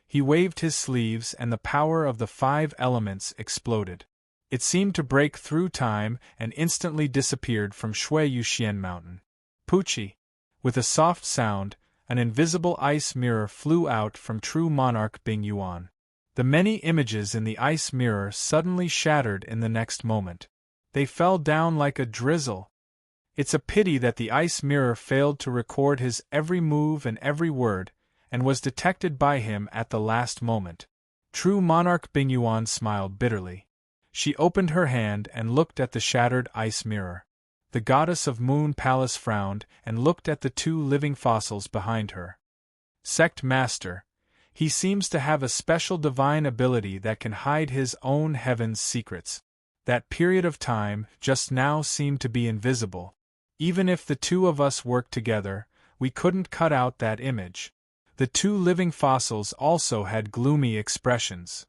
A: He waved his sleeves and the power of the 5 elements exploded. It seemed to break through time and instantly disappeared from Shui Yuxian Mountain. Pucci. With a soft sound, an invisible ice mirror flew out from True Monarch Bing Yuan. The many images in the ice mirror suddenly shattered in the next moment. They fell down like a drizzle. It's a pity that the ice mirror failed to record his every move and every word, and was detected by him at the last moment. True Monarch Bing Yuan smiled bitterly. She opened her hand and looked at the shattered ice mirror. The goddess of Moon Palace frowned and looked at the 2 living fossils behind her. Sect Master, he seems to have a special divine ability that can hide his own heaven's secrets. That period of time just now seemed to be invisible. Even if the 2 of us worked together, we couldn't cut out that image. The 2 living fossils also had gloomy expressions.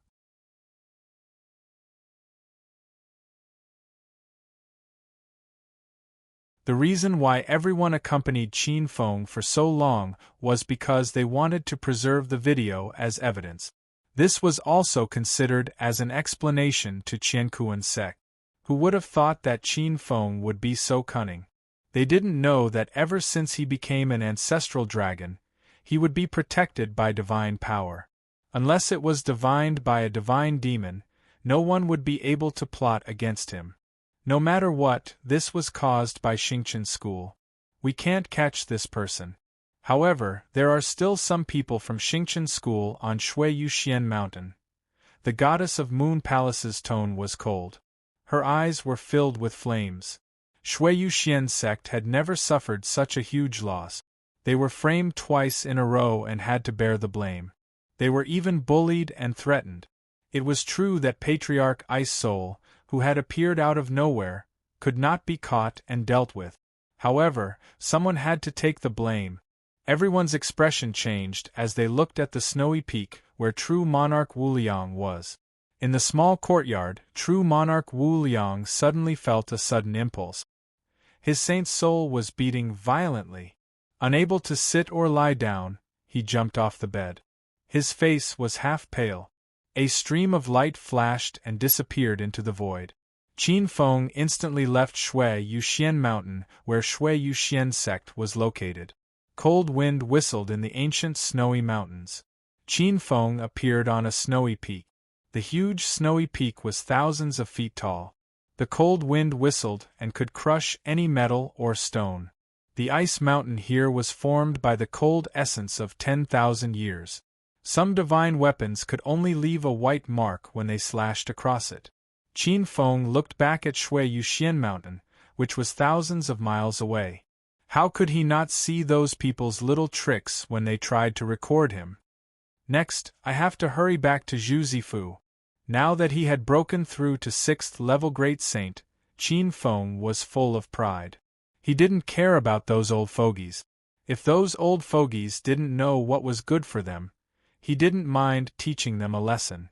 A: The reason why everyone accompanied Qin Feng for so long was because they wanted to preserve the video as evidence. This was also considered as an explanation to Qiankuan sect. Who would have thought that Qin Feng would be so cunning? They didn't know that ever since he became an ancestral dragon, he would be protected by divine power. Unless it was divined by a divine demon, no one would be able to plot against him. No matter what, this was caused by Xingqian school. We can't catch this person. However, there are still some people from Xingqian school on Shui Yuxian Mountain. The goddess of Moon Palace's tone was cold. Her eyes were filled with flames. Shui Yuxian sect had never suffered such a huge loss. They were framed twice in a row and had to bear the blame. They were even bullied and threatened. It was true that Patriarch Ice Soul, who had appeared out of nowhere, could not be caught and dealt with. However, someone had to take the blame. Everyone's expression changed as they looked at the snowy peak where True Monarch Wu Liang was. In the small courtyard, True Monarch Wu Liang suddenly felt a sudden impulse. His saint's soul was beating violently. Unable to sit or lie down, he jumped off the bed. His face was half pale. A stream of light flashed and disappeared into the void. Qin Feng instantly left Shui Yuxian Mountain, where Shui Yuxian sect was located. Cold wind whistled in the ancient snowy mountains. Qin Feng appeared on a snowy peak. The huge snowy peak was thousands of feet tall. The cold wind whistled and could crush any metal or stone. The ice mountain here was formed by the cold essence of 10,000 years. Some divine weapons could only leave a white mark when they slashed across it. Qin Feng looked back at Shui Yuxian Mountain, which was thousands of miles away. How could he not see those people's little tricks when they tried to record him? Next, I have to hurry back to Zhu Zifu. Now that he had broken through to 6th level Great Saint, Qin Feng was full of pride. He didn't care about those old fogies. If those old fogies didn't know what was good for them, he didn't mind teaching them a lesson.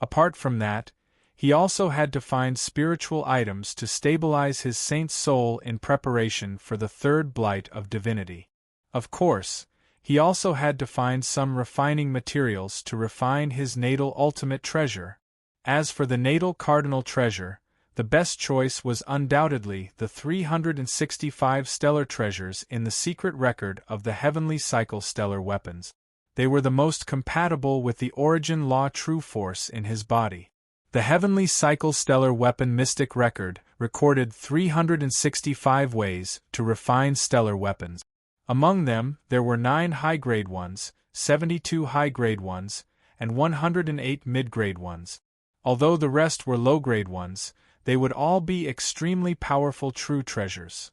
A: Apart from that, he also had to find spiritual items to stabilize his saint's soul in preparation for the 3rd blight of divinity. Of course, He also had to find some refining materials to refine his natal ultimate treasure. As for the natal cardinal treasure, the best choice was undoubtedly the 365 stellar treasures in the secret record of the heavenly cycle stellar weapons. They were the most compatible with the origin law true force in his body. The heavenly cycle stellar weapon mystic record recorded 365 ways to refine stellar weapons. Among them, there were 9 high-grade ones, 72 high-grade ones, and 108 mid-grade ones. Although the rest were low-grade ones, they would all be extremely powerful true treasures.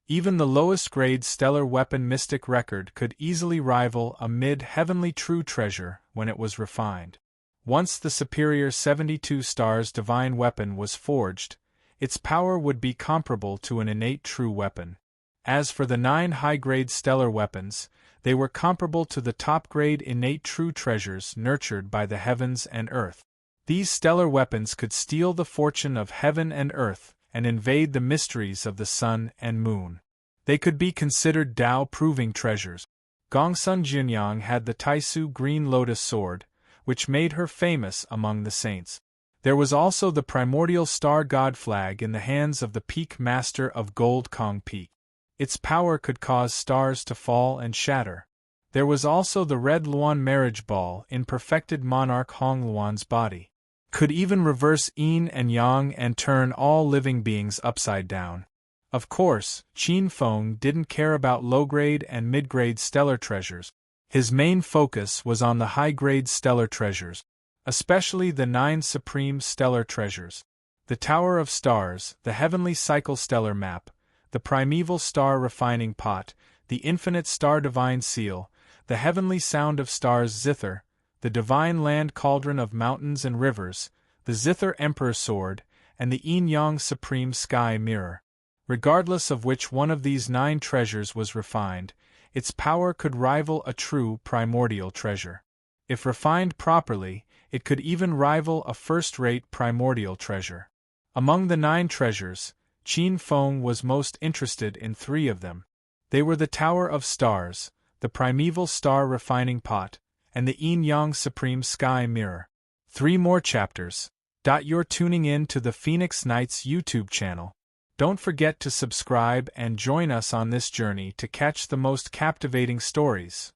A: Even the lowest-grade stellar weapon mystic record could easily rival a mid-heavenly true treasure when it was refined. Once the superior 72 stars divine weapon was forged, its power would be comparable to an innate true weapon. As for the 9 high-grade stellar weapons, they were comparable to the top-grade innate true treasures nurtured by the heavens and earth. These stellar weapons could steal the fortune of heaven and earth and invade the mysteries of the sun and moon. They could be considered Tao-proving treasures. Gongsun Jinyang had the Taisu green lotus sword, which made her famous among the saints. There was also the primordial star god flag in the hands of the peak master of Gold Kong Peak. Its power could cause stars to fall and shatter. There was also the red Luan marriage ball in perfected monarch Hong Luan's body. Could even reverse yin and yang and turn all living beings upside down. Of course, Qin Feng didn't care about low-grade and mid-grade stellar treasures. His main focus was on the high-grade stellar treasures, especially the 9 supreme stellar treasures. The Tower of Stars, the Heavenly Cycle Stellar Map, the Primeval Star Refining Pot, the Infinite Star Divine Seal, the Heavenly Sound of Stars Zither, the Divine Land Cauldron of Mountains and Rivers, the Zither Emperor Sword, and the Yin-Yang Supreme Sky Mirror. Regardless of which one of these 9 treasures was refined, its power could rival a true primordial treasure. If refined properly, it could even rival a first-rate primordial treasure. Among the 9 treasures, Qin Feng was most interested in 3 of them. They were the Tower of Stars, the Primeval Star Refining Pot, and the Yin-Yang Supreme Sky Mirror. 3 more chapters. You're tuning in to the Phoenix Knights YouTube channel. Don't forget to subscribe and join us on this journey to catch the most captivating stories.